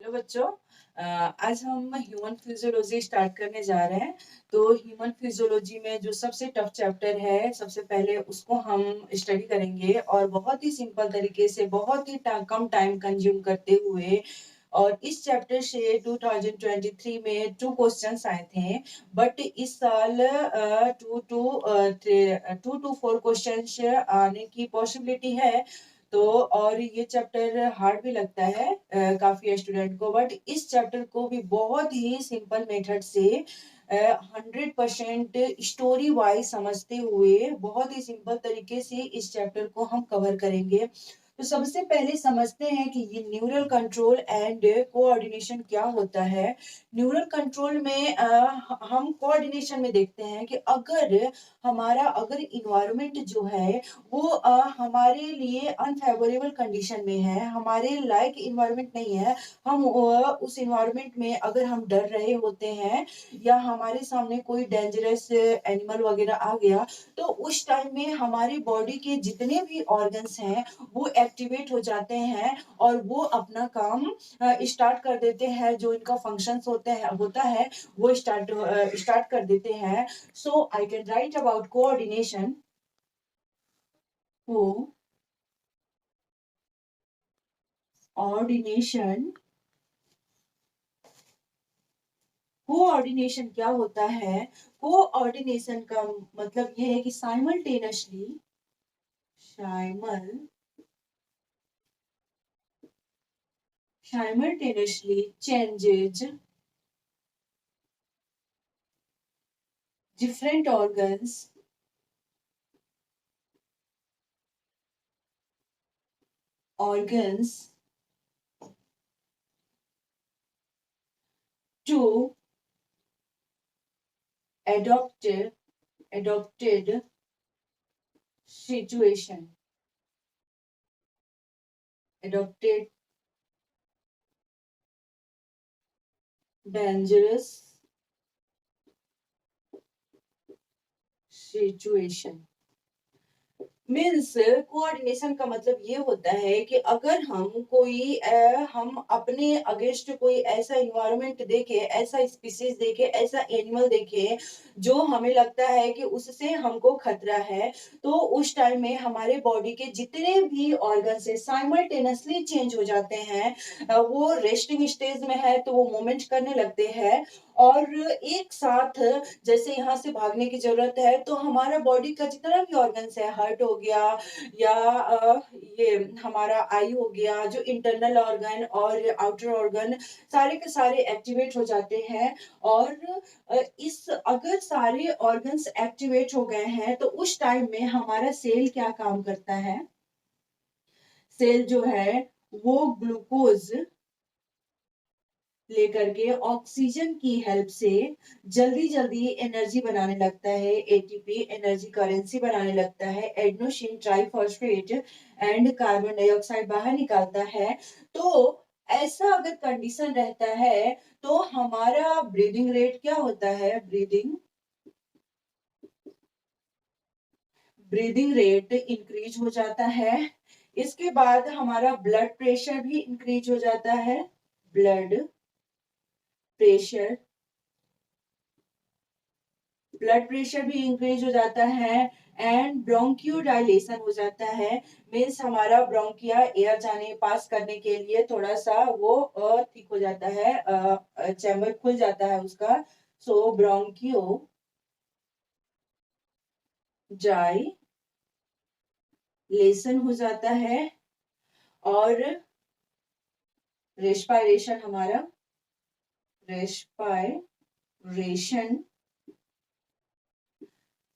Hello बच्चों। आज हम ह्यूमन फिजियोलॉजी स्टार्ट करने जा रहे हैं। तो ह्यूमन फिजियोलॉजी में जो सबसे टफ चैप्टर है, सबसे पहले उसको हम स्टडी करेंगे और बहुत ही सिंपल तरीके से, बहुत ही कम टाइम कंज्यूम करते हुए। और इस चैप्टर से 2023 में 2 क्वेश्चंस आए थे। बट इस साल 2 to 4 क्वेश्चंस आने की पॉसिबिलिटी है। तो और ये चैप्टर हार्ड भी लगता है काफी स्टूडेंट को। बट इस चैप्टर को भी बहुत ही सिंपल मेथड से 100% स्टोरी वाइज समझते हुए बहुत ही सिंपल तरीके से इस चैप्टर को हम कवर करेंगे। तो सबसे पहले समझते हैं कि ये न्यूरल कंट्रोल एंड कोऑर्डिनेशन क्या होता है। न्यूरल कंट्रोल में हम कोऑर्डिनेशन में देखते हैं कि अगर इन्वायरमेंट जो है वो हमारे लिए अनफेवरेबल कंडीशन में है, हमारे लायक इन्वायरमेंट नहीं है। हम उस इन्वायरमेंट में अगर हम डर रहे होते हैं या हमारे सामने कोई डेंजरस एनिमल वगैरह आ गया, तो उस टाइम में हमारी बॉडी के जितने भी ऑर्गन्स हैं वो एक्टिवेट हो जाते हैं और वो अपना काम स्टार्ट कर देते हैं। जो इनका फंक्शंस होता है वो स्टार्ट कर देते हैं। So I can write about coordination. Coordination coordination क्या होता है? कोऑर्डिनेशन का मतलब ये है कि simultaneously changes different organs to adopted situation, adopted dangerous situation। Means coordination का मतलब ये होता है कि अगर हम अपने अगेंस्ट कोई ऐसा इन्वायरमेंट देखे, ऐसा स्पीसीज देखे, ऐसा एनिमल देखे जो हमें लगता है कि उससे हमको खतरा है, तो उस टाइम में हमारे बॉडी के जितने भी ऑर्गन है साइमल्टेनियसली चेंज हो जाते हैं। वो रेस्टिंग स्टेज में है तो वो मूवमेंट करने लगते हैं और एक साथ, जैसे यहाँ से भागने की जरूरत है तो हमारा बॉडी का जितना भी ऑर्गन्स है, हार्ट हो गया या ये हमारा आई हो गया, जो इंटरनल ऑर्गन और आउटर ऑर्गन सारे के सारे एक्टिवेट हो जाते हैं। और इस अगर सारे ऑर्गन्स एक्टिवेट हो गए हैं तो उस टाइम में हमारा सेल क्या काम करता है? सेल जो है वो ग्लूकोज लेकर के ऑक्सीजन की हेल्प से जल्दी जल्दी एनर्जी बनाने लगता है। एटीपी एनर्जी करेंसी बनाने लगता है, adenosine triphosphate and carbon dioxide बाहर निकालता है। तो ऐसा अगर कंडीशन रहता है तो हमारा ब्रीदिंग रेट क्या होता है? ब्रीदिंग रेट इंक्रीज हो जाता है। इसके बाद हमारा ब्लड प्रेशर भी इंक्रीज हो जाता है। ब्लड प्रेशर ब्लड प्रेशर भी इंक्रीज हो जाता है एंड ब्रोंकियोडाइलेशन हो जाता है। मीन्स हमारा ब्रोंकिया एयर जाने पास करने के लिए थोड़ा सा वो थिक हो जाता है, चैम्बर खुल जाता है उसका। सो ब्रोंकियो डाइलेशन हो जाता है और रेस्पिरेशन हमारा रेस्पिरेशन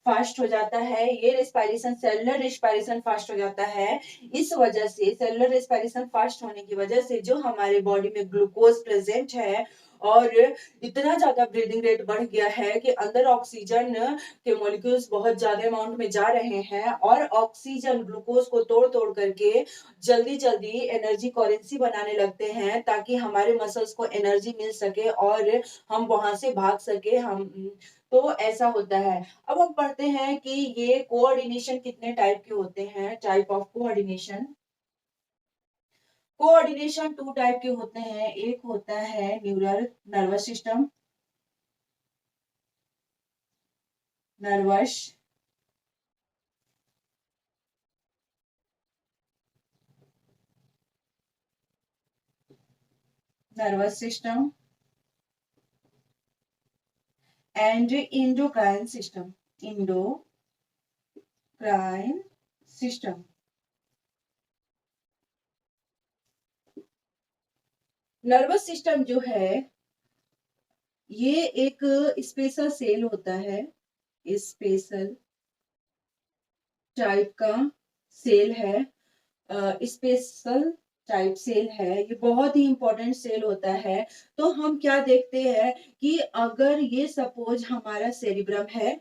फास्ट हो जाता है। ये रेस्पिरेशन सेलुलर रेस्पिरेशन फास्ट हो जाता है। इस वजह से सेलुलर रेस्पिरेशन फास्ट होने की वजह से जो हमारे बॉडी में ग्लूकोज प्रेजेंट है और इतना ज्यादा ब्रीदिंग रेट बढ़ गया है कि अंदर ऑक्सीजन के मॉलिक्यूल्स बहुत ज्यादा अमाउंट में जा रहे हैं और ऑक्सीजन ग्लूकोज को तोड़ तोड़ करके जल्दी जल्दी एनर्जी करेंसी बनाने लगते हैं ताकि हमारे मसल्स को एनर्जी मिल सके और हम वहां से भाग सके। हम तो ऐसा होता है। अब हम पढ़ते हैं कि ये कोऑर्डिनेशन कितने टाइप के होते हैं। Type of coordination. Coordination two type के होते हैं, एक होता है neural nervous system, nervous nervous system and endocrine system, endocrine system. Nervous system जो है ये एक स्पेशल सेल होता है, स्पेशल टाइप का सेल है, स्पेशल टाइप सेल है, ये बहुत ही इंपॉर्टेंट सेल होता है। तो हम क्या देखते हैं कि अगर ये सपोज हमारा सेरिब्रम है,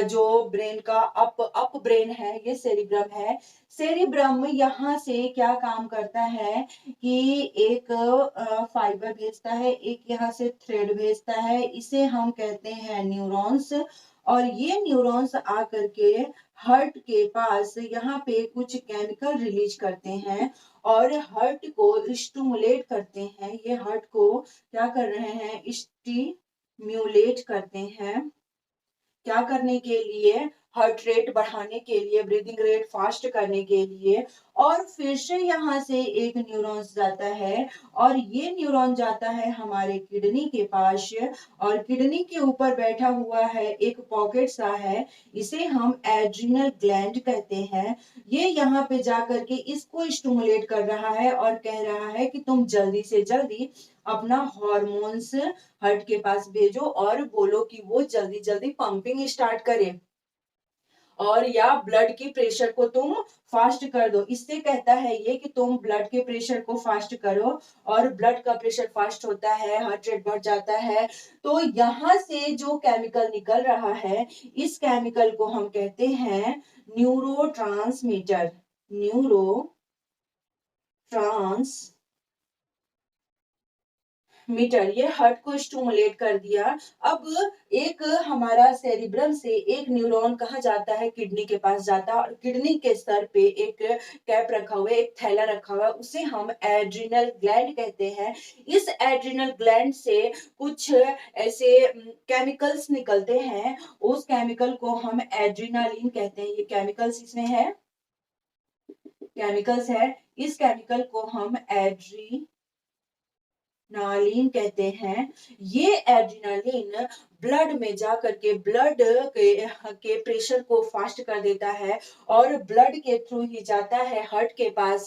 जो ब्रेन का अप ब्रेन है, ये सेरिब्रम है। सेरिब्रम यहाँ से क्या काम करता है कि एक फाइबर भेजता है, एक यहाँ से थ्रेड भेजता है, इसे हम कहते हैं न्यूरॉन्स। और ये न्यूरॉन्स आकर के हार्ट के पास यहाँ पे कुछ केमिकल रिलीज करते हैं और हार्ट को स्टिमुलेट करते हैं। ये हार्ट को क्या कर रहे हैं, स्टिम्युलेट करते हैं। क्या करने के लिए, हार्ट रेट बढ़ाने के लिए, ब्रीदिंग रेट फास्ट करने के लिए। और फिर से यहाँ से एक न्यूरॉन जाता है और ये न्यूरॉन जाता है हमारे किडनी के पास। और किडनी के ऊपर बैठा हुआ है एक पॉकेट सा है, इसे हम एड्रिनल ग्लैंड कहते हैं। ये यहाँ पे जा करके इसको स्टिमुलेट कर रहा है और कह रहा है कि तुम जल्दी से जल्दी अपना हॉर्मोन्स हार्ट के पास भेजो और बोलो कि वो जल्दी जल्दी पंपिंग स्टार्ट करे, और या ब्लड की प्रेशर को तुम फास्ट कर दो। इससे कहता है ये कि तुम ब्लड के प्रेशर को फास्ट करो, और ब्लड का प्रेशर फास्ट होता है, हार्ट रेट बढ़ जाता है। तो यहाँ से जो केमिकल निकल रहा है, इस केमिकल को हम कहते हैं neurotransmitter, neurotransmitter. ये हार्ट को स्टिमुलेट कर दिया। अब एक हमारा सेरिब्रम से एक न्यूरॉन कहाँ जाता है, किडनी के पास जाता है, और किडनी के सर पे एक कैप रखा हुआ है, एक थैला रखा हुआ है, उसे हम एड्रिनल ग्लैंड कहते हैं। इस एड्रिनल ग्लैंड से कुछ ऐसे केमिकल्स निकलते हैं, उस केमिकल को हम एड्रिनालिन कहते हैं। ये केमिकल्स इसमें है, केमिकल्स है। इस केमिकल को हम एड्रीनालिन कहते हैं। ये एड्रीनालिन ब्लड में जा करके ब्लड के प्रेशर को फास्ट कर देता है, और ब्लड के थ्रू ही जाता है हार्ट के पास,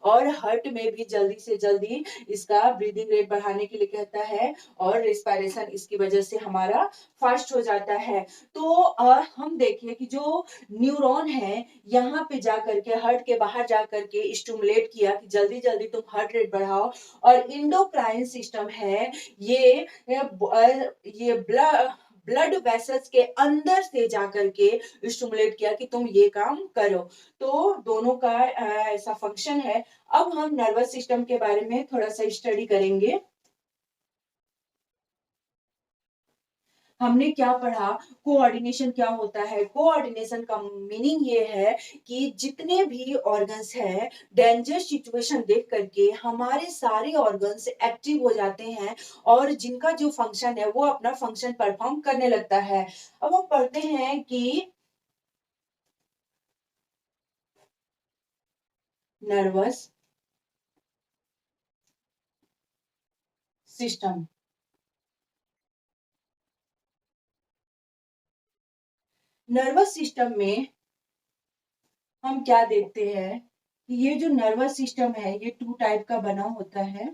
और हार्ट में भी जल्दी से जल्दी इसका ब्रीदिंग रेट बढ़ाने के लिए कहता है, और रेस्पिरेशन इसकी वजह से हमारा फास्ट हो जाता है। तो हम देखिए कि जो न्यूरॉन है यहाँ पे जा करके हार्ट के बाहर जा करके स्टिमुलेट किया कि जल्दी जल्दी तुम हार्ट रेट बढ़ाओ। और इंडोक्राइन सिस्टम है, ये ब्लड वेसल्स के अंदर से जाकर के स्टिमुलेट किया कि तुम ये काम करो। तो दोनों का ऐसा फंक्शन है। अब हम नर्वस सिस्टम के बारे में थोड़ा सा स्टडी करेंगे। हमने क्या पढ़ा, कोऑर्डिनेशन क्या होता है। कोऑर्डिनेशन का मीनिंग ये है कि जितने भी ऑर्गन्स हैं, डेंजर सिचुएशन देख करके हमारे सारे ऑर्गन्स एक्टिव हो जाते हैं, और जिनका जो फंक्शन है वो अपना फंक्शन परफॉर्म करने लगता है। अब हम पढ़ते हैं कि नर्वस सिस्टम, नर्वस सिस्टम में हम क्या देखते हैं कि ये जो नर्वस सिस्टम है ये टू टाइप का बना होता है।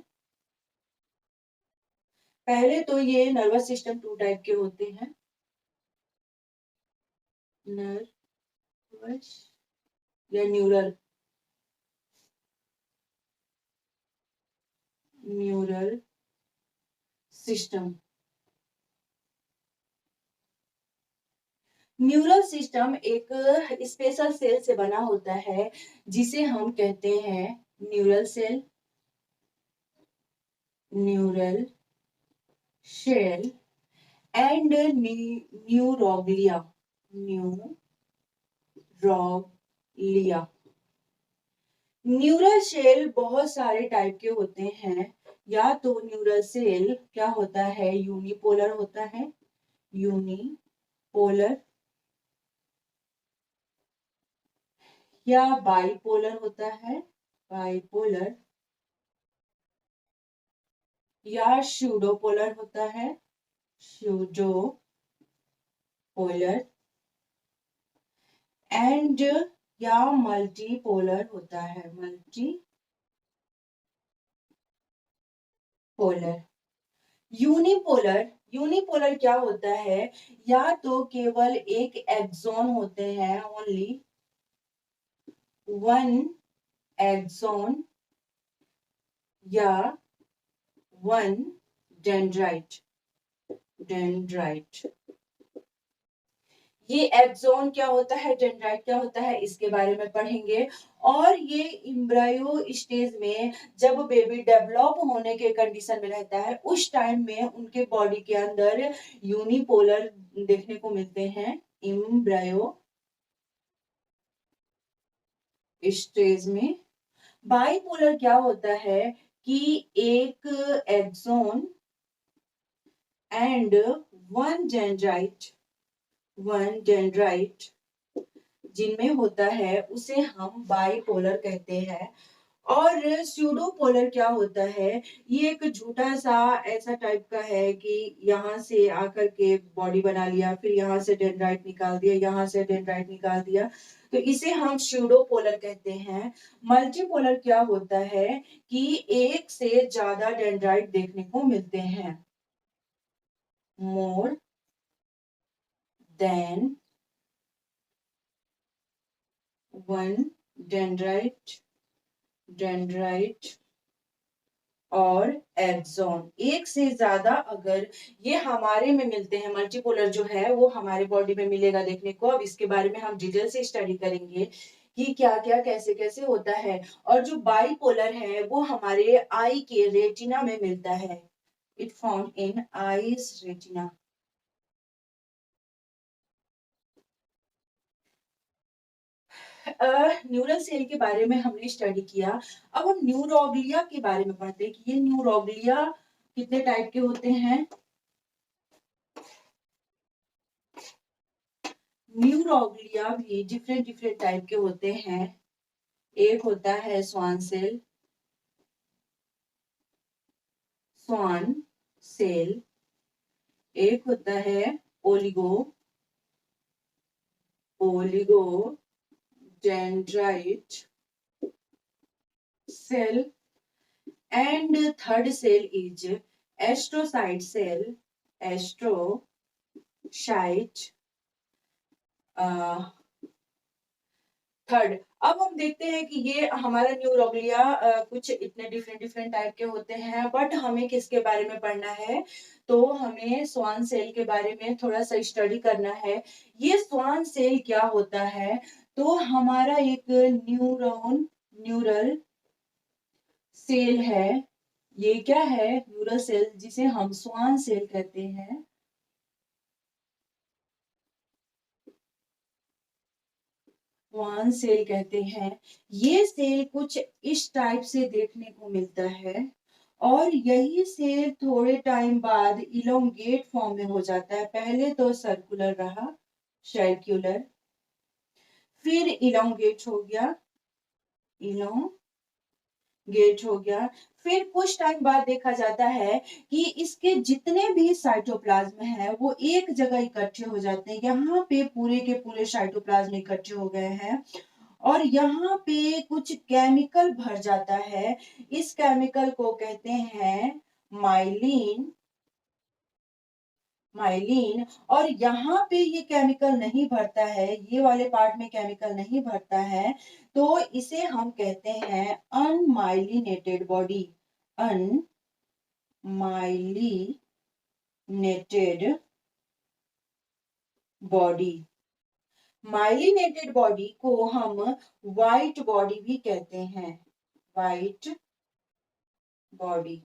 पहले तो ये नर्वस सिस्टम टू टाइप के होते हैं, नर्वस या neural, neural system. Neural system एक स्पेशल सेल से बना होता है, जिसे हम कहते हैं neural cell, neural cell and neuroglia, neuroglia. Neural cell बहुत सारे टाइप के होते हैं। या तो न्यूरल सेल क्या होता है, यूनिपोलर होता है, यूनिपोलर, या बाइपोलर होता है, बाइपोलर, या स्यूडोपोलर होता है, स्यूडोपोलर, एंड या मल्टीपोलर होता है, मल्टीपोलर। यूनिपोलर, यूनिपोलर क्या होता है, या तो केवल एक एक्सॉन होते हैं, ओनली वन एक्सॉन, या वन डेंड्राइट, डेंड्राइट। ये एक्सोन क्या होता है, डेंड्राइट क्या होता है, इसके बारे में पढ़ेंगे। और ये एम्ब्रायो स्टेज में जब बेबी डेवलप होने के कंडीशन में रहता है, उस टाइम में उनके बॉडी के अंदर यूनिपोलर देखने को मिलते हैं, एम्ब्रायो स्टेज में। बाइपोलर क्या होता है कि एक axon and one dendrite, one dendrite जिनमें होता है, उसे हम बाइपोलर कहते हैं। और स्यूडोपोलर क्या होता है, ये एक झूठा सा ऐसा टाइप का है कि यहाँ से आकर के बॉडी बना लिया, फिर यहाँ से डेंड्राइट निकाल दिया, यहाँ से डेंड्राइट निकाल दिया, तो इसे हम स्यूडोपोलर कहते हैं। मल्टीपोलर क्या होता है कि एक से ज्यादा डेंड्राइट देखने को मिलते हैं, more than one dendrite, dendrite और एक्सॉन, एक से ज्यादा अगर ये हमारे में मिलते हैं, मल्टीपोलर जो है वो हमारे बॉडी में मिलेगा देखने को। अब इसके बारे में हम डिटेल से स्टडी करेंगे कि क्या क्या कैसे कैसे होता है। और जो बाइपोलर है वो हमारे आई के रेटिना में मिलता है, it found in eyes retina. Neural cell के बारे में हमने स्टडी किया। अब हम न्यूरोग्लिया के बारे में पढ़ते हैं कि ये न्यूरोग्लिया कितने टाइप के होते हैं। न्यूरोग्लिया भी डिफरेंट डिफरेंट टाइप के होते हैं। एक होता है स्वान सेल, स्वान सेल। एक होता है oligo, oligo dendrite cell, and third cell is astrocyte cell, astrocyte third. अब हम देखते हैं कि ये हमारा न्यूरोग्लिया कुछ इतने डिफरेंट डिफरेंट टाइप के होते हैं, बट हमें किसके बारे में पढ़ना है, तो हमें स्वान सेल के बारे में थोड़ा सा स्टडी करना है। ये स्वान सेल क्या होता है, तो हमारा एक न्यूरॉन, न्यूरल सेल है। ये क्या है, न्यूरल सेल जिसे हम स्वान सेल कहते हैं। स्वान सेल कहते हैं। ये सेल कुछ इस टाइप से देखने को मिलता है, और यही सेल थोड़े टाइम बाद इलोंगेट फॉर्म में हो जाता है। पहले तो सर्कुलर रहा, सर्कुलर, फिर इलोंगेट हो गया, इलोंगेट हो गया। फिर कुछ टाइम बाद देखा जाता है कि इसके जितने भी साइटोप्लाज्म है वो एक जगह इकट्ठे हो जाते हैं। यहाँ पे पूरे के पूरे साइटोप्लाज्म इकट्ठे हो गए हैं, और यहाँ पे कुछ केमिकल भर जाता है। इस केमिकल को कहते हैं माइलिन, माइलिन। और यहाँ पे ये केमिकल नहीं भरता है, ये वाले पार्ट में केमिकल नहीं भरता है, तो इसे हम कहते हैं unmyelinated body, unmyelinated body. Myelinated body को हम व्हाइट बॉडी भी कहते हैं, white body.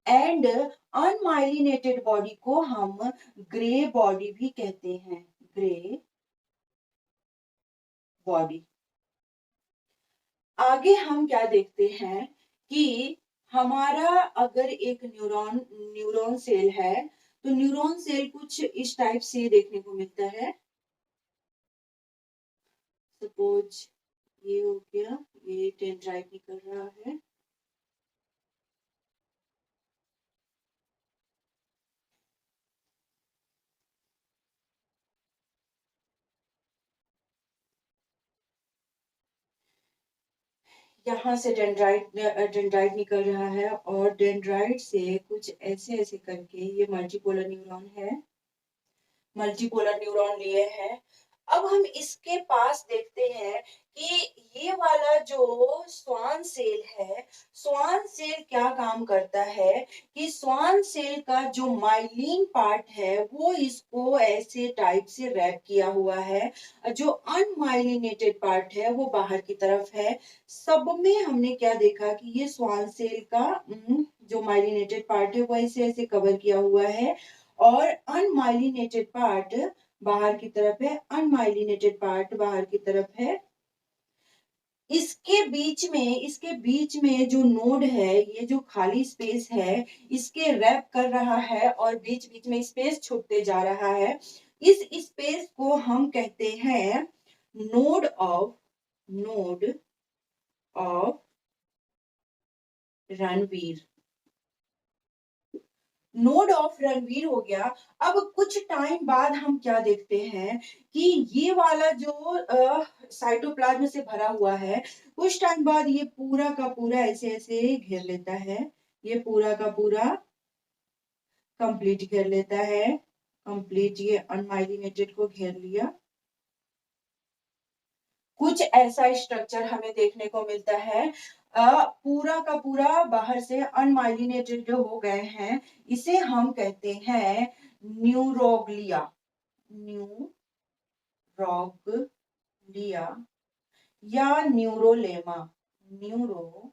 And unmyelinated body को हम ग्रे बॉडी भी कहते हैं, ग्रे बॉडी। आगे हम क्या देखते हैं कि हमारा अगर एक न्यूरॉन न्यूरॉन सेल है, तो न्यूरॉन सेल कुछ इस टाइप से देखने को मिलता है। सपोज ये हो गया, ये डेंड्राइट निकल रहा है। यहाँ से डेंड्राइट निकल रहा है और डेंड्राइट से कुछ ऐसे ऐसे करके ये मल्टीपोलर न्यूरॉन है, मल्टीपोलर न्यूरॉन लिए हैं। अब हम इसके पास देखते हैं कि ये वाला जो स्वान सेल है, स्वान सेल क्या काम करता है कि स्वान सेल का जो माइलिन पार्ट है वो इसको ऐसे टाइप से रैप किया हुआ है, जो अनमाइलिनेटेड पार्ट है वो बाहर की तरफ है। सब में हमने क्या देखा कि ये स्वान सेल का जो माइलिनेटेड पार्ट है वो ऐसे ऐसे कवर किया हुआ है और अनमाइलिनेटेड पार्ट बाहर की तरफ है, अनमाइलिनेटेड पार्ट बाहर की तरफ है। इसके बीच में जो नोड है, ये जो खाली स्पेस है, इसके रैप कर रहा है और बीच बीच में स्पेस छूटते जा रहा है। इस स्पेस को हम कहते हैं node of Ranveer. Node of Ranveer हो गया। अब कुछ टाइम बाद हम क्या देखते हैं कि ये वाला जो साइटोप्लाज्म से भरा हुआ है, कुछ टाइम बाद ये पूरा का पूरा ऐसे ऐसे घेर लेता है, ये पूरा का पूरा कंप्लीट घेर लेता है, कंप्लीट ये अनमाइलिनेटेड को घेर लिया। कुछ ऐसा स्ट्रक्चर हमें देखने को मिलता है। पूरा का पूरा बाहर से अनमाइलिनेटेड जो हो गए हैं, इसे हम कहते हैं न्यूरोग्लिया। न्यूरोग्लिया या न्यूरोलेमा। न्यूरोलेमा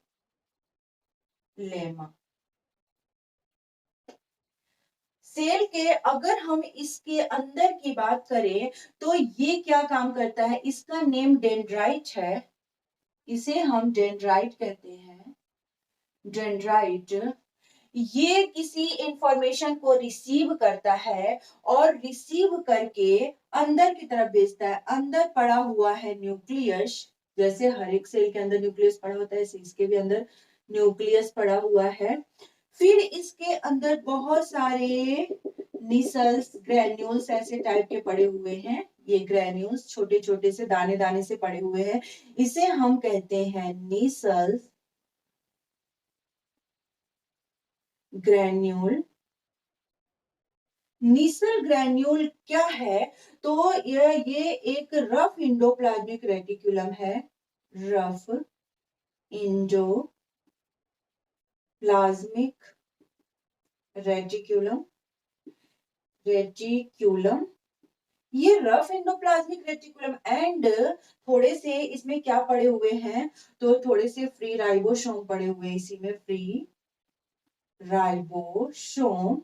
सेल के अगर हम इसके अंदर की बात करें तो ये क्या काम करता है, इसका नेम डेंड्राइट है, इसे हम डेंड्राइट कहते हैं। डेंड्राइट ये किसी इंफॉर्मेशन को रिसीव करता है और रिसीव करके अंदर की तरफ भेजता है। अंदर पड़ा हुआ है न्यूक्लियस, जैसे हर एक सेल के अंदर न्यूक्लियस पड़ा होता है, इसके भी अंदर न्यूक्लियस पड़ा हुआ है। फिर इसके अंदर बहुत सारे निसल्स ग्रेन्यूल्स ऐसे टाइप के पड़े हुए हैं। ये ग्रेन्यूल्स छोटे छोटे से दाने दाने से पड़े हुए हैं, इसे हम कहते हैं निसल्स ग्रेन्यूल। निसल ग्रेन्यूल क्या है, तो ये एक रफ इंडोप्लाज्मिक रेटिकुलम है। Rough endoplasmic reticulum. रेटिकुलम ये रफ इंडोप्लाज्मिक रेटिकुलम एंड थोड़े से इसमें क्या पड़े हुए हैं, तो थोड़े से फ्री राइबोसोम पड़े हुए हैं इसी में, फ्री राइबोसोम।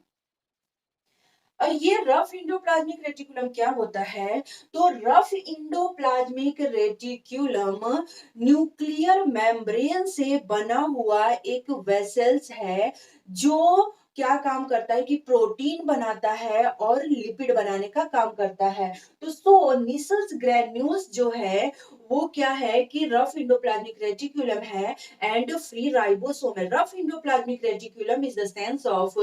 और ये रफ इंडोप्लाज्मिक रेटिकुलम क्या होता है, तो rough endoplasmic reticulum nuclear membrane से बना हुआ एक वेसल्स है, जो क्या काम करता है कि प्रोटीन बनाता है और लिपिड बनाने का काम करता है। तो निसल्स ग्रेन्यूल्स जो है वो क्या है कि रफ इंडोप्लाज्मिक रेटिकुलम है एंड फ्री राइबोसोम है। Rough endoplasmic reticulum is the sense of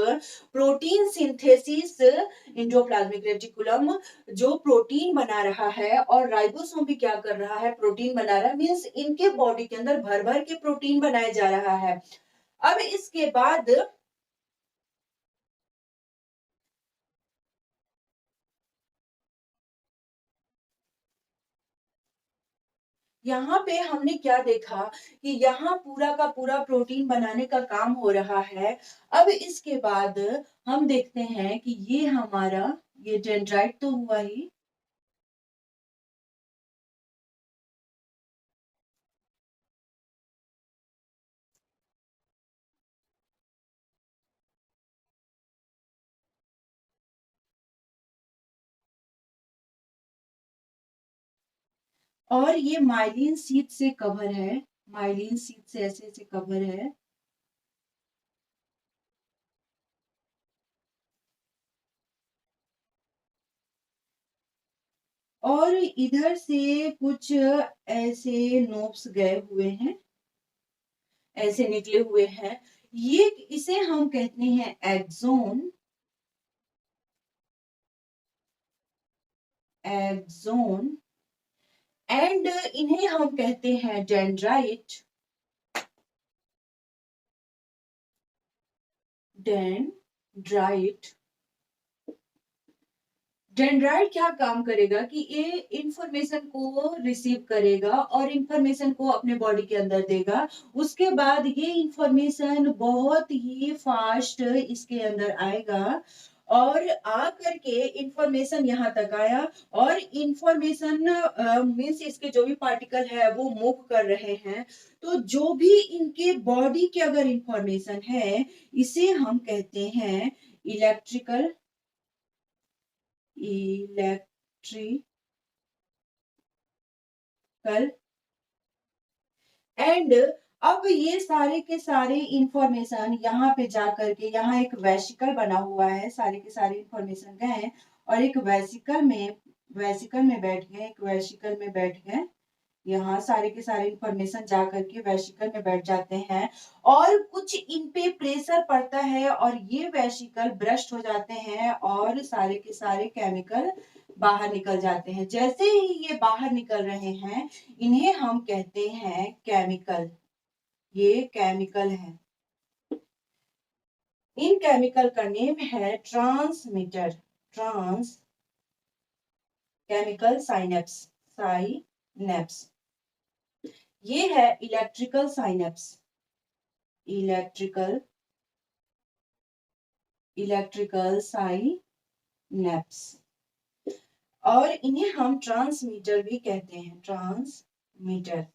protein synthesis endoplasmic reticulum, जो प्रोटीन बना रहा है, और राइबोसोम भी क्या कर रहा है, प्रोटीन बना रहा है, मींस इनके बॉडी के अंदर भर भर के प्रोटीन बनाया जा रहा है। अब इसके बाद यहाँ पे हमने क्या देखा कि यहाँ पूरा का पूरा प्रोटीन बनाने का काम हो रहा है। अब इसके बाद हम देखते हैं कि ये हमारा ये डेंड्राइट तो हुआ ही, और ये माइलिन शीथ से कवर है। माइलिन शीथ से ऐसे ऐसे कवर है। और इधर से कुछ ऐसे नोब्स गए हुए हैं, ऐसे निकले हुए हैं। ये इसे हम कहते हैं एक्सोन। एक्सोन। एंड इन्हें हम कहते हैं डेंड्राइट। डेंड्राइट। डेंड्राइट क्या काम करेगा कि ये इंफॉर्मेशन को रिसीव करेगा और इंफॉर्मेशन को अपने बॉडी के अंदर देगा। उसके बाद ये इंफॉर्मेशन बहुत ही फास्ट इसके अंदर आएगा और आ करके इंफॉर्मेशन यहाँ तक आया और इंफॉर्मेशन मीन्स इसके जो भी पार्टिकल है वो मूव कर रहे हैं। तो जो भी इनके बॉडी के अगर इंफॉर्मेशन है इसे हम कहते हैं इलेक्ट्रिकल। इलेक्ट्रिकल। एंड अब ये सारे के सारे इंफॉर्मेशन यहाँ पे जा करके यहाँ एक वेसिकल बना हुआ है, सारे के सारे इंफॉर्मेशन गए और एक वेसिकल में बैठ गए, एक वेसिकल में बैठ गए। यहाँ सारे के सारे इंफॉर्मेशन जा करके वेसिकल में बैठ जाते हैं और कुछ इन पे प्रेशर पड़ता है और ये वेसिकल ब्रस्ट हो जाते हैं और सारे के सारे केमिकल बाहर निकल जाते हैं। जैसे ही ये बाहर निकल रहे हैं इन्हें हम कहते हैं केमिकल। ये केमिकल है। इन केमिकल का नेम है transmitter. Trans chemical synapse. Synapse. ये है electrical synapse. Electrical. Electrical synapse. और इन्हें हम ट्रांसमीटर भी कहते हैं। ट्रांसमीटर।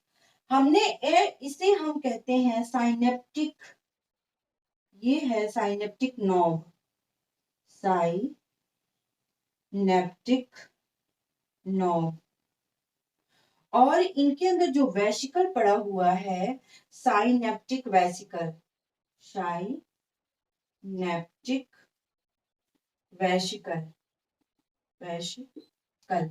इसे हम कहते हैं साइनेप्टिक। ये है साइनेप्टिक नॉब। Synaptic knob. और इनके अंदर जो वेसिकल पड़ा हुआ है synaptic vesicle. Synaptic vesicle. Vesicle.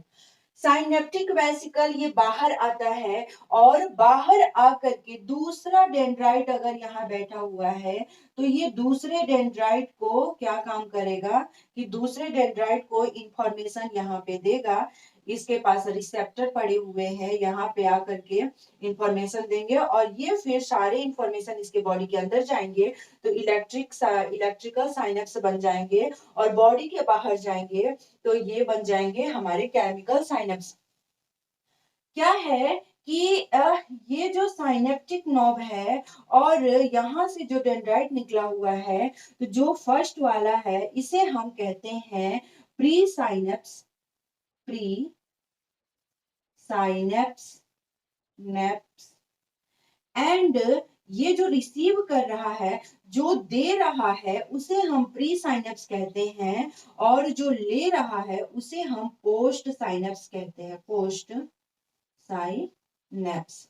Synaptic vesicle ये बाहर आता है और बाहर आकर के दूसरा डेंड्राइट अगर यहाँ बैठा हुआ है तो ये दूसरे डेंड्राइट को क्या काम करेगा कि दूसरे डेंड्राइट को इंफॉर्मेशन यहाँ पे देगा। इसके पास रिसेप्टर पड़े हुए हैं, यहाँ पे आकर के इंफॉर्मेशन देंगे और ये फिर सारे इंफॉर्मेशन इसके बॉडी के अंदर जाएंगे तो इलेक्ट्रिकल साइनेप्स बन जाएंगे और बॉडी के बाहर जाएंगे तो ये बन जाएंगे हमारे केमिकल साइनेप्स। क्या है कि ये जो साइनेप्टिक नॉब है और यहाँ से जो डेंड्राइट निकला हुआ है तो जो फर्स्ट वाला है इसे हम कहते हैं pre synapse. Pre synapse. Neps. And ये जो रिसीव कर रहा है जो दे रहा है उसे हम प्री साइनेप्स कहते हैं और जो ले रहा है उसे हम पोस्ट साइनेप्स कहते हैं। Post synapse.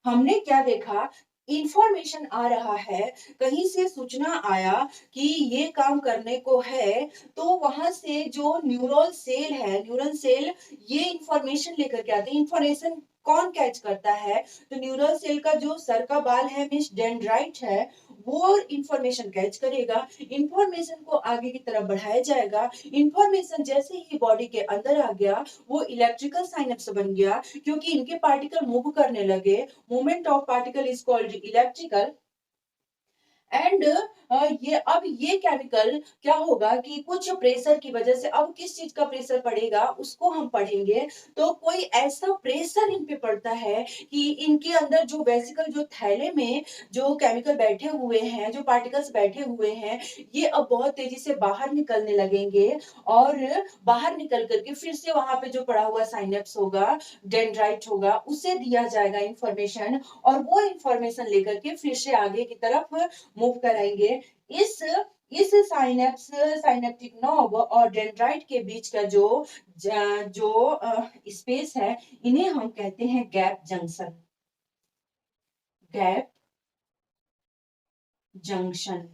हमने क्या देखा इंफॉर्मेशन आ रहा है, कहीं से सूचना आया कि ये काम करने को है तो वहां से जो न्यूरल सेल है, न्यूरल सेल ये इंफॉर्मेशन लेकर के आते हैं। इंफॉर्मेशन कौन कैच करता है तो न्यूरल सेल का जो सर का बाल है मीन्स डेंड्राइट है वो इंफॉर्मेशन कैच करेगा। इंफॉर्मेशन को आगे की तरफ बढ़ाया जाएगा। इंफॉर्मेशन जैसे ही बॉडी के अंदर आ गया वो इलेक्ट्रिकल साइनेप्स बन गया क्योंकि इनके पार्टिकल मूव करने लगे। Movement of particle is called electrical. And ये केमिकल क्या होगा कि कुछ प्रेशर की वजह से अब किस चीज का प्रेशर पड़ेगा उसको हम पढ़ेंगे। तो कोई ऐसा प्रेशर इन पे पड़ता है कि इनके अंदर जो वेसिकल जो थैले में जो केमिकल बैठे हुए हैं, जो पार्टिकल्स बैठे हुए हैं ये अब बहुत तेजी से बाहर निकलने लगेंगे और बाहर निकल करके फिर से वहां पे जो पड़ा हुआ साइनेप्स होगा, डेंड्राइट होगा, उसे दिया जाएगा इंफॉर्मेशन और वो इंफॉर्मेशन लेकर के फिर से आगे की तरफ मूव कराएंगे। इस इस साइनेप्टिक नॉब और डेंड्राइट के बीच का जो स्पेस है इन्हें हम कहते हैं गैप जंक्शन। Gap junction.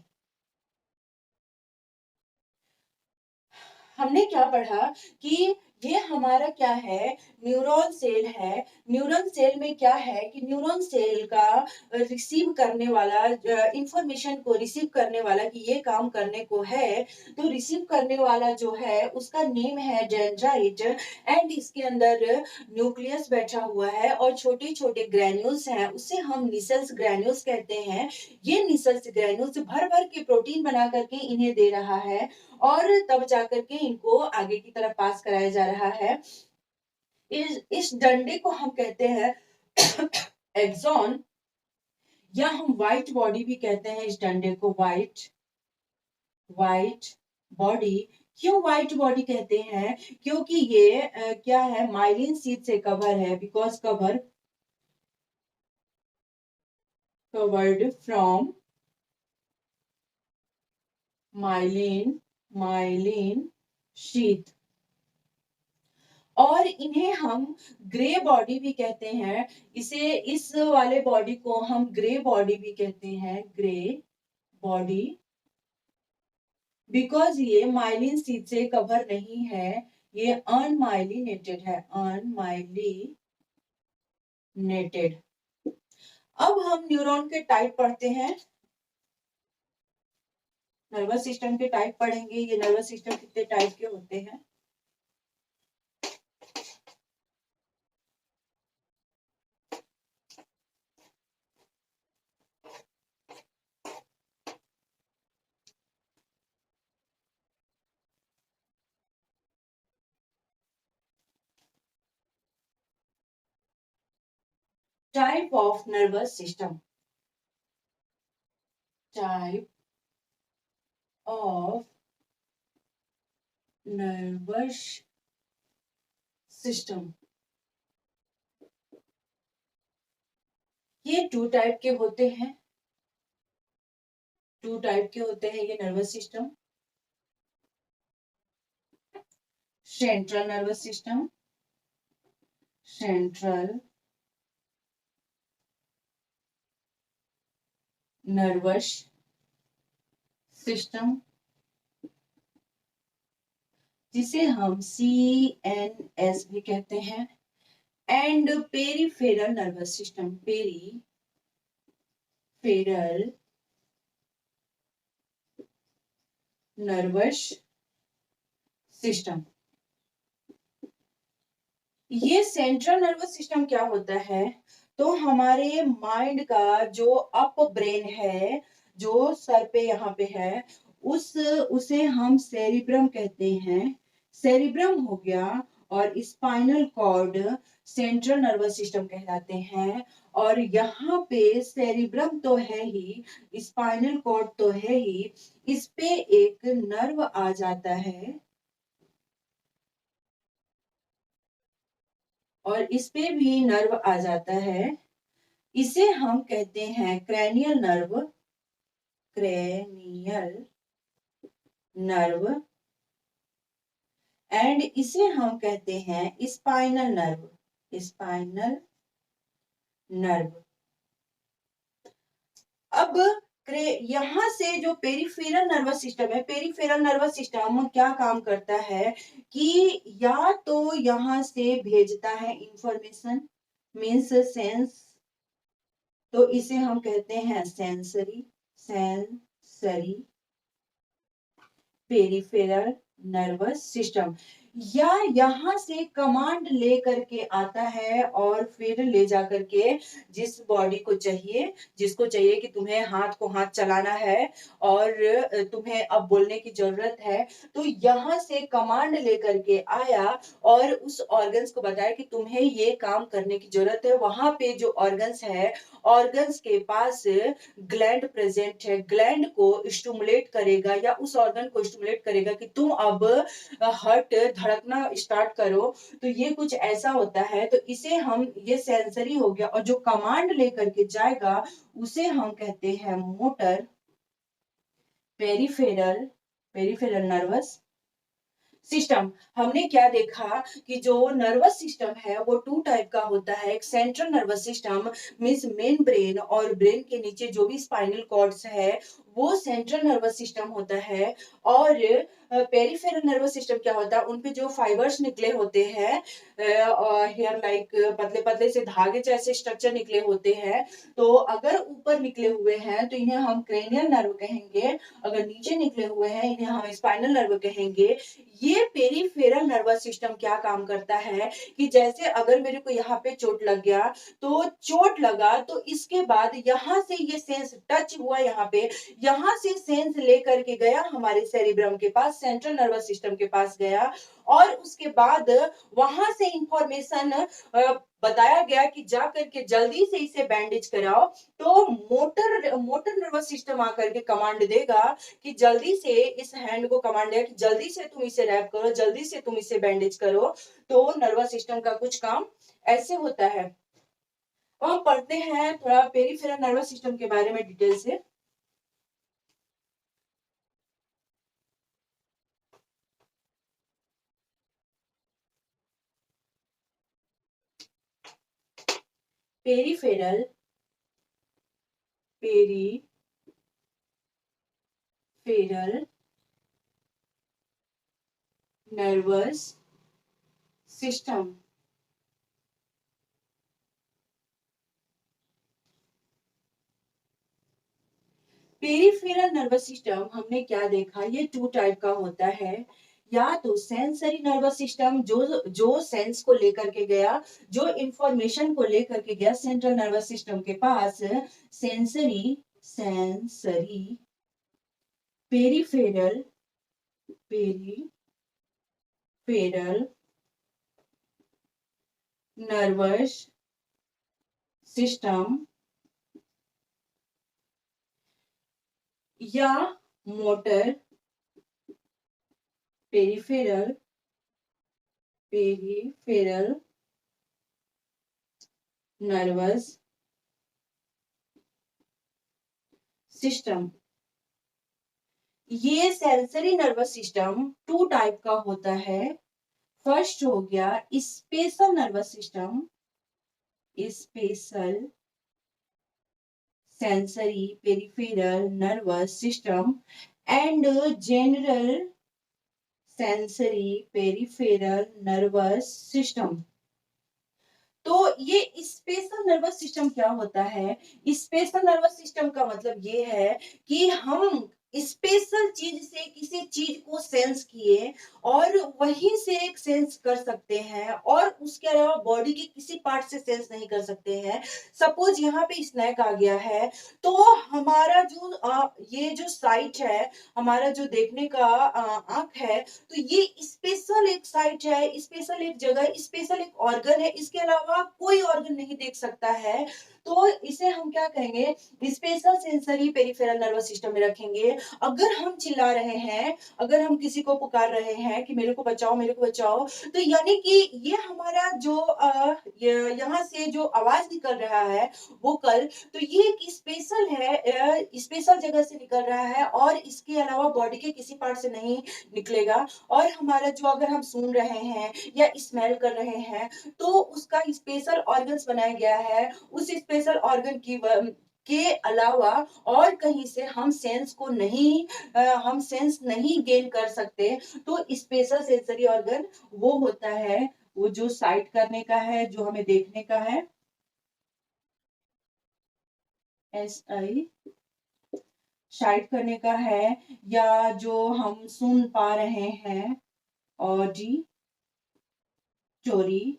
हमने क्या पढ़ा कि ये हमारा क्या है, न्यूरॉन सेल है। न्यूरॉन सेल में क्या है कि न्यूरॉन सेल का रिसीव करने वाला, इंफॉर्मेशन को रिसीव करने वाला कि ये काम करने को है, तो रिसीव करने वाला जो है उसका नेम है डेंड्राइट। एंड इसके अंदर न्यूक्लियस बैठा हुआ है और छोटे छोटे ग्रैन्यूल्स हैं, उसे हम निसेल्स ग्रैन्यूल्स कहते हैं। ये निसेल्स ग्रैन्यूल्स भर भर के प्रोटीन बना करके इन्हें दे रहा है और तब जाकर के इनको आगे की तरफ पास कराया जा रहा है। इस डंडे को हम कहते हैं एक्सॉन, या हम व्हाइट बॉडी भी कहते हैं इस डंडे को, व्हाइट बॉडी। क्यों व्हाइट बॉडी कहते हैं? क्योंकि ये क्या है, माइलिन शीट से कवर है, because covered from myelin sheath. और इन्हें हम ग्रे बॉडी भी कहते हैं। इस वाले बॉडी को हम ग्रे बॉडी भी कहते हैं, ग्रे बॉडी, बिकॉज ये माइलिन शीट से कवर नहीं है, ये अनमाइलिनेटेड है, अनमाइलिनेटेड। अब हम न्यूरॉन के टाइप पढ़ते हैं, नर्वस सिस्टम के टाइप पढ़ेंगे। ये नर्वस सिस्टम कितने टाइप के होते हैं? Type of nervous system, type of nervous system. ये टू टाइप के होते हैं, टू टाइप के होते हैं ये nervous system. Central nervous system, central nervous system, जिसे हम CNS भी कहते हैं। And peripheral nervous system, peripheral nervous system. ये सेंट्रल नर्वस सिस्टम क्या होता है? तो हमारे माइंड का जो अप ब्रेन है, जो सर पे यहाँ पे है, उसे हम सेरिब्रम कहते हैं। सेरिब्रम हो गया, और spinal cord central nervous system कहलाते हैं। और यहाँ पे सेरिब्रम तो है ही, स्पाइनल कॉर्ड तो है ही, इस पे एक नर्व आ जाता है, और इस पे भी नर्व आ जाता है। इसे हम कहते हैं cranial nerve, cranial nerve. And इसे हम कहते हैं स्पाइनल नर्व, स्पाइनल नर्व। अब यहाँ से जो पेरिफेरल नर्वस सिस्टम है, पेरिफेरल नर्वस सिस्टम क्या काम करता है कि या तो यहाँ से भेजता है इंफॉर्मेशन, मीन्स सेंस, तो इसे हम कहते हैं sensory, sensory peripheral nervous system. या यहाँ से कमांड ले करके आता है और फिर ले जा करके जिस बॉडी को चाहिए, जिसको चाहिए कि तुम्हें हाथ को हाथ चलाना है और तुम्हें अब बोलने की जरूरत है, तो यहाँ से कमांड ले करके आया और उस ऑर्गन्स को बताया कि तुम्हें ये काम करने की जरूरत है। वहां पे जो ऑर्गन्स है, ऑर्गन्स के पास ग्लैंड प्रेजेंट है, ग्लैंड को स्टिमुलेट करेगा या उस ऑर्गन को स्टिमुलेट करेगा कि तुम अब हार्ट धड़कना स्टार्ट करो। तो ये कुछ ऐसा होता है। तो इसे हम, ये सेंसरी हो गया, और जो कमांड लेकर के जाएगा उसे हम कहते हैं motor, peripheral, peripheral nervous system हमने क्या देखा कि जो नर्वस सिस्टम है वो टू टाइप का होता है। एक central nervous system means main brain और ब्रेन के नीचे जो भी स्पाइनल कॉर्ड्स है वो सेंट्रल नर्वस सिस्टम होता है। और पेरिफेरल नर्वस सिस्टम क्या होता है, उनपे जो फाइबर्स निकले होते हैं हेयर लाइक पतले पतले से धागे जैसे स्ट्रक्चर निकले होते हैं। तो अगर ऊपर निकले हुए हैं तो इन्हें हम क्रेनियल नर्व कहेंगे, अगर नीचे निकले हुए हैं इन्हें हम स्पाइनल नर्व कहेंगे। ये पेरिफेरल नर्वस सिस्टम क्या काम करता है कि जैसे अगर मेरे को यहाँ पे चोट लग गया, तो चोट लगा तो इसके बाद यहाँ से ये सेंस टच हुआ यहाँ पे, यहाँ से सेंस लेकर के गया हमारे सेरिब्रम के पास, सेंट्रल नर्वस सिस्टम के पास गया और उसके बाद वहां से इंफॉर्मेशन बताया गया कि जा करके जल्दी से इसे बैंडेज कराओ। तो मोटर मोटर नर्वस सिस्टम आकर के कमांड देगा कि जल्दी से इस हैंड को कमांड दिया कि जल्दी से तुम इसे रैप करो, जल्दी से तुम इसे बैंडेज करो। तो नर्वस सिस्टम का कुछ काम ऐसे होता है। अब हम पढ़ते हैं थोड़ा पेरिफेरल नर्वस सिस्टम के बारे में डिटेल से। Peripheral peripheral nervous system peripheral nervous system हमने क्या देखा, ये टू टाइप का होता है। या तो सेंसरी नर्वस सिस्टम जो जो सेंस को लेकर के गया, जो इंफॉर्मेशन को लेकर के गया सेंट्रल नर्वस सिस्टम के पास, sensory sensory peripheral peripheral nervous system या motor peripheral peripheral nervous system. ये sensory nervous system two type का होता है। फर्स्ट हो गया special nervous system, special sensory peripheral nervous system and general sensory peripheral nervous system. तो ये special nervous system क्या होता है? स्पेशल नर्वस सिस्टम का मतलब ये है कि हम स्पेशल चीज से किसी चीज को सेंस किए और वहीं से एक सेंस कर सकते हैं और उसके अलावा बॉडी के किसी पार्ट से सेंस नहीं कर सकते हैं। सपोज यहाँ पे स्नैक आ गया है, तो हमारा जो ये जो साइट है, हमारा जो देखने का आंख है, तो ये स्पेशल एक साइट है, स्पेशल एक जगह, स्पेशल एक ऑर्गन है, इसके अलावा कोई ऑर्गन नहीं देख सकता है। तो इसे हम क्या कहेंगे, special sensory peripheral nervous system में रखेंगे। अगर हम चिल्ला रहे हैं, अगर हम किसी को पुकार रहे हैं कि मेरे को बचाओ मेरे को बचाओ, तो यानी कि ये हमारा जो यहाँ से जो आवाज निकल रहा है वोकल, तो ये एक स्पेशल है, स्पेशल जगह से निकल रहा है और इसके अलावा बॉडी के किसी पार्ट से नहीं निकलेगा। और हमारा जो अगर हम सुन रहे हैं या स्मेल कर रहे हैं, तो उसका स्पेशल ऑर्गन्स बनाया गया है। उस स्पेशल ऑर्गन की के अलावा और कहीं से हम सेंस को नहीं हम सेंस नहीं गेन कर सकते। तो स्पेशल सेंसरी ऑर्गन वो होता है, वो जो साइट करने का है, जो हमें देखने का है, एस आई साइट करने का है, या जो हम सुन पा रहे हैं ऑडी चोरी,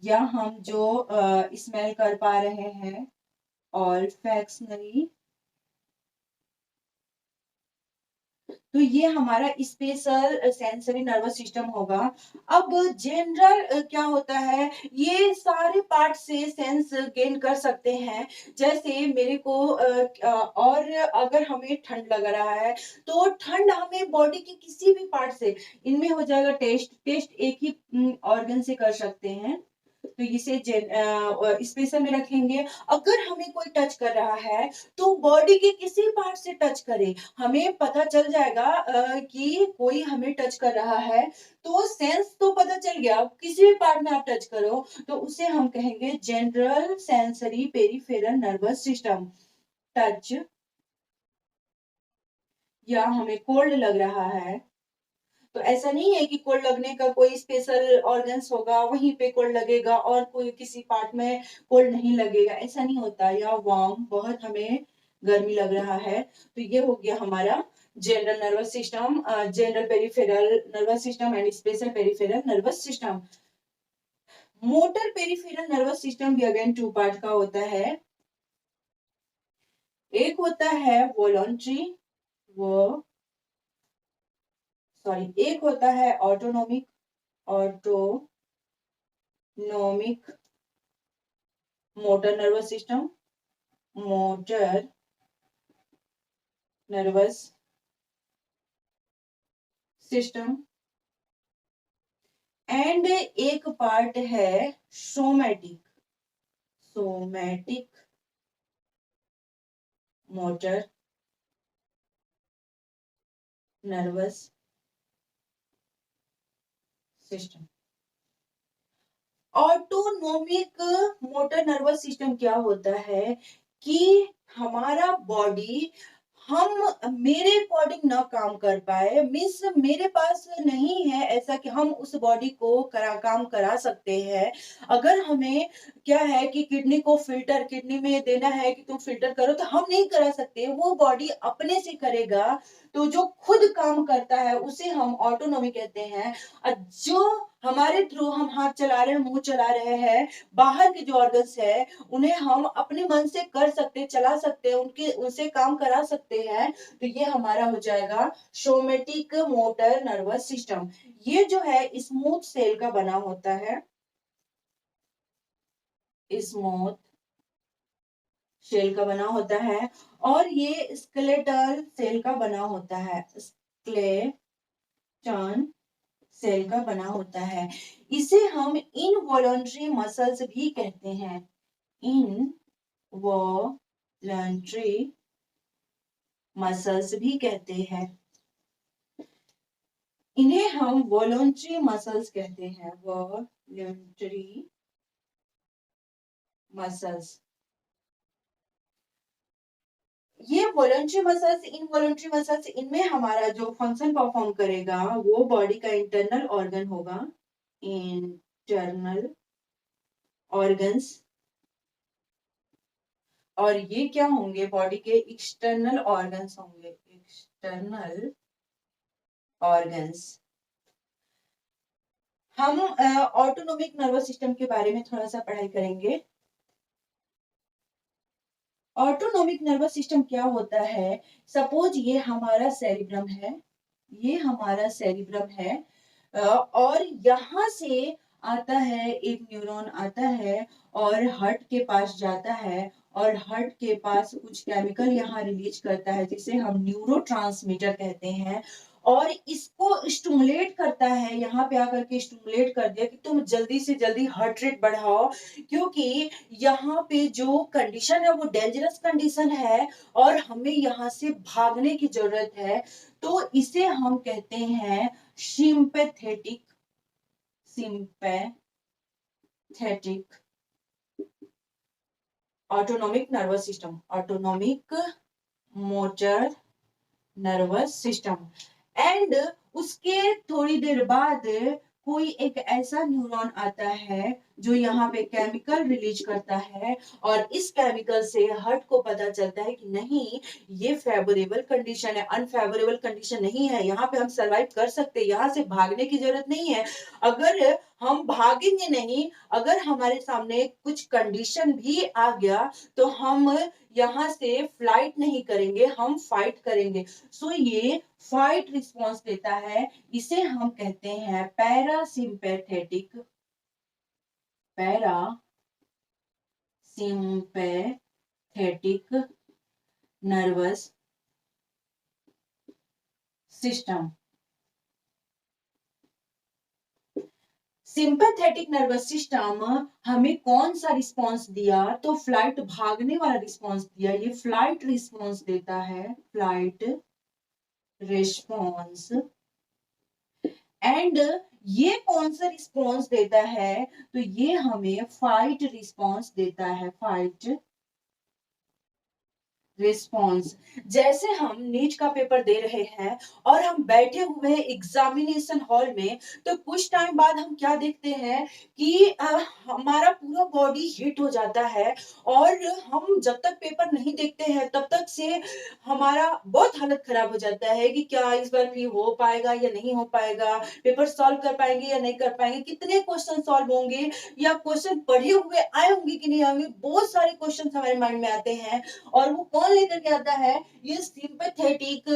या हम जो स्मेल कर पा रहे हैं और फैक्शनरी। तो ये हमारा स्पेशल सेंसरी नर्वस सिस्टम होगा। अब जनरल क्या होता है, ये सारे पार्ट से सेंस गेन कर सकते हैं। जैसे मेरे को और अगर हमें ठंड लग रहा है, तो ठंड हमें बॉडी के किसी भी पार्ट से, इनमें हो जाएगा टेस्ट, टेस्ट एक ही ऑर्गन से कर सकते हैं। तो इसे स्पेशल में रखेंगे। अगर हमें कोई टच कर रहा है, तो बॉडी के किसी पार्ट से टच करे, हमें पता चल जाएगा कि कोई हमें टच कर रहा है, तो सेंस तो पता चल गया, किसी भी पार्ट में आप टच करो, तो उसे हम कहेंगे general sensory peripheral nervous system. Touch या हमें कोल्ड लग रहा है, तो ऐसा नहीं है कि कोल्ड लगने का कोई स्पेशल ऑर्गन्स होगा, वहीं पे कोल्ड लगेगा और कोई किसी पार्ट में कोल्ड नहीं लगेगा, ऐसा नहीं होता। या वार्म, बहुत हमें गर्मी लग रहा है, तो ये हो गया हमारा general nervous system, general peripheral nervous system and special peripheral nervous system. Motor peripheral nervous system भी अगेन टू पार्ट का होता है। एक होता है वॉलंटरी, वो सॉरी, एक होता है autonomic, autonomic motor nervous system, motor nervous system. And एक पार्ट है somatic, somatic motor nervous system. Autonomic motor nervous system क्या होता है कि हमारा बॉडी हम मेरे अकॉर्डिंग ना काम कर पाए, मीन्स मेरे पास नहीं है ऐसा कि हम उस बॉडी को काम करा सकते हैं। अगर हमें क्या है कि किडनी को फिल्टर, किडनी में देना है कि तुम फिल्टर करो, तो हम नहीं करा सकते, वो बॉडी अपने से करेगा। तो जो खुद काम करता है उसे हम ऑटोनोमी कहते हैं। और जो हमारे थ्रू हम हाथ चला रहे हैं, मुंह चला रहे हैं, बाहर के जो ऑर्गन्स है उन्हें हम अपने मन से कर सकते हैं, चला सकते हैं, उनके उनसे काम करा सकते हैं, तो ये हमारा हो जाएगा सोमेटिक मोटर नर्वस सिस्टम। ये जो है स्मूथ सेल का बना होता है, स्मूथ सेल का बना होता है, और ये स्केलेटल सेल का बना होता है, स्केलेटन सेल का बना होता है। इसे हम इनवॉलंटरी मसल्स भी कहते हैं, इनवॉलंटरी मसल्स भी कहते हैं। इन्हें हम वॉलंटरी मसल्स कहते हैं, वॉलंटरी मसल्स। ये वॉलंटरी मसल्स, इनवॉलंटरी मसल्स, इनमें हमारा जो फंक्शन परफॉर्म करेगा वो बॉडी का इंटरनल ऑर्गन होगा, इंटरनल ऑर्गन्स। और ये क्या होंगे, बॉडी के एक्सटर्नल ऑर्गन्स होंगे, एक्सटर्नल ऑर्गन्स। हम ऑटोनोमिक नर्वस सिस्टम के बारे में थोड़ा सा पढ़ाई करेंगे। ऑटोनोमिक नर्वस सिस्टम क्या होता है, सपोज ये हमारा सेरिब्रम है, ये हमारा सेरिब्रम है, और यहाँ से आता है एक न्यूरॉन आता है और हार्ट के पास जाता है, और हार्ट के पास कुछ केमिकल यहाँ रिलीज करता है जिसे हम न्यूरोट्रांसमीटर कहते हैं, और इसको स्टिमुलेट करता है, यहाँ पे आकर के स्टिमुलेट कर दिया कि तुम जल्दी से जल्दी हार्ट रेट बढ़ाओ, क्योंकि यहाँ पे जो कंडीशन है वो डेंजरस कंडीशन है और हमें यहाँ से भागने की जरूरत है। तो इसे हम कहते हैं sympathetic, sympathetic autonomic nervous system, autonomic motor nervous system. And उसके थोड़ी देर बाद कोई एक ऐसा न्यूरॉन आता है जो यहाँ पे केमिकल रिलीज करता है, और इस केमिकल से हार्ट को पता चलता है कि नहीं, ये फेवरेबल कंडीशन है, अनफेवरेबल कंडीशन नहीं है, यहाँ पे हम सरवाइव कर सकते हैं, यहाँ से भागने की जरूरत नहीं है। अगर हम भागेंगे नहीं, अगर हमारे सामने कुछ कंडीशन भी आ गया, तो हम यहाँ से फ्लाइट नहीं करेंगे, हम फाइट करेंगे। सो ये फाइट रिस्पॉन्स देता है, इसे हम कहते हैं parasympathetic, parasympathetic nervous system. Sympathetic nervous system हमें कौन सा रिस्पॉन्स दिया, तो फ्लाइट भागने वाला रिस्पॉन्स दिया, ये फ्लाइट रिस्पॉन्स देता है, फ्लाइट रिस्पॉन्स। एंड ये कौन सा रिस्पॉन्स देता है, तो ये हमें फाइट रिस्पॉन्स देता है, फाइट रिस्पॉन्स। जैसे हम नीट का पेपर दे रहे हैं और हम बैठे हुए हैं एग्जामिनेशन हॉल में, तो कुछ टाइम बाद हम क्या देखते हैं कि हमारा पूरा बॉडी हीट हो जाता है, और हम जब तक पेपर नहीं देखते हैं तब तक से हमारा बहुत हालत खराब हो जाता है कि क्या इस बार भी हो पाएगा या नहीं हो पाएगा, पेपर सॉल्व कर पाएंगे या नहीं कर पाएंगे, कितने क्वेश्चन सॉल्व होंगे, या क्वेश्चन पढ़े हुए आए होंगे कि नहीं आएंगे, बहुत सारे क्वेश्चन हमारे माइंड में आते हैं। और वो कौन लेकर के आता है, ये सिंपैथेटिक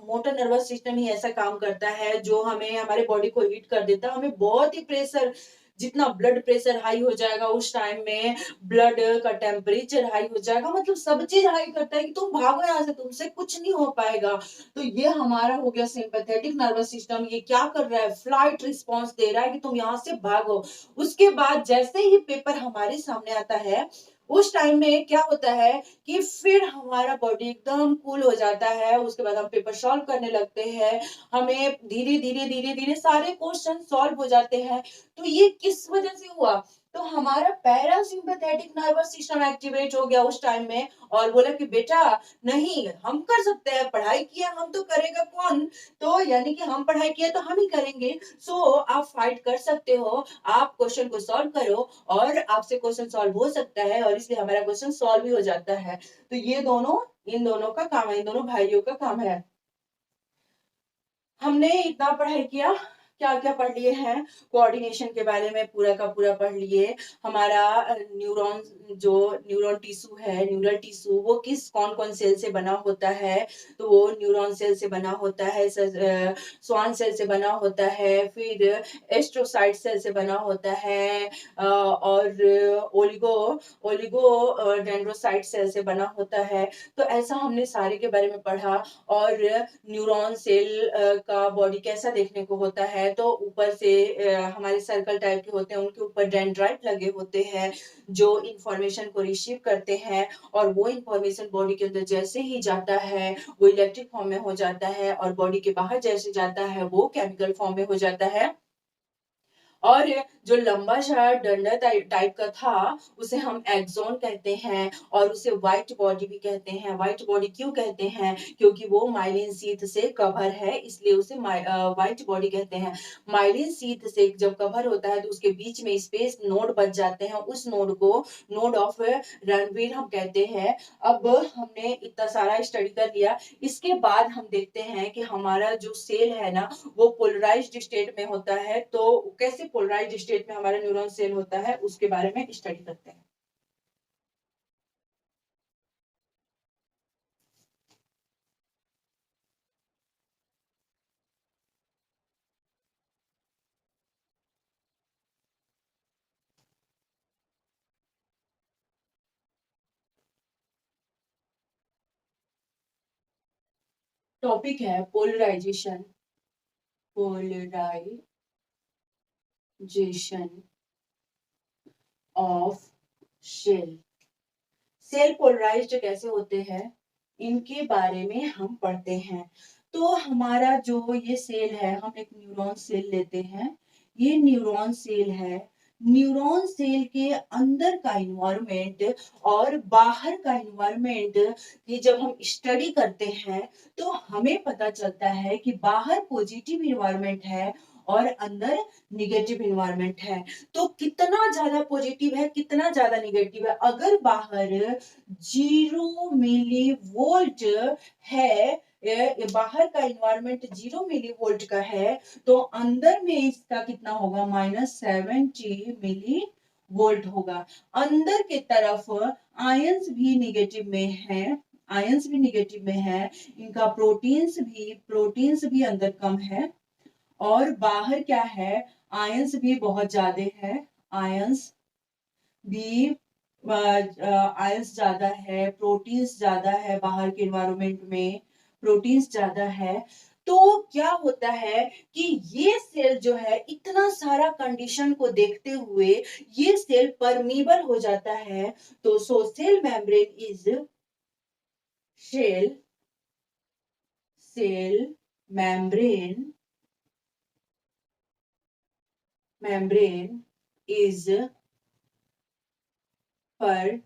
मोटर नर्वस सिस्टम ही ऐसा काम करता है जो हमें हमारे बॉडी को हीट कर देता है, हमें बहुत ही प्रेशर, जितना ब्लड प्रेशर हाई हो जाएगा उस टाइम में ब्लड का टेम्परेचर हाई हो जाएगा, मतलब सब चीज हाई करता है कि तुम भागो यहाँ से, तुमसे कुछ नहीं हो पाएगा। तो ये हमारा हो गया सिंपैथेटिक नर्वस सिस्टम, ये क्या कर रहा है, फ्लाइट रिस्पॉन्स दे रहा है कि तुम यहाँ से भागो। उसके बाद जैसे ही पेपर हमारे सामने आता है, उस टाइम में क्या होता है कि फिर हमारा बॉडी एकदम कूल हो जाता है, उसके बाद हम पेपर सॉल्व करने लगते हैं, हमें धीरे धीरे धीरे धीरे सारे क्वेश्चन सॉल्व हो जाते हैं। तो ये किस वजह से हुआ, तो हमारा पैरासिम्पैथेटिक नर्वस सिस्टम एक्टिवेट हो गया उस टाइम में, और बोला कि बेटा नहीं, हम कर सकते हैं, पढ़ाई किया हम तो करेगा कौन, तो यानी कि हम पढ़ाई किया तो हम ही करेंगे। सो आप फाइट कर सकते हो, आप क्वेश्चन को सॉल्व करो, और आपसे क्वेश्चन सॉल्व हो सकता है, और इसलिए हमारा क्वेश्चन सॉल्व भी हो जाता है। तो ये दोनों, इन दोनों का काम है, इन दोनों भाइयों का काम है। हमने इतना पढ़ाई किया, क्या क्या पढ़ लिए हैं, कोऑर्डिनेशन के बारे में पूरा का पूरा पढ़ लिए, हमारा न्यूरॉन, जो न्यूरॉन टिश्यू है, न्यूरल टिश्यू वो किस कौन कौन सेल से बना होता है, तो वो न्यूरॉन सेल से बना होता है, स्वान सेल से बना होता है, फिर एस्ट्रोसाइट सेल से बना होता है, और ओलिगो ओलिगो डेंड्रोसाइट सेल से बना होता है। तो ऐसा हमने सारे के बारे में पढ़ा। और न्यूरॉन सेल का बॉडी कैसा देखने को होता है, तो ऊपर से हमारे सर्कल टाइप के होते हैं, उनके ऊपर डेंड्राइट लगे होते हैं जो इंफॉर्मेशन को रिसीव करते हैं, और वो इंफॉर्मेशन बॉडी के अंदर जैसे ही जाता है वो इलेक्ट्रिक फॉर्म में हो जाता है, और बॉडी के बाहर जैसे जाता है वो केमिकल फॉर्म में हो जाता है। और जो लंबा सा डंडा टाइप का था उसे हम एक्सॉन कहते हैं, और उसे व्हाइट बॉडी भी कहते हैं। व्हाइट बॉडी क्यों कहते हैं, क्योंकि वो माइलिन शीथ से कवर है, इसलिए उसे व्हाइट बॉडी कहते हैं। माइलिन शीथ से जब कवर होता है तो उसके बीच में स्पेस नोड बच जाते हैं, उस नोड को नोड ऑफ रणवीर हम कहते हैं। अब हमने इतना सारा स्टडी कर लिया, इसके बाद हम देखते हैं कि हमारा जो सेल है ना वो पोलराइज्ड स्टेट में होता है, तो कैसे पोलराइज्ड स्टेट में हमारा न्यूरॉन सेल होता है उसके बारे में स्टडी करते हैं। टॉपिक है polarization, polarization of cell. Cell polarized कैसे होते हैं इनके बारे में हम पढ़ते हैं। तो हमारा जो ये सेल है, हम एक न्यूरॉन सेल लेते हैं, ये न्यूरॉन सेल है। न्यूरॉन सेल के अंदर का इन्वायरमेंट और बाहर का इन्वायरमेंट ये जब हम स्टडी करते हैं तो हमें पता चलता है कि बाहर पॉजिटिव इन्वायरमेंट है और अंदर निगेटिव इन्वायरमेंट है। तो कितना ज्यादा पॉजिटिव है, कितना ज्यादा निगेटिव है, अगर बाहर 0 मिली वोल्ट है, बाहर का इन्वायरमेंट 0 मिली वोल्ट का है, तो अंदर में इसका कितना होगा, -70 मिली वोल्ट होगा। अंदर के तरफ आयंस भी निगेटिव में है, आयंस भी निगेटिव में है, इनका प्रोटीन्स भी अंदर कम है। और बाहर क्या है, आयंस भी बहुत ज्यादा है, आयंस भी आयंस ज्यादा है, प्रोटीन्स ज्यादा है, बाहर के एनवायरनमेंट में प्रोटीन्स ज्यादा है। तो क्या होता है कि ये सेल जो है इतना सारा कंडीशन को देखते हुए ये सेल परमीबल हो जाता है। तो cell membrane is cell cell membrane membrane is permeable।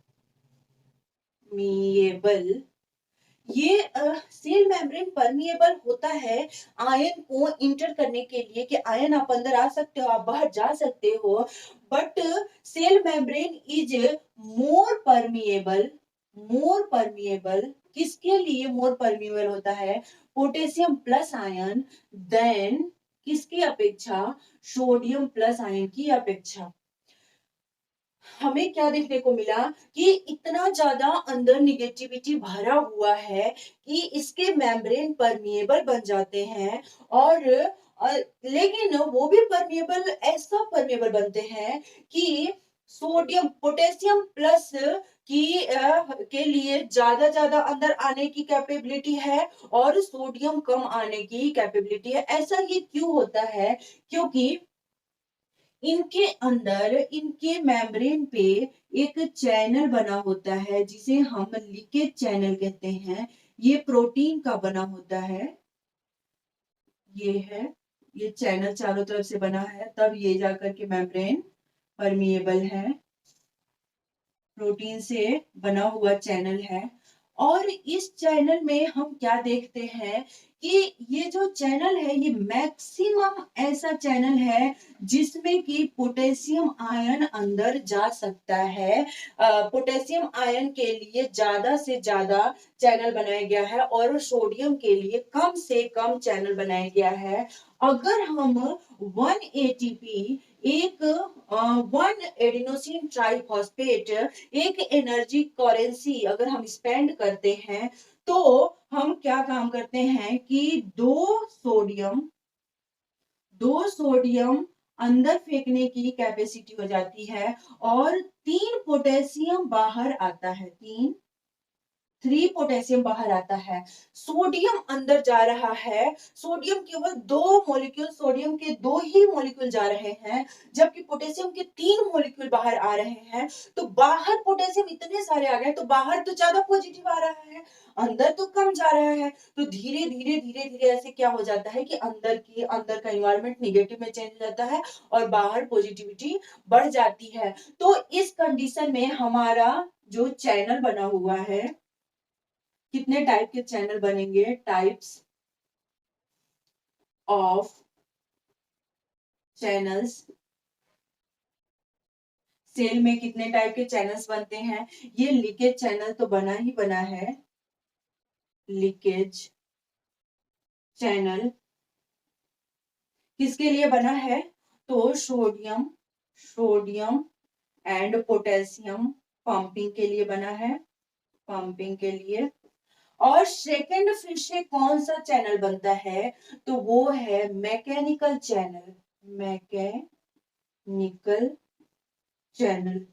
ये सेल मेम्ब्रेन परमिएबल होता है आयन को इंटर करने के लिए कि आयन आप अंदर आ सकते हो, आप बाहर जा सकते हो। But cell membrane is more permeable किसके लिए मोर परमिएबल होता है? पोटेशियम प्लस आयन देन किसकी अपेक्षा? सोडियम प्लस आयन की अपेक्षा। हमें क्या देखने को मिला कि इतना ज्यादा अंदर निगेटिविटी भरा हुआ है कि इसके मेम्ब्रेन परमिएबल बन जाते हैं। और लेकिन वो भी परमिएबल ऐसा परमिएबल बनते हैं कि सोडियम पोटेशियम प्लस के लिए ज्यादा अंदर आने की कैपेबिलिटी है और सोडियम कम आने की कैपेबिलिटी है। ऐसा ये क्यों होता है? क्योंकि इनके अंदर इनके मेम्ब्रेन पे एक चैनल बना होता है जिसे हम लीकेज चैनल कहते हैं। ये प्रोटीन का बना होता है। ये है, ये चैनल चारों तरफ से बना है, तब ये जाकर के मेम्ब्रेन परमिएबल है। प्रोटीन से बना हुआ चैनल है। और इस चैनल में हम क्या देखते हैं कि ये जो चैनल है ये मैक्सिमम ऐसा चैनल है जिसमें कि पोटेशियम आयन अंदर जा सकता है। पोटेशियम आयन के लिए ज्यादा से ज्यादा चैनल बनाया गया है और सोडियम के लिए कम से कम चैनल बनाया गया है। अगर हम 1 एटीपी एक 1 एडिनोसिन ट्राइफॉस्फेट एक एनर्जी करेंसी अगर हम स्पेंड करते हैं तो हम क्या काम करते हैं कि दो सोडियम अंदर फेंकने की कैपेसिटी हो जाती है और 3 पोटेशियम बाहर आता है। 3 पोटेशियम बाहर आता है। सोडियम अंदर जा रहा है। सोडियम केवल 2 मॉलिक्यूल, सोडियम के 2 ही मॉलिक्यूल जा रहे हैं, जबकि पोटेशियम के 3 मॉलिक्यूल बाहर आ रहे हैं। तो बाहर पोटेशियम इतने सारे आ गए तो बाहर तो ज्यादा पॉजिटिव आ रहा है, अंदर तो कम जा रहा है। तो धीरे धीरे ऐसे क्या हो जाता है कि अंदर का इन्वायरमेंट निगेटिव में चेंज हो जाता है और बाहर पॉजिटिविटी बढ़ जाती है। तो इस कंडीशन में हमारा जो चैनल बना हुआ है, कितने टाइप के चैनल बनेंगे? Types of channels. सेल में कितने टाइप के चैनल्स बनते हैं? ये लीकेज चैनल तो बना ही बना है। लीकेज चैनल किसके लिए बना है? तो सोडियम एंड पोटेशियम पंपिंग के लिए बना है, पंपिंग के लिए। और सेकंड फिर से कौन सा चैनल बनता है? तो वो है mechanical channel. Mechanical channel.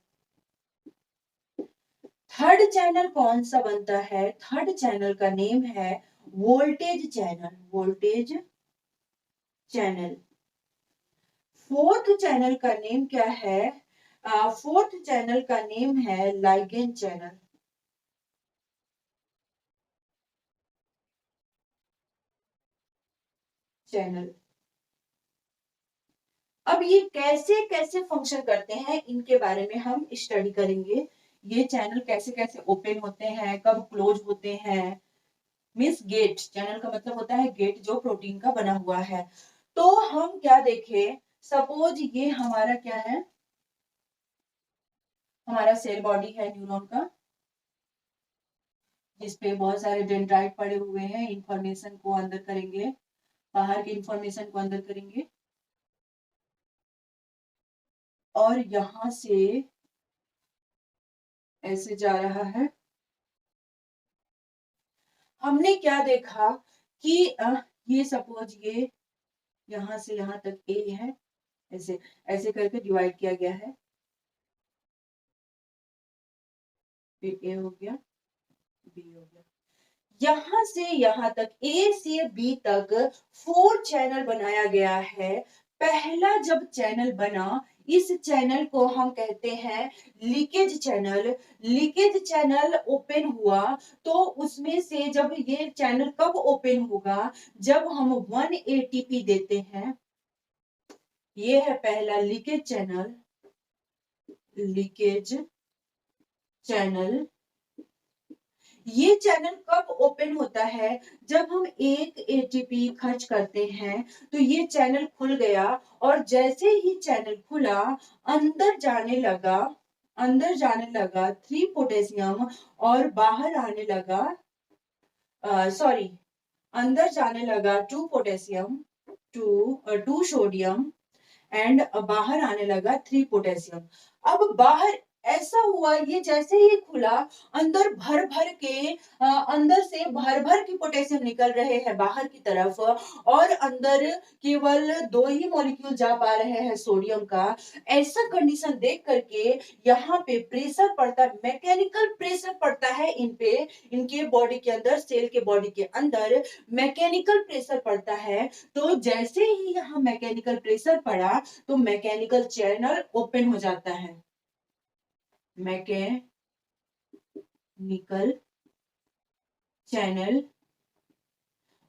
Third channel कौन सा बनता है? थर्ड चैनल का नेम है voltage channel. Voltage channel. Fourth channel का नेम क्या है? फोर्थ चैनल का नेम है लाइगेंड चैनल। चैनल। अब ये कैसे कैसे फंक्शन करते हैं इनके बारे में हम स्टडी करेंगे। ये चैनल कैसे कैसे ओपन होते हैं, कब क्लोज होते हैं। मीन्स गेट, चैनल का मतलब होता है गेट जो प्रोटीन का बना हुआ है। तो हम क्या देखें, सपोज ये हमारा क्या है? हमारा सेल बॉडी है न्यूरॉन का, जिसपे बहुत सारे डेंड्राइट पड़े हुए हैं। इंफॉर्मेशन को अंदर करेंगे, बाहर की इंफॉर्मेशन को अंदर करेंगे और यहां से ऐसे जा रहा है। हमने क्या देखा कि ये सपोज ये यहां से यहां तक ए है, ऐसे ऐसे करके डिवाइड किया गया है। फिर ए हो गया, बी हो गया। यहाँ से यहाँ तक ए से बी तक 4 चैनल बनाया गया है। पहला जब चैनल बना, इस चैनल को हम कहते हैं leakage channel. Leakage channel open हुआ तो उसमें से जब ये चैनल कब ओपन होगा, जब हम 1 एटीपी देते हैं। ये है पहला लीकेज चैनल। लीकेज चैनल, ये चैनल कब ओपन होता है, जब हम 1 एटीपी खर्च करते हैं तो ये चैनल खुल गया, और जैसे ही चैनल खुला, अंदर जाने लगा अंदर जाने लगा 3 पोटेशियम, और बाहर आने लगा सॉरी अंदर जाने लगा 2 पोटेशियम, 2 सोडियम, एंड बाहर आने लगा 3 पोटेशियम। अब बाहर ऐसा हुआ, ये जैसे ही खुला, अंदर भर भर के अंदर से भर भर के पोटेशियम निकल रहे हैं बाहर की तरफ, और अंदर केवल 2 ही मॉलिक्यूल जा पा रहे हैं सोडियम का। ऐसा कंडीशन देख करके यहाँ पे प्रेशर पड़ता है, मैकेनिकल प्रेशर पड़ता है इन पे, इनके बॉडी के अंदर, सेल के बॉडी के अंदर मैकेनिकल प्रेशर पड़ता है। तो जैसे ही यहाँ मैकेनिकल प्रेशर पड़ा तो मैकेनिकल चैनल ओपन हो जाता है। मैकेनिकल चैनल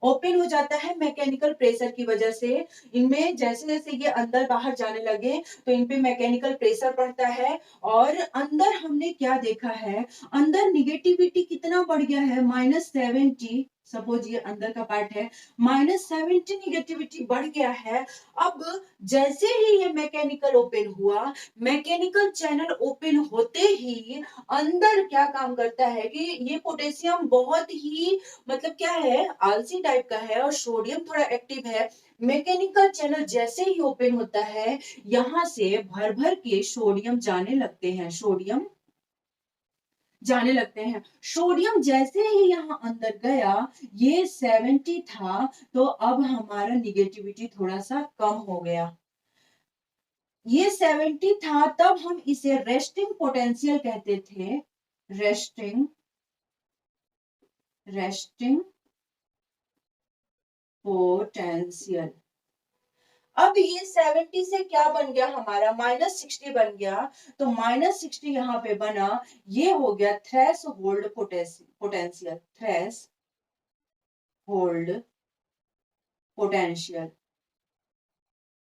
ओपन हो जाता है मैकेनिकल प्रेशर की वजह से। इनमें जैसे जैसे ये अंदर बाहर जाने लगे तो इन पे मैकेनिकल प्रेशर पड़ता है, और अंदर हमने क्या देखा है, अंदर निगेटिविटी कितना बढ़ गया है, -70। सपोज ये अंदर का पार्ट है, -70 निगेटिविटी बढ़ गया है। अब जैसे ही ये मैकेनिकल ओपन हुआ, मैकेनिकल चैनल ओपन होते ही अंदर क्या काम करता है कि ये पोटेशियम बहुत ही, मतलब क्या है, आलसी टाइप का है, और सोडियम थोड़ा एक्टिव है। मैकेनिकल चैनल जैसे ही ओपन होता है, यहां से भर भर के सोडियम जाने लगते हैं। सोडियम जाने लगते हैं। सोडियम जैसे ही यहाँ अंदर गया, ये 70 था, तो अब हमारा निगेटिविटी थोड़ा सा कम हो गया। ये 70 था, तब हम इसे रेस्टिंग पोटेंशियल कहते थे। Resting resting potential. अब ये 70 से क्या बन गया हमारा, -60 बन गया। तो -60 यहाँ पे बना, ये हो गया threshold potential. Threshold potential.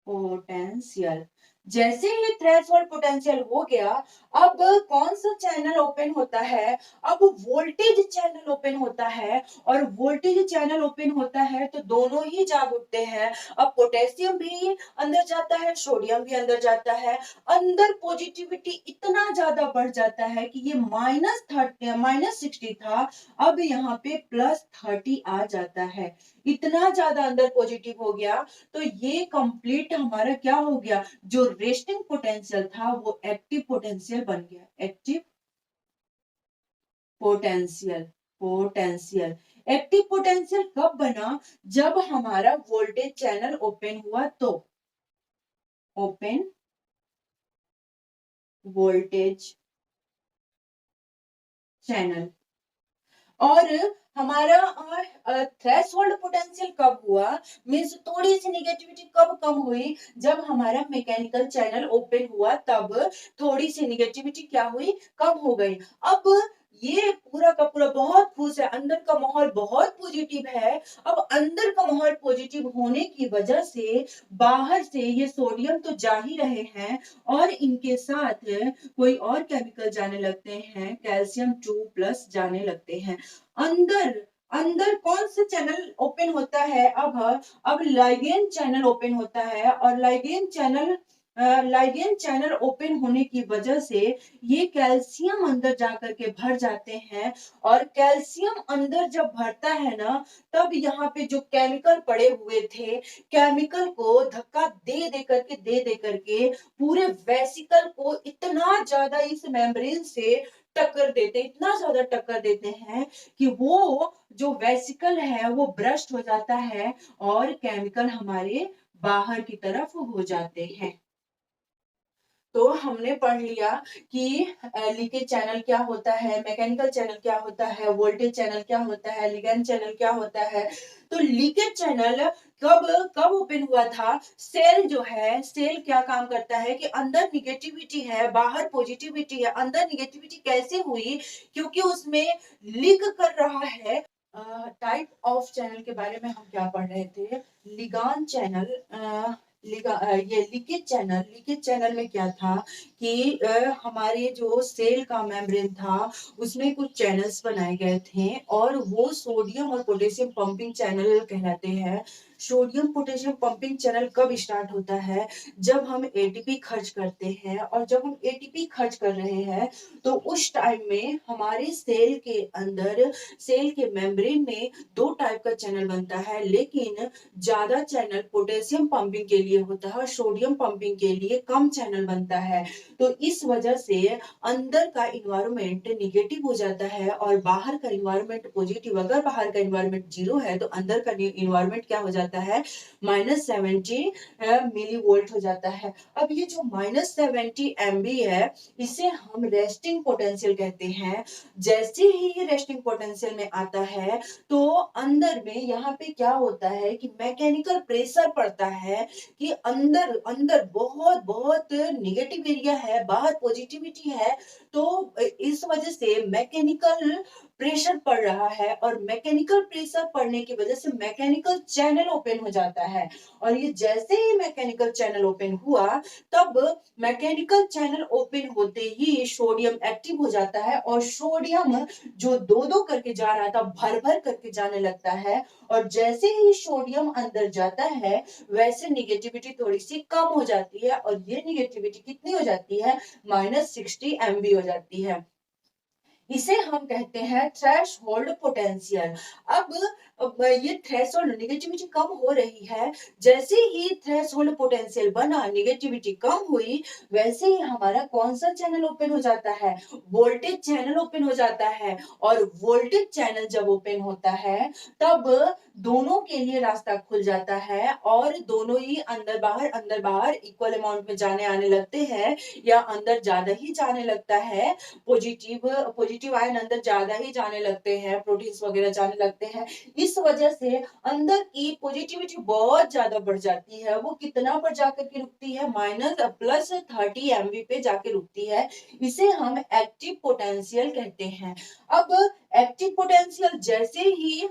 Potential जैसे ही थ्रेशोल्ड पोटेंशियल हो गया, अब कौन सा चैनल ओपन होता है, अब वोल्टेज चैनल ओपन होता है। और वोल्टेज चैनल ओपन होता है तो दोनों ही जाग उठते हैं। अब पोटेशियम भी अंदर जाता है, सोडियम भी अंदर जाता है। अंदर पॉजिटिविटी इतना ज्यादा बढ़ जाता है कि ये -60 था, अब यहाँ पे +30 आ जाता है। इतना ज्यादा अंदर पॉजिटिव हो गया, तो ये कंप्लीट हमारा क्या हो गया, जो रेस्टिंग पोटेंशियल था वो एक्टिव पोटेंशियल बन गया। Active potential. Potential active potential कब बना, जब हमारा वोल्टेज चैनल ओपन हुआ तो। Open voltage channel. और हमारा थ्रेशोल्ड पोटेंशियल कब हुआ, मीन्स थोड़ी सी निगेटिविटी कब कम हुई, जब हमारा मैकेनिकल चैनल ओपन हुआ, तब थोड़ी सी निगेटिविटी क्या हुई, कम हो गई। अब ये पूरा का पूरा बहुत खुश है, अंदर का माहौल बहुत पॉजिटिव है। अब अंदर का माहौल पॉजिटिव होने की वजह से बाहर से ये सोडियम तो जा ही रहे हैं, और इनके साथ कोई और केमिकल जाने लगते हैं, कैल्शियम 2+ जाने लगते हैं। अंदर अंदर कौन सा चैनल ओपन होता है, अब लाइगेंड चैनल ओपन होता है। और लाइगेंड चैनल ओपन होने की वजह से ये कैल्शियम अंदर जाकर के भर जाते हैं। और कैल्शियम अंदर जब भरता है ना, तब यहाँ पे जो केमिकल पड़े हुए थे, केमिकल को धक्का दे दे करके पूरे वेसिकल को इतना ज्यादा इस मेम्ब्रेन से टक्कर देते, इतना ज्यादा टक्कर देते हैं कि वो जो वेसिकल है वो ब्रस्ट हो जाता है, और केमिकल हमारे बाहर की तरफ हो जाते हैं। तो हमने पढ़ लिया कि लीकेज चैनल क्या होता है, मैकेनिकल चैनल क्या होता है, वोल्टेज चैनल क्या होता है, लिगैंड चैनल क्या होता है। तो लीकेज चैनल कब कब ओपन हुआ था? सेल जो है, सेल क्या काम करता है कि अंदर निगेटिविटी है, बाहर पॉजिटिविटी है। अंदर निगेटिविटी कैसे हुई? क्योंकि उसमें लीक कर रहा है। टाइप ऑफ चैनल के बारे में हम क्या पढ़ रहे थे? लिगान चैनल, ये लीकेज चैनल में क्या था कि हमारे जो सेल का मेम्ब्रेन था उसमें कुछ चैनल्स बनाए गए थे और वो सोडियम और पोटेशियम पंपिंग चैनल कहलाते हैं। सोडियम पोटेशियम पंपिंग चैनल कब स्टार्ट होता है? जब हम एटीपी खर्च करते हैं, और जब हम एटीपी खर्च कर रहे हैं तो उस टाइम में हमारे सेल के अंदर, सेल के मेम्ब्रेन में दो टाइप का चैनल बनता है, लेकिन ज्यादा चैनल पोटेशियम पंपिंग के लिए होता है और सोडियम पंपिंग के लिए कम चैनल बनता है। तो इस वजह से अंदर का इन्वायरमेंट निगेटिव हो जाता है और बाहर का इन्वायरमेंट पॉजिटिव। अगर बाहर का इन्वायरमेंट जीरो है तो अंदर का इन्वायरमेंट क्या हो जाता है? -70 मिली वोल्ट हो जाता है। अब ये जो -70 MV है, इसे हम रेस्टिंग पोटेंशियल कहते हैं। जैसे ही ये रेस्टिंग पोटेंशियल में आता है तो अंदर में यहाँ पे क्या होता है कि मैकेनिकल प्रेशर पड़ता है कि अंदर अंदर बहुत बहुत निगेटिव एरिया है, बाहर पॉजिटिविटी है। तो इस वजह से मैकेनिकल प्रेशर पड़ रहा है और मैकेनिकल प्रेशर पड़ने की वजह से मैकेनिकल चैनल ओपन हो जाता है। और ये जैसे ही मैकेनिकल चैनल ओपन हुआ, तब मैकेनिकल चैनल ओपन होते ही सोडियम एक्टिव हो जाता है और सोडियम जो दो दो करके जा रहा था भर भर करके जाने लगता है। और जैसे ही सोडियम अंदर जाता है वैसे निगेटिविटी थोड़ी सी कम हो जाती है और ये निगेटिविटी कितनी हो जाती है? -60 MV हो जाती है। इसे हम कहते हैं थ्रेश होल्ड पोटेंशियल। अब ये थ्रेश होल्ड, निगेटिविटी कम हो रही है, जैसे ही थ्रेश होल्ड पोटेंशियल बना, निगेटिविटी कम हुई, वैसे ही हमारा कौन सा चैनल ओपन हो जाता है? वोल्टेज चैनल ओपन हो जाता है। और वोल्टेज चैनल जब ओपन होता है तब दोनों के लिए रास्ता खुल जाता है और दोनों ही अंदर बाहर इक्वल अमाउंट में जाने आने लगते हैं, या अंदर ज्यादा ही जाने लगता है। पॉजिटिव पॉजिटिव आयन अंदर ज्यादा ही जाने लगते हैं, प्रोटीन्स वगैरह जाने लगते हैं। इस वजह से अंदर की पॉजिटिविटी बहुत ज्यादा बढ़ जाती है। वो कितना पर जाकर के रुकती है? +30 MV पे जाके रुकती है। इसे हम एक्टिव पोटेंशियल कहते हैं। अब एक्टिव पोटेंशियल जैसे ही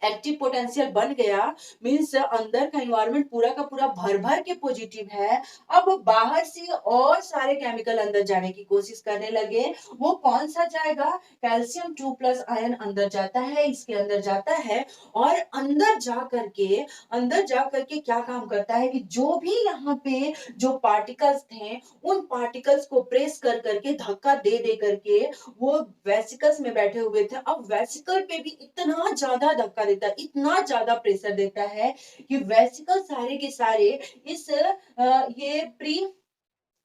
एक्टिव पोटेंशियल बन गया, मीन्स अंदर का इन्वायरमेंट पूरा का पूरा भर भर के पॉजिटिव है। अब बाहर से और सारे केमिकल अंदर जाने की कोशिश करने लगे। वो कौन सा जाएगा? कैल्शियम 2+ आयन अंदर जाता है, इसके अंदर जाता है और अंदर जा करके क्या काम करता है कि जो भी यहाँ पे जो पार्टिकल्स थे उन पार्टिकल्स को प्रेस कर करके, धक्का दे दे करके, वो वेसिकल्स में बैठे हुए थे। अब वेसिकल पे भी इतना ज्यादा धक्का देता है, इतना ज्यादा प्रेशर देता है कि वेसिकल सारे के सारे इस ये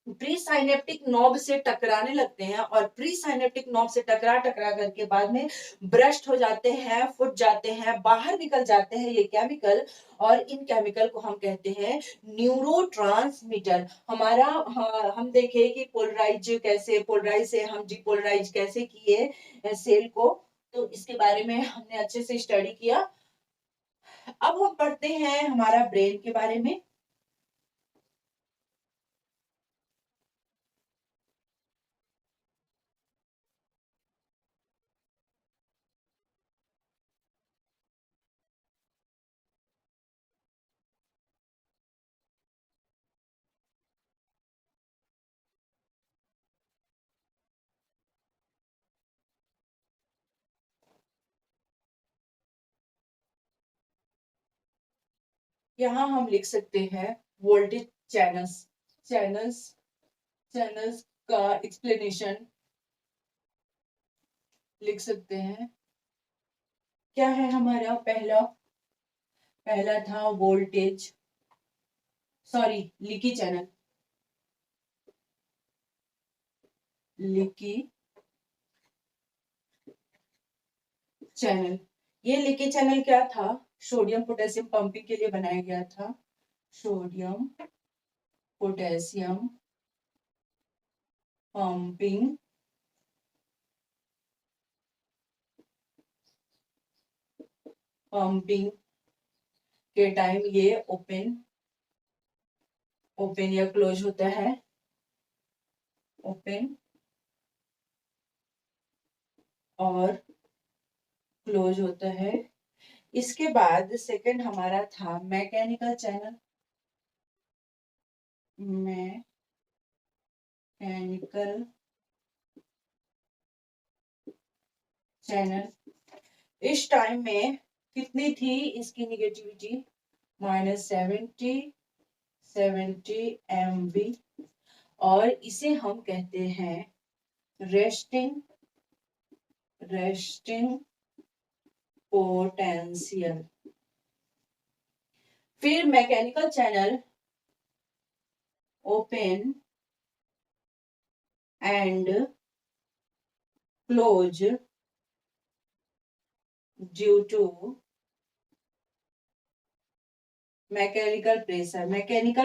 प्री साइनेप्टिक नॉब से टकराने लगते हैं और प्री साइनेप्टिक नॉब से टकरा टकरा करके बाद में ब्रस्ट हो जाते हैं, फुट जाते हैं, बाहर निकल जाते हैं ये केमिकल। और इन केमिकल को हम कहते हैं न्यूरोट्रांसमीटर। हमारा, हाँ, हम देखें कि पोलराइज से हम डिपोलराइज कैसे किए सेल को, तो इसके बारे में हमने अच्छे से स्टडी किया। अब हम पढ़ते हैं हमारा ब्रेन के बारे में। यहाँ हम लिख सकते हैं वोल्टेज चैनल्स। चैनल्स चैनल्स का एक्सप्लेनेशन लिख सकते हैं। क्या है हमारा पहला? पहला था voltage, sorry, leaky channel. Leaky channel, ये लीकी चैनल क्या था? सोडियम पोटेशियम पंपिंग के लिए बनाया गया था। सोडियम पोटेशियम pumping pumping के टाइम ये ओपन या क्लोज होता है, ओपन और क्लोज होता है। इसके बाद सेकंड हमारा था मैकेनिकल चैनल। इस टाइम में कितनी थी इसकी निगेटिविटी? -70 MV, और इसे हम कहते हैं रेस्टिंग पोटेंशियल। फिर mechanical channel open and close due to mechanical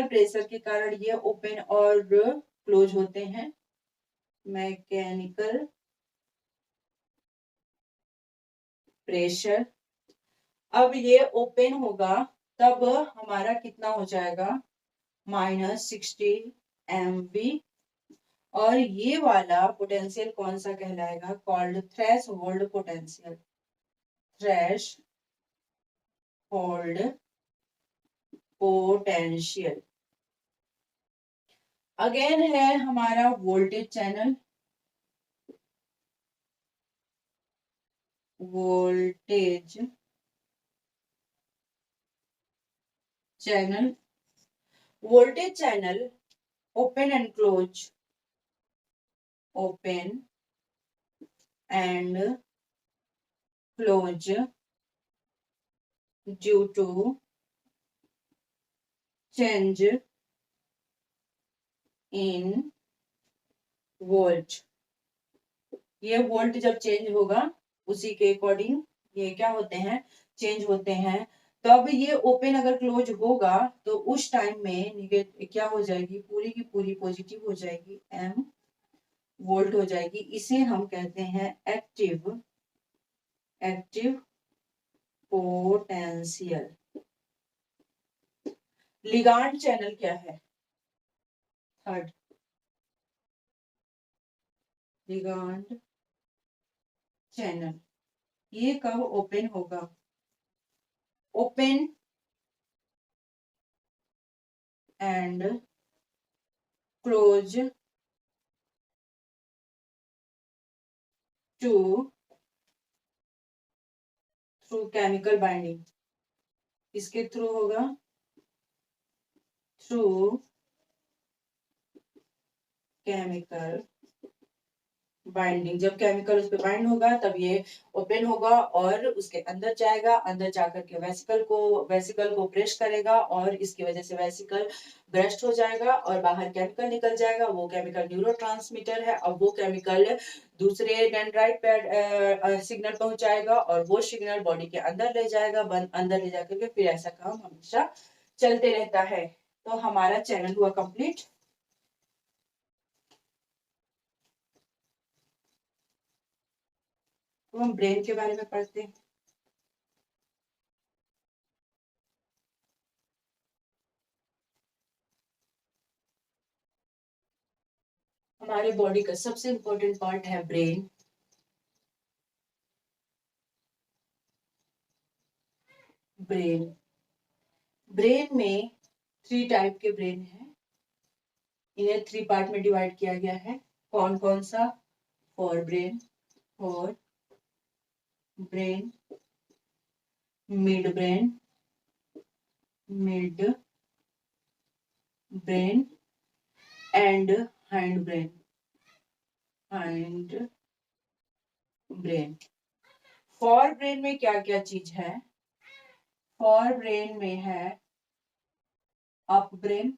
pressure के कारण ये ओपन और क्लोज होते हैं। मैकेनिकल प्रेशर, अब ये ओपन होगा तब हमारा कितना हो जाएगा? -60 MV, और ये वाला पोटेंशियल कौन सा कहलाएगा? Called threshold potential. Threshold potential. Again है हमारा voltage channel, voltage channel open and close due to change in volt. ये वोल्ट जब चेंज होगा उसी के अकॉर्डिंग ये क्या होते हैं? चेंज होते हैं। तब ये ओपन अगर क्लोज होगा तो उस टाइम में क्या हो जाएगी? पूरी की पूरी पॉजिटिव हो जाएगी, एम वोल्ट हो जाएगी। इसे हम कहते हैं एक्टिव पोटेंशियल। लिगांड चैनल क्या है? Third, ligand channel. ये कब ओपन होगा? Open and close through chemical binding. इसके थ्रू होगा, थ्रू केमिकल बाइंडिंग। जब केमिकल उस पर बाइंड होगा तब ये ओपन होगा और उसके अंदर जाएगा। अंदर जाकर के वेसिकल को प्रेस करेगा और इसकी वजह से वेसिकल ब्रस्ट हो जाएगा और बाहर केमिकल निकल जाएगा। वो केमिकल न्यूरोट्रांसमीटर है। अब वो केमिकल दूसरे डेंड्राइट पे सिग्नल पहुंचाएगा और वो सिग्नल बॉडी के अंदर ले जाएगा। अंदर ले जाकर के फिर ऐसा काम हमेशा चलते रहता है। तो हमारा चैनल हुआ कंप्लीट। तो हम ब्रेन के बारे में पढ़ते हैं। हमारे बॉडी का सबसे इंपॉर्टेंट पार्ट है ब्रेन। ब्रेन में 3 टाइप के ब्रेन हैं। इन्हें 3 पार्ट में डिवाइड किया गया है। कौन कौन सा? Fore brain, mid brain and hind brain. For brain में क्या क्या चीज है? फॉर ब्रेन में है अप ब्रेन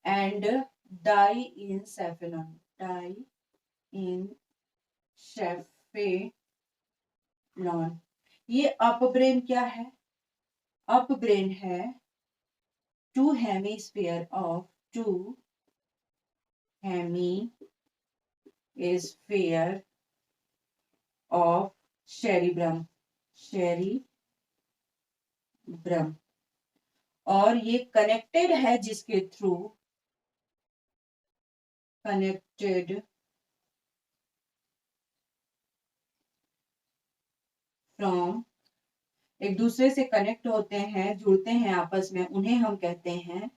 एंड डाइंसेफेलॉन। ये अप ब्रेन क्या है? अप ब्रेन है टू हेमीस्फीयर ऑफ सेरिब्रम, और ये कनेक्टेड है जिसके थ्रू, कनेक्टेड फ्रॉम, एक दूसरे से कनेक्ट होते हैं, जुड़ते हैं आपस में, उन्हें हम कहते हैं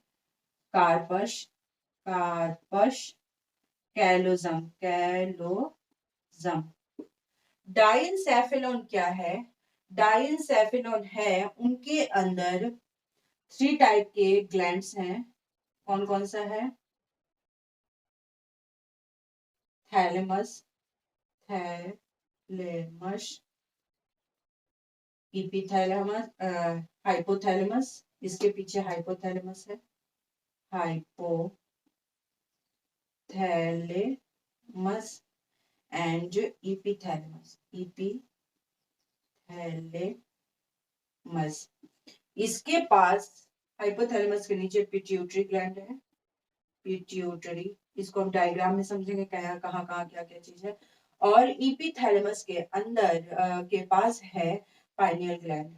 कार्पस, कैलोजम। डाइनसेफेलॉन क्या है? डाइनसेफेलॉन है, उनके अंदर 3 टाइप के ग्लैंड्स हैं। कौन कौन सा है? थैलेमस, इपिथैलेमस, हाइपोथैलेमस, इसके पीछे हाइपोथैलेमस है, हाइपोथैलेमस एंड इपिथैलेमस। इसके पास हाइपोथैलेमस के नीचे पिट्यूटरी ग्लैंड है, पिट्यूटरी, इसको हम डायग्राम में समझेंगे कहाँ कहाँ क्या क्या चीज है। और इपिथैलेमस के अंदर के पास है पाइनियल ग्लैंड,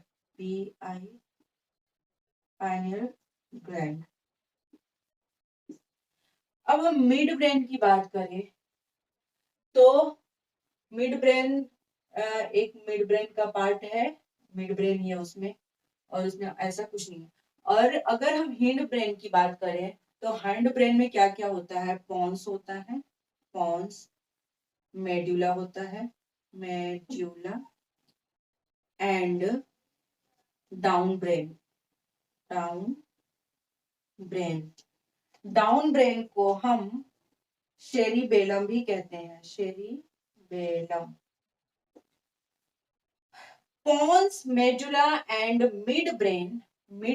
पाइनियल ग्लैंड। अब हम मिड ब्रेन की बात करें तो मिड ब्रेन एक मिड ब्रेन का पार्ट है, मिड ब्रेन ही है उसमें, और उसमें ऐसा कुछ नहीं है। और अगर हम हिंड ब्रेन की बात करें तो हिंड ब्रेन में क्या क्या होता है? पॉन्स होता है, पॉन्स, मेडुला होता है, medulla and down brain, down brain. Down brain को हम शेरिबेलम भी कहते हैं, cerebellum. Pons, medulla and mid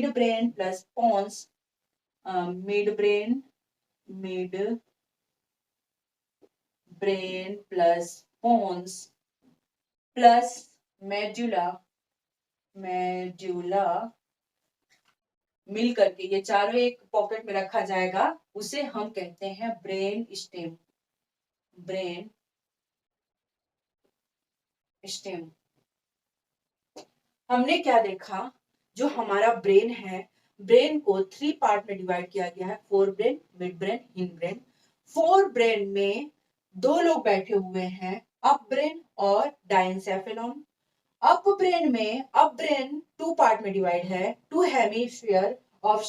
brain plus pons, midbrain plus pons plus medulla मिल करके ये चारों एक पॉकेट में रखा जाएगा, उसे हम कहते हैं ब्रेन स्टेम, ब्रेन स्टेम। हमने क्या देखा? जो हमारा ब्रेन है, ब्रेन को 3 पार्ट में डिवाइड किया गया है, fore brain, mid brain, hind brain. Fore brain में 2 लोग बैठे हुए हैं, अप ब्रेन और डाइनसेफेलॉन। अप ब्रेन 2 पार्ट में डिवाइड है, 2 हेमिस्फीयर ऑफ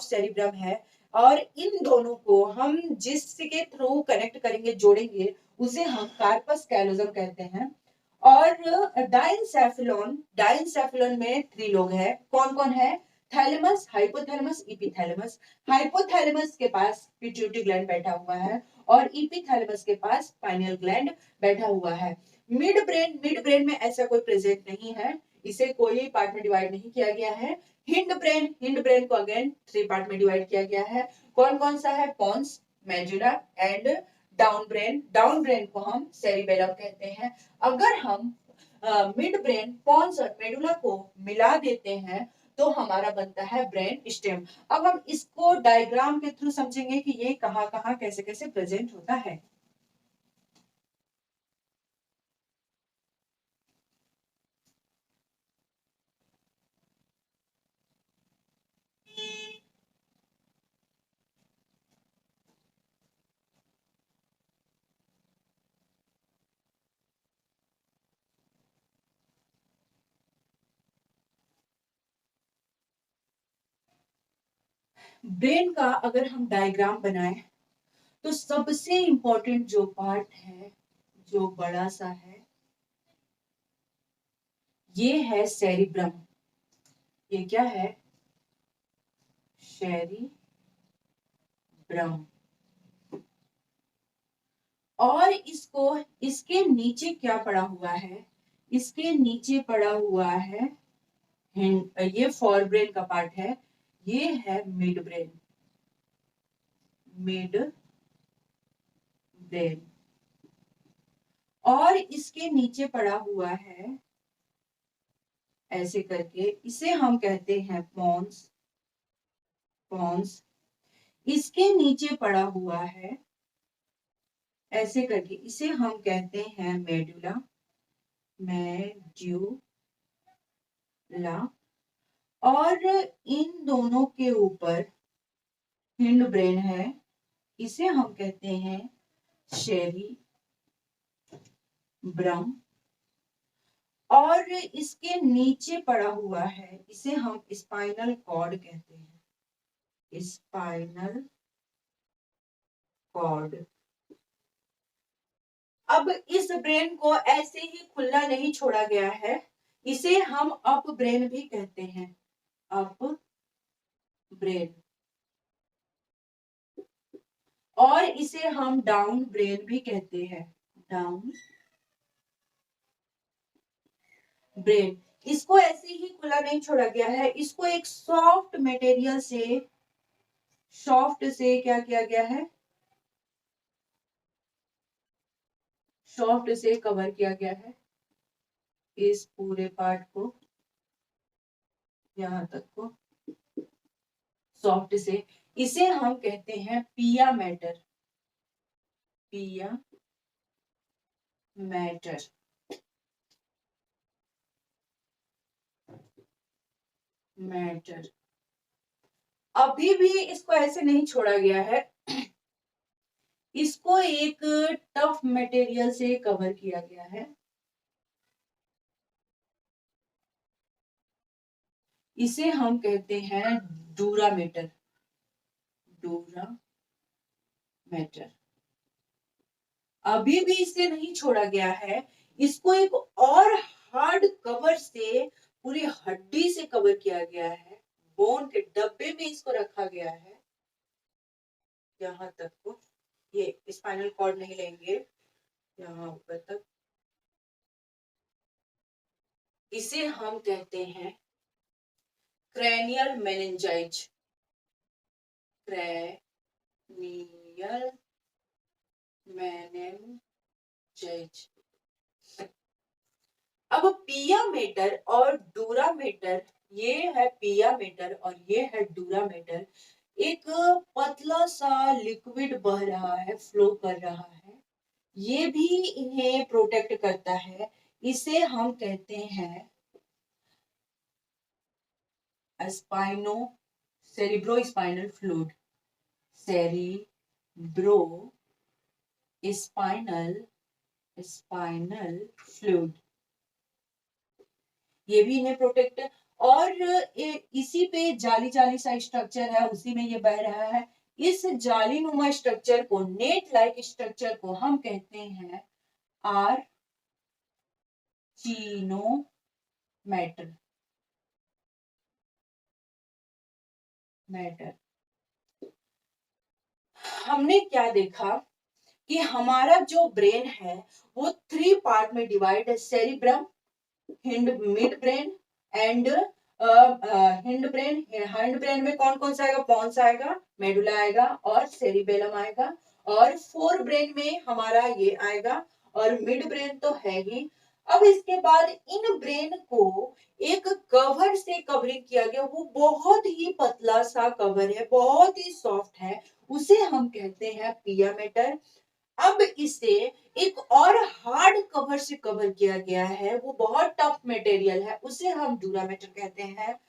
सेरिब्रम है, और इन दोनों को हम जिसके थ्रू कनेक्ट करेंगे, जोड़ेंगे, उसे हम कार्पस कैलोजम कहते हैं। और डाइनसेफेलॉन में 3 लोग हैं। कौन कौन है? Thalamus, hypothalamus, इपिथैलेमस। हाइपोथैलेमस के पास पिट्यूटरी ग्लैंड बैठा हुआ है और इपिथैलेमस के पास पाइनियल ग्लैंड बैठा हुआ है। मिड ब्रेन में ऐसा कोई प्रेजेंट नहीं है, इसे कोई पार्ट में डिवाइड नहीं किया गया है। हिंड ब्रेन को अगेन 3 पार्ट में डिवाइड किया गया है। कौन कौन सा है? Pons, medulla and down brain को हम सेरिबेलम कहते हैं। अगर हम मिड ब्रेन, पॉन्स और मेडुला को मिला देते हैं तो हमारा बनता है ब्रेन स्टेम। अब हम इसको डायग्राम के थ्रू समझेंगे कि ये कहाँ कहाँ कैसे कैसे प्रेजेंट होता है। ब्रेन का अगर हम डायग्राम बनाएं तो सबसे इंपॉर्टेंट जो पार्ट है, जो बड़ा सा है, ये है सेरिब्रम। ये क्या है? सेरिब्रम। और इसके नीचे क्या पड़ा हुआ है? इसके नीचे पड़ा हुआ है ये फोर ब्रेन का पार्ट है, ये है मिड ब्रेन, और इसके नीचे पड़ा हुआ है ऐसे करके, इसे हम कहते हैं पॉन्स। पॉन्स इसके नीचे पड़ा हुआ है ऐसे करके, इसे हम कहते हैं मेडुला। मेड्यूला। और इन दोनों के ऊपर हिंड ब्रेन है, इसे हम कहते हैं शेरी ब्रम। और इसके नीचे पड़ा हुआ है, इसे हम स्पाइनल कॉर्ड कहते हैं। Spinal cord. अब इस ब्रेन को ऐसे ही खुला नहीं छोड़ा गया है, इसे हम अप ब्रेन भी कहते हैं। Up brain. और इसे हम डाउन ब्रेन भी कहते हैं। Down brain. इसको ऐसे ही खुला नहीं छोड़ा गया है, इसको एक सॉफ्ट मटेरियल से, सॉफ्ट से क्या किया गया है, सॉफ्ट से कवर किया गया है। इस पूरे पार्ट को, यहां तक को सॉफ्ट से, इसे हम कहते हैं पिया मैटर। पिया मैटर। मैटर। अभी भी इसको ऐसे नहीं छोड़ा गया है, इसको एक टफ मटेरियल से कवर किया गया है। इसे हम कहते हैं डूरामेटर। डूरामेटर। अभी भी इसे नहीं छोड़ा गया है, इसको एक और हार्ड कवर से, पूरी हड्डी से कवर किया गया है। बोन के डब्बे में इसको रखा गया है, यहाँ तक को। ये स्पाइनल कॉर्ड नहीं लेंगे, यहाँ ऊपर तक। इसे हम कहते हैं क्रैनियल मेनिंजाइज। क्रैनियल मेनिंजाइज। अब पियामेटर और डूरामेटर, ये है पियामेटर और ये है डूरामेटर। एक पतला सा लिक्विड बह रहा है, फ्लो कर रहा है, ये भी इन्हें प्रोटेक्ट करता है। इसे हम कहते हैं spino cerebrospinal fluid. Cerebrospinal fluid, ये भी इन्हें प्रोटेक्ट। और इसी पे जाली जाली सा स्ट्रक्चर है, उसी में ये बह रहा है। इस जाली नुमा स्ट्रक्चर को, नेट लाइक स्ट्रक्चर को हम कहते हैं आर्चिनोमेटर। मैटर। हमने क्या देखा कि हमारा जो ब्रेन है वो 3 पार्ट में डिवाइड है। Cerebrum, mid brain and hind brain. Hind brain में कौन कौन सा आएगा, पॉन्स आएगा, मेडुला आएगा और सेरिबेलम आएगा। और फोर ब्रेन में हमारा ये आएगा, और मिड ब्रेन तो है ही। अब इसके बाद इन ब्रेन को एक कवर से कवरिंग किया गया, वो बहुत ही पतला सा कवर है, बहुत ही सॉफ्ट है, उसे हम कहते हैं पियामेटर। अब इसे एक और हार्ड कवर से कवर किया गया है, वो बहुत टफ मटेरियल है, उसे हम डूरामेटर कहते हैं।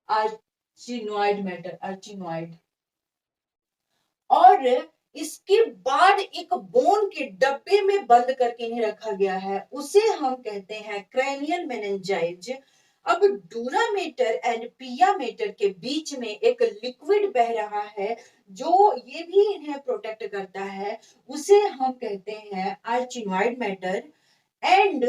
आर्चिनोइड मैटर, आर्चिनोइड। और इसके बाद एक बोन के डब्बे में बंद करके इन्हें रखा गया है, उसे हम कहते हैं क्रैनियल मेनिंजाइज। अब डूरामेटर एंड पियामेटर के बीच में एक लिक्विड बह रहा है, जो ये भी इन्हें प्रोटेक्ट करता है, उसे हम कहते हैं आर्चिनोइड मैटर। एंड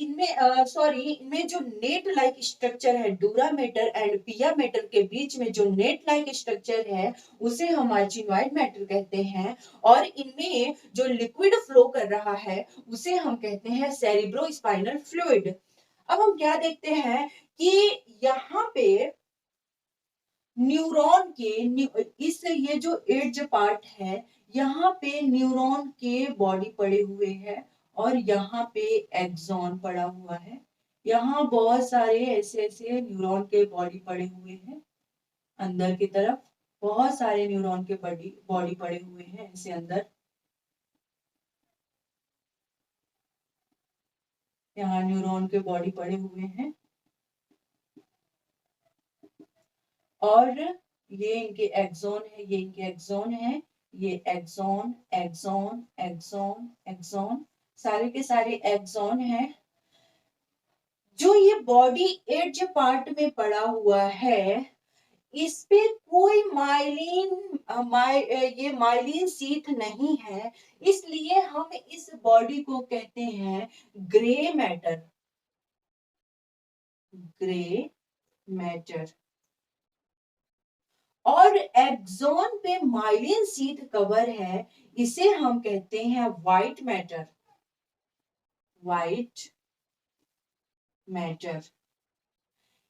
इनमें जो नेट लाइक स्ट्रक्चर है डूरामेटर एंड पियामेटर के बीच में, जो नेट लाइक स्ट्रक्चर है, उसे हम आर्चिनोइड मैटर कहते हैं। और इनमें जो लिक्विड फ्लो कर रहा है, उसे हम कहते हैं सेरिब्रो स्पाइनल फ्लूइड। अब हम क्या देखते हैं कि यहाँ पे न्यूरॉन के ये जो एज पार्ट है, यहाँ पे न्यूरॉन के बॉडी पड़े हुए हैं, और यहाँ पे एक्सॉन पड़ा हुआ है। यहाँ बहुत सारे ऐसे ऐसे न्यूरॉन के बॉडी पड़े हुए हैं अंदर की तरफ, बहुत सारे न्यूरॉन के बॉडी बॉडी पड़े हुए हैं ऐसे अंदर। यहाँ न्यूरॉन के बॉडी पड़े हुए हैं और ये इनके एक्सोन है, ये इनके एक्सोन है, ये एक्सोन एक्सोन एक्सोन एक्सोन, सारे के सारे एक्सोन हैं। जो ये बॉडी एज पार्ट में पड़ा हुआ है, इस पे कोई ये माइलिन शीथ नहीं है, इसलिए हम इस बॉडी को कहते हैं ग्रे मैटर, ग्रे मैटर। और एक्सोन पे माइलिन शीथ कवर है, इसे हम कहते हैं व्हाइट मैटर, व्हाइट मैटर।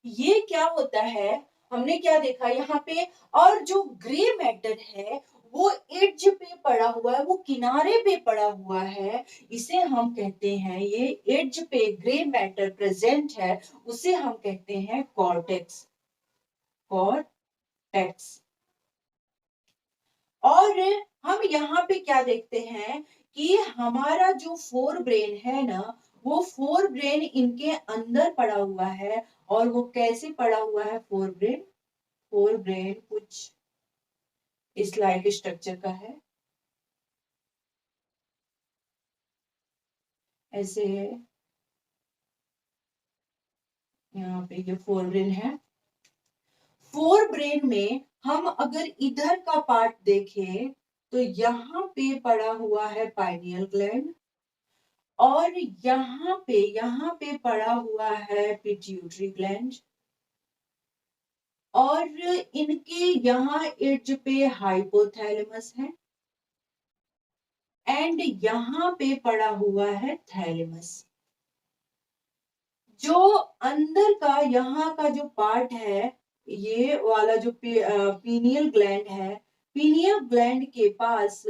ये क्या होता है, हमने क्या देखा यहाँ पे, और जो ग्रे मैटर है वो एज पे पड़ा हुआ है, वो किनारे पे पड़ा हुआ है, इसे हम कहते हैं, ये एज पे ग्रे मैटर प्रेजेंट है, उसे हम कहते हैं कॉर्टेक्स, कॉर्टेक्स। और हम यहाँ पे क्या देखते हैं कि हमारा जो फोर ब्रेन है ना, वो फोर ब्रेन इनके अंदर पड़ा हुआ है। और वो कैसे पड़ा हुआ है फोर ब्रेन, फोर ब्रेन कुछ इस लाइक स्ट्रक्चर का है, ऐसे है। यहाँ पे ये फोर ब्रेन है। फोर ब्रेन में हम अगर इधर का पार्ट देखें तो यहाँ पे पड़ा हुआ है पाइनियल ग्लैंड, और यहाँ पे पड़ा हुआ है पिट्यूटरी ग्लैंड, और इनके यहाँ एज पे हाइपोथैलेमस है, एंड यहाँ पे पड़ा हुआ है थैलेमस। जो अंदर का यहाँ का जो पार्ट है, ये वाला जो पीनियल ग्लैंड है, पीनियल ग्लैंड के पास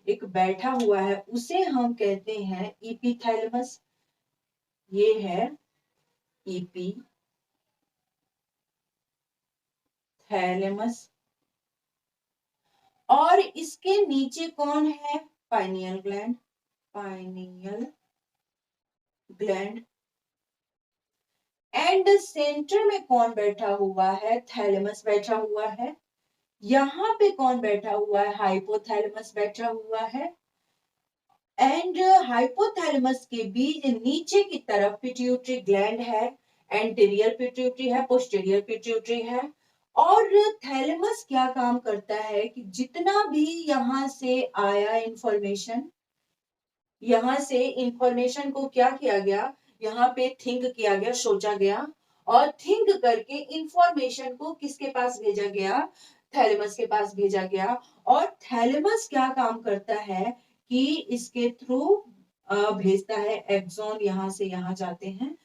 एक बैठा हुआ है, उसे हम कहते हैं इपीथैलेमस। ये है इपीथैलेमस। और इसके नीचे कौन है, pineal gland, pineal gland. And centre में कौन बैठा हुआ है, थैलेमस बैठा हुआ है। यहाँ पे कौन बैठा हुआ है, हाइपोथैलेमस बैठा हुआ है। एंड हाइपोथैलेमस के बीच नीचे की तरफ पिट्यूटरी ग्लैंड है, एंटीरियर पिट्यूटरी है, पोस्टीरियर पिट्यूटरी है। और थैलेमस क्या काम करता है कि जितना भी यहाँ से आया इंफॉर्मेशन, यहाँ से इंफॉर्मेशन को क्या किया गया, यहाँ पे थिंक किया गया, सोचा गया, और थिंक करके इंफॉर्मेशन को किसके पास भेजा गया, थैलेमस के पास भेजा गया। और थैलेमस क्या काम करता है कि इसके थ्रू भेजता है, एक्सॉन यहाँ से यहाँ जाते हैं,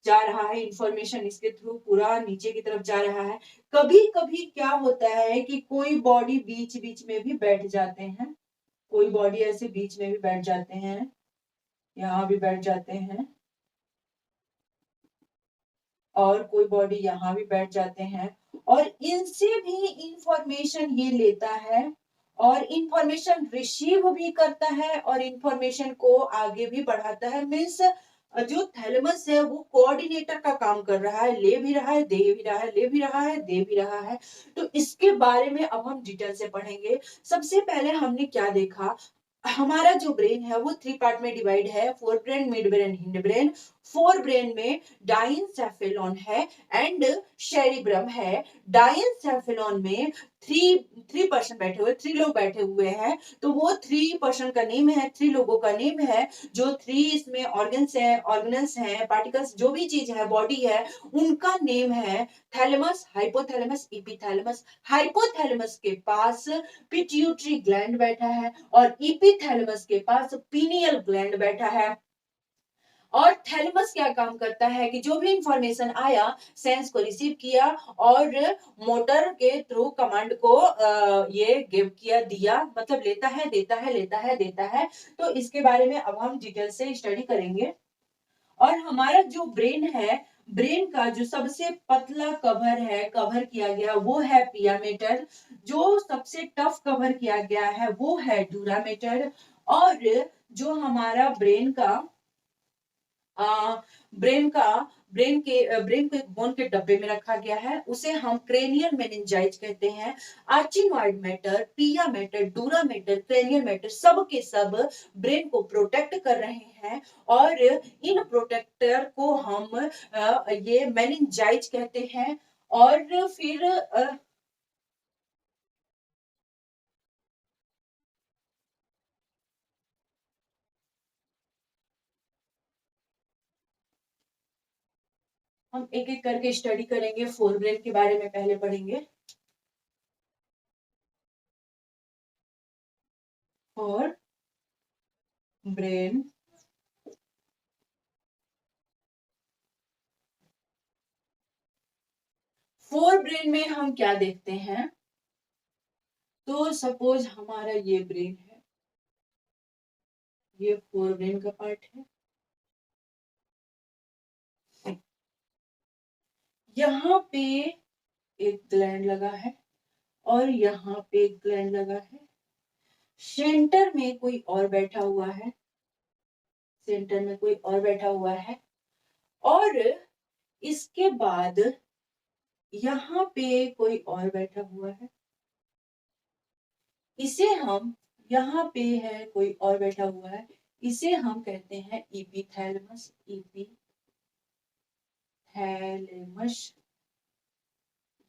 जा रहा है इंफॉर्मेशन इसके थ्रू, पूरा नीचे की तरफ जा रहा है। कभी कभी क्या होता है कि कोई बॉडी बीच बीच में भी बैठ जाते हैं, कोई बॉडी ऐसे बीच में भी बैठ जाते हैं, यहाँ भी बैठ जाते हैं, और कोई बॉडी यहाँ भी बैठ जाते हैं, और इनसे भी इंफॉर्मेशन ये लेता है, और इंफॉर्मेशन रिसीव भी करता है, और इंफॉर्मेशन को आगे भी बढ़ाता है। मीन्स जो थैलेमस है वो कोऑर्डिनेटर का काम कर रहा है, ले भी रहा है, दे भी रहा है, ले भी रहा है, दे भी रहा है। तो इसके बारे में अब हम डिटेल से पढ़ेंगे। सबसे पहले हमने क्या देखा, हमारा जो ब्रेन है वो थ्री पार्ट में डिवाइड है, fore brain, mid brain, hind brain. Fore brain में डाइनसेफेलॉन है एंड सेरिब्रम है। डाइनसेफेलॉन में थ्री थ्री पर्सन बैठे हुए, थ्री लोग बैठे हुए हैं, तो वो थ्री पर्सन का नेम है, थ्री लोगों का नेम है। जो थ्री इसमें ऑर्गन्स है, ऑर्गेनल्स हैं, पार्टिकल्स, जो भी चीज है, बॉडी है, उनका नेम है थैलेमस, हाइपोथैलेमस, इपीथैलेमस। हाइपोथैलेमस के पास पिट्यूटरी ग्लैंड बैठा है, और इपीथैलेमस के पास पीनियल ग्लैंड बैठा है। और थैलेमस क्या काम करता है कि जो भी इंफॉर्मेशन आया, सेंस को रिसीव किया, और मोटर के थ्रू कमांड को ये गिव किया, दिया, मतलब लेता है, देता है, लेता है, देता है। तो इसके बारे में अब हम डिटेल से स्टडी करेंगे। और हमारा जो ब्रेन है, ब्रेन का जो सबसे पतला कवर है, कवर किया गया वो है पिया मैटर। जो सबसे टफ कवर किया गया है वो है डूरा मैटर। और जो हमारा आ, ब्रेन का ब्रेन को एक बोन के डब्बे में रखा गया है, उसे हम क्रेनियल मेनिंजाइट कहते हैं। आर्चिनॉइड मैटर, पिया मैटर, डूरा मैटर, क्रेनियल मैटर सब के सब ब्रेन को प्रोटेक्ट कर रहे हैं। और इन प्रोटेक्टर को हम ये मेनिंजाइट कहते हैं। और फिर हम एक एक करके स्टडी करेंगे। फोर ब्रेन के बारे में पहले पढ़ेंगे। फोर ब्रेन, फोर ब्रेन में हम क्या देखते हैं? तो सपोज हमारा ये ब्रेन है, ये फोर ब्रेन का पार्ट है। यहाँ पे एक ग्लैंड लगा है और यहाँ पे एक ग्लैंड लगा है। सेंटर में कोई और बैठा हुआ है, सेंटर में कोई और बैठा हुआ है। और इसके बाद यहाँ पे कोई और बैठा हुआ है, इसे हम, यहाँ पे है कोई और बैठा हुआ है, इसे हम कहते हैं इपीथैलेमस। इपीथैलेमस।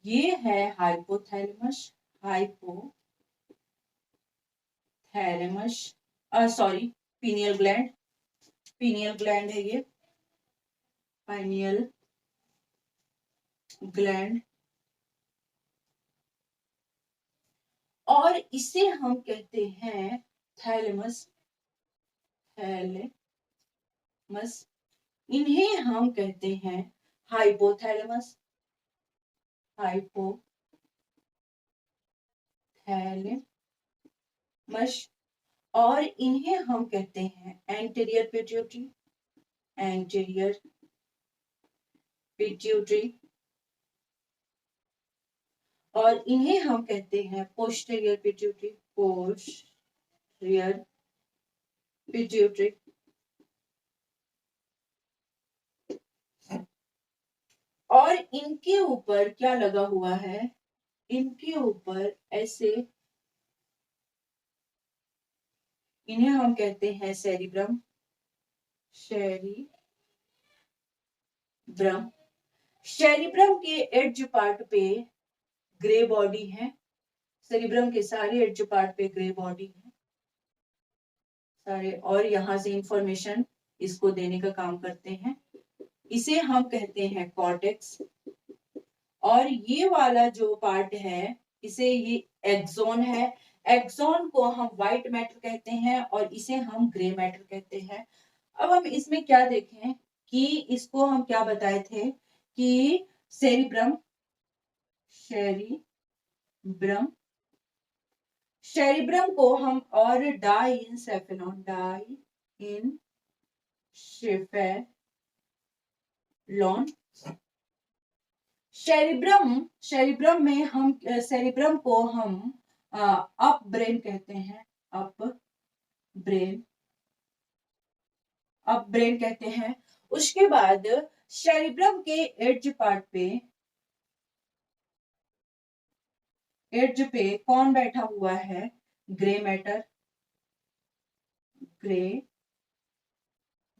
ये है hypothalamus. Hypothalamus, sorry, pineal gland. Pineal gland है ये, पाइनियल ग्लैंड। और इसे हम कहते हैं थैलेमस। थैलेमस। इन्हें हम कहते हैं हाइपोथैलेमस। हाइपोथैलेमस। और इन्हें हम कहते हैं एंटीरियर पिट्यूटरी। Anterior pituitary. और इन्हें हम कहते हैं पोस्टीरियर पिट्यूटरी। Posterior pituitary. और इनके ऊपर क्या लगा हुआ है? इनके ऊपर ऐसे, इन्हें हम कहते हैं सेरिब्रम। सेरिब्रम। सेरिब्रम के एड्ज पार्ट पे ग्रे बॉडी है। सेरिब्रम के सारे एड्ज पार्ट पे ग्रे बॉडी है सारे, और यहाँ से इंफॉर्मेशन इसको देने का काम करते हैं। इसे हम कहते हैं कॉर्टेक्स। और ये वाला जो पार्ट है, इसे ये एक्सोन है। एक्सोन को हम व्हाइट मैटर कहते हैं और इसे हम ग्रे मैटर कहते हैं। अब हम इसमें क्या देखें कि इसको हम क्या बताए थे कि सेरिब्रम, सेरिब्रम, सेरिब्रम को हम और डाइंसेफेलॉन, डाइंसेफेलॉन। सेरिब्रम में हम, सेरिब्रम को हम अप ब्रेन कहते हैं। अप ब्रेन, अप ब्रेन कहते हैं। उसके बाद सेरिब्रम के एड्ज पार्ट पे, एड्ज पे कौन बैठा हुआ है? Grey matter. Grey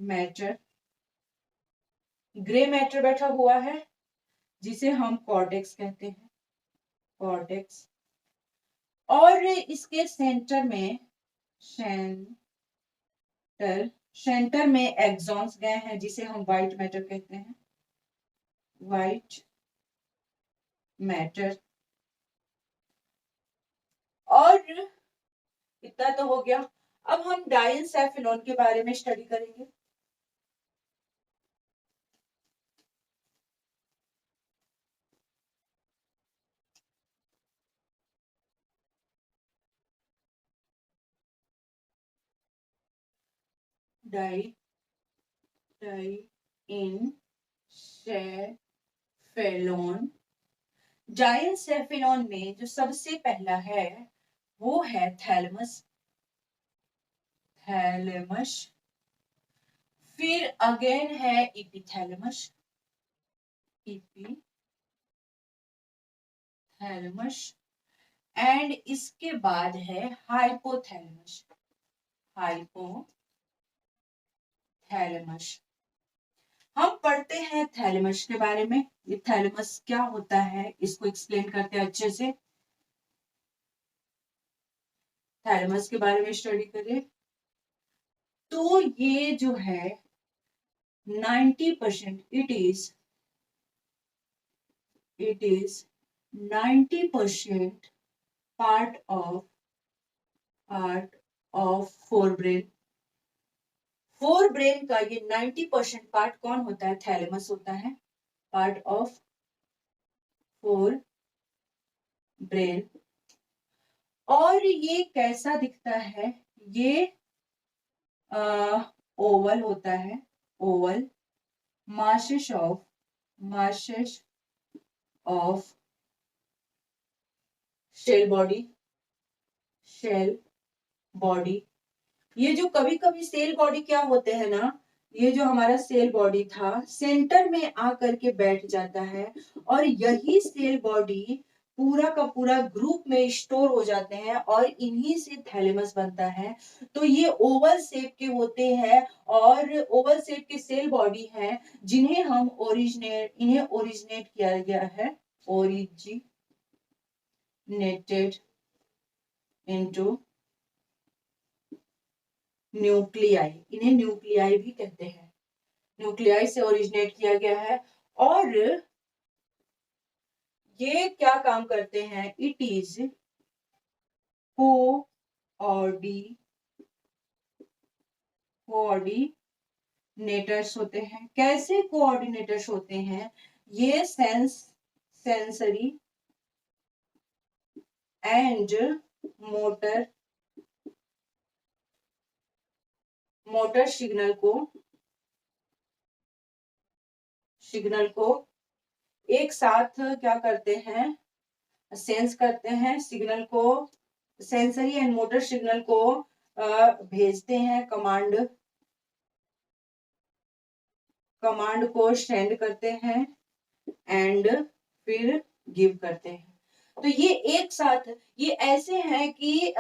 matter, grey matter बैठा हुआ है जिसे हम कॉर्टेक्स कहते हैं। कॉर्टेक्स। और इसके सेंटर में, सेंटर, सेंटर में एक्सॉन्स गए हैं जिसे हम व्हाइट मैटर कहते हैं। White matter. और इतना तो हो गया। अब हम डाइंसेफेलॉन के बारे में स्टडी करेंगे। Die die एनसेफेलोन। डायनसेफेलॉन में जो सबसे पहला है वो है थैलेमस। थैलेमस। फिर अगेन है इपिथैलेमस। इपिथैलेमस। एंड इसके बाद है हाइपोथैलेमस। हाइपोथैलेमस। हम पढ़ते हैं थैलेमस के बारे में। ये थैलेमस क्या होता है इसको एक्सप्लेन करते हैं अच्छे से। थैलेमस के बारे में स्टडी करें तो ये जो है 90% it is 90% part of forebrain। Forebrain का ये 90% पार्ट कौन होता है? थैलेमस होता है। Part of forebrain. और ये कैसा दिखता है? ये ओवल होता है। Oval. masses of cell body. ये जो कभी कभी सेल बॉडी क्या होते हैं ना, ये जो हमारा सेल बॉडी था सेंटर में आकर के बैठ जाता है और यही सेल बॉडी पूरा का पूरा ग्रुप में स्टोर हो जाते हैं और इन्हीं से थैलेमस बनता है। तो ये ओवल शेप के होते हैं और ओवल शेप के सेल बॉडी हैं जिन्हें हम ओरिजिनेट किया गया है। Originated into nuclei. इन्हें न्यूक्लियाई भी कहते हैं। न्यूक्लियाई से ओरिजिनेट किया गया है। और ये क्या काम करते हैं? इट इज कोऑर्डिनेटर्स होते हैं। कैसे कोऑर्डिनेटर्स होते हैं? ये सेंसरी एंड मोटर सिग्नल को एक साथ क्या करते हैं? सेंस करते हैं। सिग्नल को सेंसरी एंड मोटर सिग्नल को भेजते हैं। कमांड को सेंड करते हैं एंड फिर गिव करते हैं। तो ये एक साथ ये ऐसे हैं कि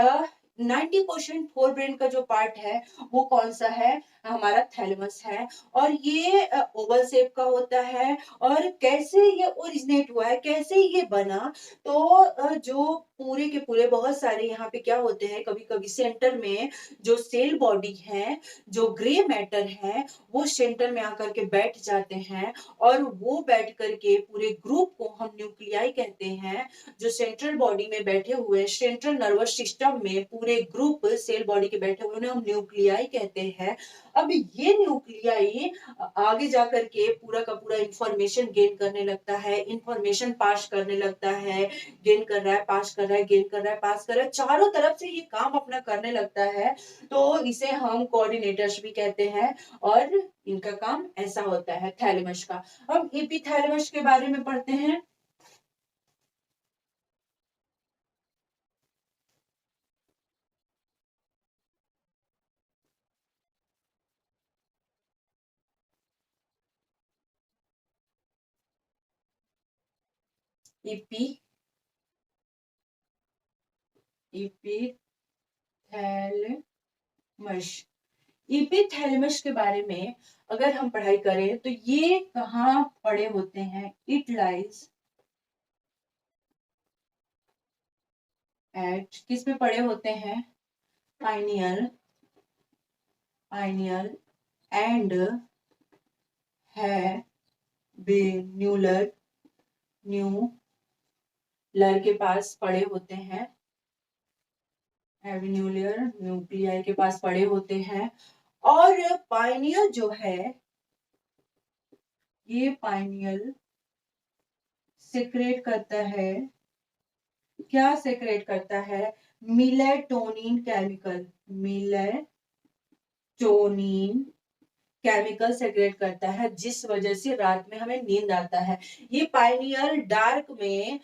90% फोर ब्रेन का जो पार्ट है वो कौन सा है? हमारा थैलेमस है। और ये ओवल शेप का होता है। और कैसे ये ओरिजिनेट हुआ है, कैसे ये बना? तो जो पूरे के पूरे बहुत सारे यहाँ पे क्या होते हैं, कभी कभी सेंटर में जो सेल बॉडी है, जो ग्रे मैटर है, वो सेंटर में आकर के बैठ जाते हैं और वो बैठ करके पूरे ग्रुप को हम न्यूक्लियाई कहते हैं। जो सेंट्रल बॉडी में बैठे हुए, सेंट्रल नर्वस सिस्टम में पूरे ग्रुप सेल बॉडी के बैठे हुए हम न्यूक्लियाई कहते हैं। अब ये न्यूक्लियाई आगे जाकर के पूरा का पूरा इंफॉर्मेशन गेन करने लगता है, इंफॉर्मेशन पास करने लगता है। गेन कर रहा है, पास कर रहा है, गेन कर रहा है, पास कर रहा है, चारों तरफ से ये काम अपना करने लगता है। तो इसे हम कोऑर्डिनेटर्स भी कहते हैं और इनका काम ऐसा होता है थैलेमस का। अब एपिथैलेमस के बारे में पढ़ते हैं। इपी इपिथैलेमस। इपिथैलेमस के बारे में अगर हम पढ़ाई करें तो ये कहाँ पड़े होते हैं? इट लाइज एट, किस में पड़े होते हैं? पाइनियल एंड है न्यूलर के पास पड़े होते हैं। एविन्यूलर न्यूक्लियाई के पास पड़े होते हैं। और पाइनियल जो है, ये पाइनियल सेक्रेट करता है। क्या सेक्रेट करता है? Melatonin chemical. Melatonin chemical secrete करता है जिस वजह से रात में हमें नींद आता है। ये पाइनियल डार्क में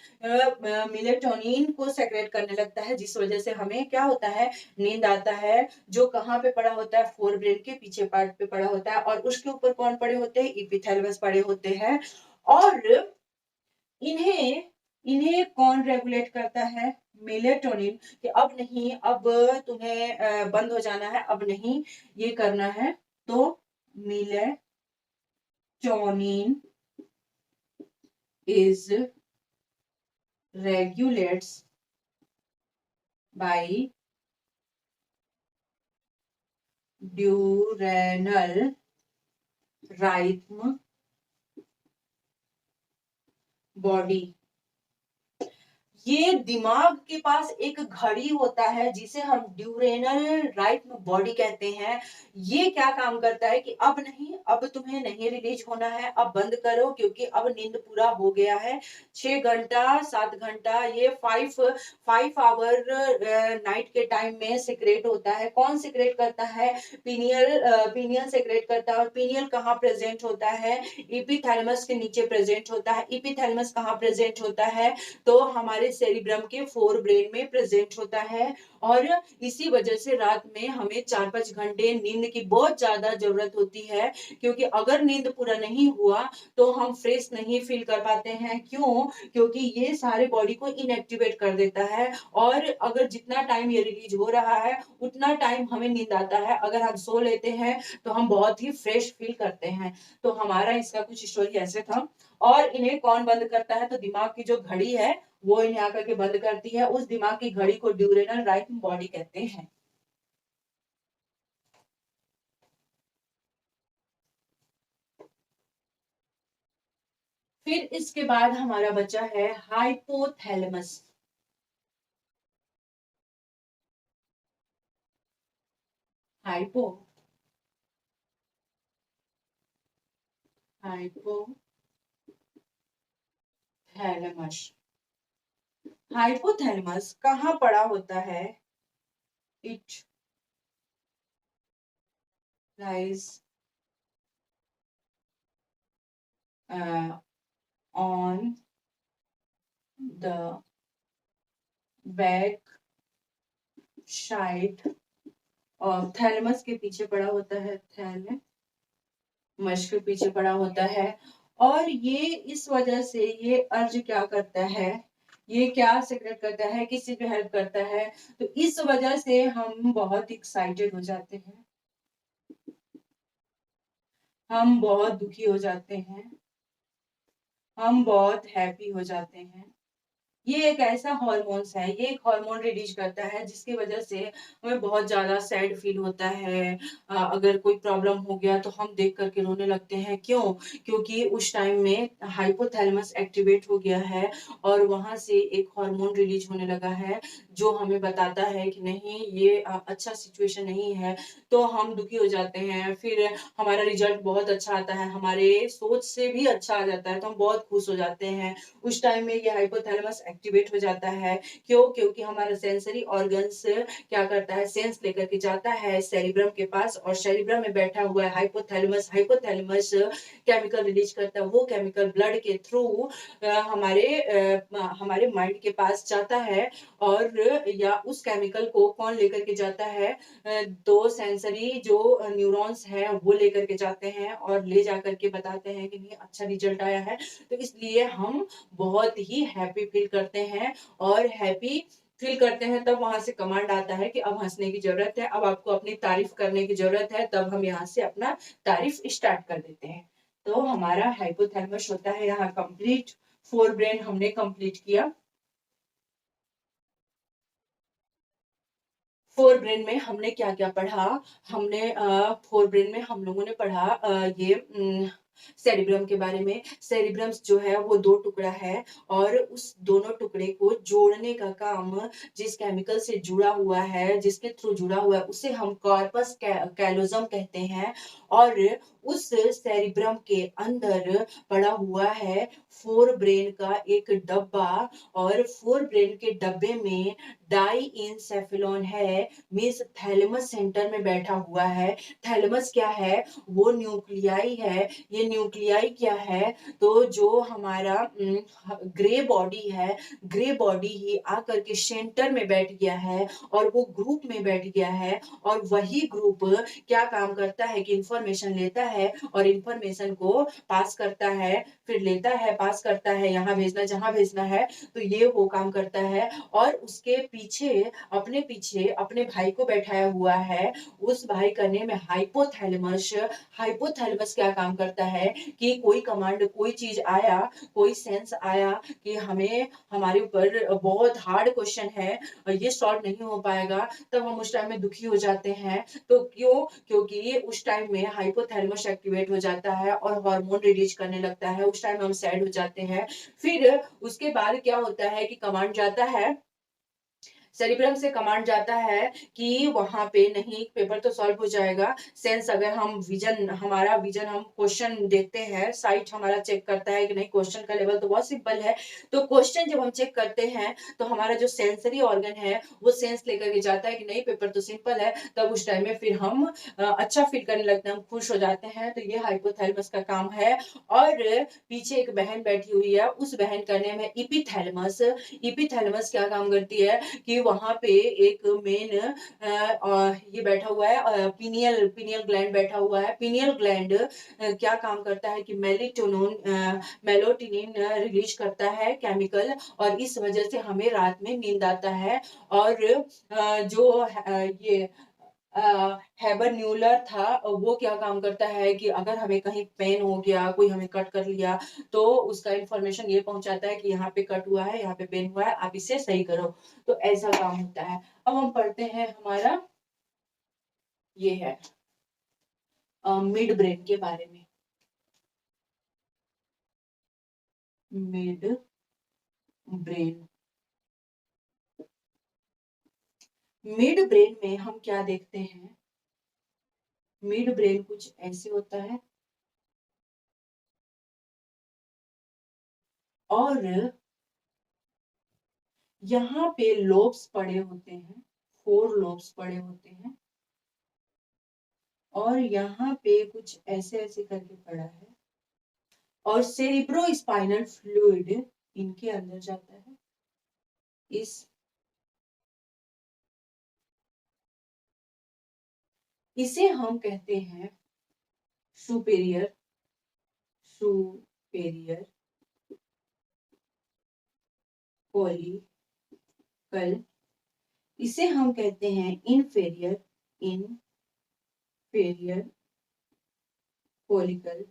मेलेटोनिन को सेक्रेट करने लगता है जिस वजह से हमें क्या होता है, नींद आता है। जो कहाँ पे पड़ा होता है, फोरब्रेन के पीछे पार्ट पे पड़ा होता है और उसके ऊपर कौन पड़े होते हैं, एपिथैलेमस पड़े होते हैं। और इन्हें इन्हें कौन रेगुलेट करता है, मेलेटोनिन, कि अब नहीं, अब तुम्हें बंद हो जाना है, अब नहीं ये करना है। तो melatonin is regulates by diurnal rhythm body। ये दिमाग के पास एक घड़ी होता है जिसे हम ड्यूरेनल राइट बॉडी कहते हैं। ये क्या काम करता है कि अब नहीं, अब तुम्हें नहीं रिलीज होना है, अब बंद करो क्योंकि अब नींद पूरा हो गया है। 6 घंटा 7 घंटा ये 5 आवर नाइट के टाइम में सिक्रेट होता है। कौन सिक्रेट करता है, पीनियल सिक्रेट करता है। और पीनियल कहाँ प्रेजेंट होता है, एपिथैलेमस के नीचे प्रेजेंट होता है। एपिथैलेमस कहाँ प्रेजेंट होता है, तो हमारे सेरिब्रम के फोर ब्रेन में प्रेजेंट होता है। और इसी वजह से रात में हमें 4-5 घंटे नींद की बहुत ज्यादा जरूरत होती है, क्योंकि अगर नींद पूरा नहीं हुआ तो हम फ्रेश नहीं फील कर पाते हैं। क्यों, क्योंकि ये सारे बॉडी को इनएक्टिवेट कर देता है। और अगर जितना टाइम ये रिलीज हो रहा है उतना टाइम हमें नींद आता है। अगर हम सो लेते हैं तो हम बहुत ही फ्रेश फील करते हैं। तो हमारा इसका कुछ स्टोरी ऐसे था। और इन्हें कौन बंद करता है, तो दिमाग की जो घड़ी है वो इन्हें आकर के बंद करती है। उस दिमाग की घड़ी को ड्यूरेनल राइट बॉडी कहते हैं। फिर इसके बाद हमारा बचा है हाइपोथैलेमस। Hypo hypothalamus. हाइपोथैलेमस कहाँ पड़ा होता है, it lies on the back side. और थैलेमस के पीछे पड़ा होता है, थैलेमस के पीछे पड़ा होता है। और ये इस वजह से ये अर्ज क्या करता है, ये क्या सिक्रेट करता है, किसी पे हेल्प करता है, तो इस वजह से हम बहुत एक्साइटेड हो जाते हैं, हम बहुत दुखी हो जाते हैं, हम बहुत हैप्पी हो जाते हैं। ये एक ऐसा हॉर्मोन्स है, ये एक हार्मोन रिलीज करता है जिसकी वजह से हमें बहुत ज्यादा सैड फील होता है। अगर कोई प्रॉब्लम हो गया तो हम देख करके रोने लगते हैं। क्यों, क्योंकि उस टाइम में हाइपोथैलेमस एक्टिवेट हो गया है और वहां से एक हार्मोन रिलीज होने लगा है जो हमें बताता है कि नहीं, ये अच्छा सिचुएशन नहीं है। तो हम दुखी हो जाते हैं। फिर हमारा रिजल्ट बहुत अच्छा आता है, हमारे सोच से भी अच्छा आ जाता है, तो हम बहुत खुश हो जाते हैं। उस टाइम में ये हाइपोथैलेमस एक्टिवेट हो जाता है। क्यों, क्योंकि हमारा सेंसरी ऑर्गन्स क्या करता है, सेंस लेकर के जाता है सेरिब्रम के पास, और सेरिब्रम में बैठा हुआ है हाइपोथैलेमस। हाइपोथैलेमस केमिकल रिलीज करता है, वो केमिकल ब्लड के थ्रू हमारे माइंड के पास जाता है। और या उस केमिकल को कौन लेकर के जाता है, दो सेंसरी जो न्यूरॉन्स हैं वो लेकर के जाते हैं और ले जाकर के बताते हैं कि नहीं, अच्छा रिजल्ट आया है। तो इसलिए हम बहुत ही हैप्पी फील करते हैं। और हैप्पी फील करते हैं तब वहां से कमांड आता है कि अब हंसने की जरूरत है, अब आपको अपनी तारीफ करने की जरूरत है। तब हम यहाँ से अपना तारीफ स्टार्ट कर देते हैं। तो हमारा हाइपोथैलेमस होता है यहाँ कंप्लीट। फोर ब्रेन हमने कंप्लीट किया। फोर ब्रेन में हमने क्या क्या पढ़ा, हमने फोर ब्रेन में हम लोगों ने पढ़ा ये सेरिब्रम के बारे में। सेरिब्रम्स जो है वो दो टुकड़ा है, और उस दोनों टुकड़े को जोड़ने का काम जिस केमिकल से जुड़ा हुआ है, जिसके थ्रू जुड़ा हुआ है, उसे हम कॉर्पस कैलोजम कहते हैं। और उस सेरिब्रम के अंदर पड़ा हुआ है फोर ब्रेन का एक डब्बा, और फोर ब्रेन के डब्बे में डाइंसेफेलॉन है, मीन्स थैलेमस सेंटर में बैठा हुआ है। थैलेमस क्या है? वो न्यूक्लियाई है। ये न्यूक्लियाई क्या है? तो जो हमारा ग्रे बॉडी है, ग्रे बॉडी ही आकर के सेंटर में बैठ गया है और वो ग्रुप में बैठ गया है, और वही ग्रुप क्या काम करता है कि इंफॉर्मेशन लेता है और इंफॉर्मेशन को पास करता है, फिर लेता है, पास करता है, यहाँ भेजना जहां भेजना है, तो ये वो काम करता है। और उसके पीछे अपने भाई को बैठाया हुआ है। उस भाई का नेम है हाइपोथैलेमस। हाइपोथैलेमस क्या काम करता है कि कोई कमांड, कोई चीज आया, कोई सेंस आया कि हमें हमारे ऊपर बहुत हार्ड क्वेश्चन है और ये सॉल्व नहीं हो पाएगा, तब हम उस टाइम में दुखी हो जाते हैं। तो क्यों? क्योंकि उस टाइम में हाइपोथैलेमस एक्टिवेट हो जाता है और हार्मोन रिलीज करने लगता है। उस टाइम हम सैड हो जाते हैं। फिर उसके बाद क्या होता है कि कमांड जाता है, सेरिब्रम से कमांड जाता है कि वहां पे नहीं, पेपर तो सॉल्व हो जाएगा। सेंस अगर हम विजन, हमारा विजन, हम क्वेश्चन देखते हैं, साइट हमारा चेक करता है कि नहीं क्वेश्चन का लेवल तो बहुत सिंपल है, तो क्वेश्चन जब हम चेक करते हैं तो हमारा जो सेंसरी ऑर्गन है वो सेंस लेकर के जाता है कि नहीं पेपर तो सिंपल है। तब उस टाइम में फिर हम अच्छा फील करने लगते हैं, हम खुश हो जाते हैं। तो ये हाइपोथैलेमस का काम है। और पीछे एक बहन बैठी हुई है, उस बहन का नेम है इपिथैलेमस। इपिथैलेमस क्या काम करती है कि वहां पे एक मेन ये बैठा हुआ है, पीनियल पीनियल ग्लैंड बैठा हुआ है। पीनियल ग्लैंड क्या काम करता है कि मेलोटोनिन रिलीज करता है केमिकल, और इस वजह से हमें रात में नींद आता है। और जो ये हेबर न्यूलर था, वो क्या काम करता है कि अगर हमें कहीं पेन हो गया, कोई हमें कट कर लिया, तो उसका इंफॉर्मेशन ये पहुंचाता है कि यहाँ पे कट हुआ है, यहाँ पे पेन हुआ है, आप इसे सही करो। तो ऐसा काम होता है। अब हम पढ़ते हैं, हमारा ये है मिड ब्रेन के बारे में। मिड ब्रेन, मिड ब्रेन में हम क्या देखते हैं? मिड ब्रेन कुछ ऐसे होता है, और यहाँ पे लोब्स पड़े होते हैं, फोर लोब्स पड़े होते हैं, और यहाँ पे कुछ ऐसे ऐसे करके पड़ा है, और सेरिब्रो स्पाइनल फ्लूइड इनके अंदर जाता है। इस इसे हम कहते हैं सुपेरियर, सुपेरियर कोलिकल। इसे हम कहते हैं इनफेरियर, इनफेरियर कोलिकल।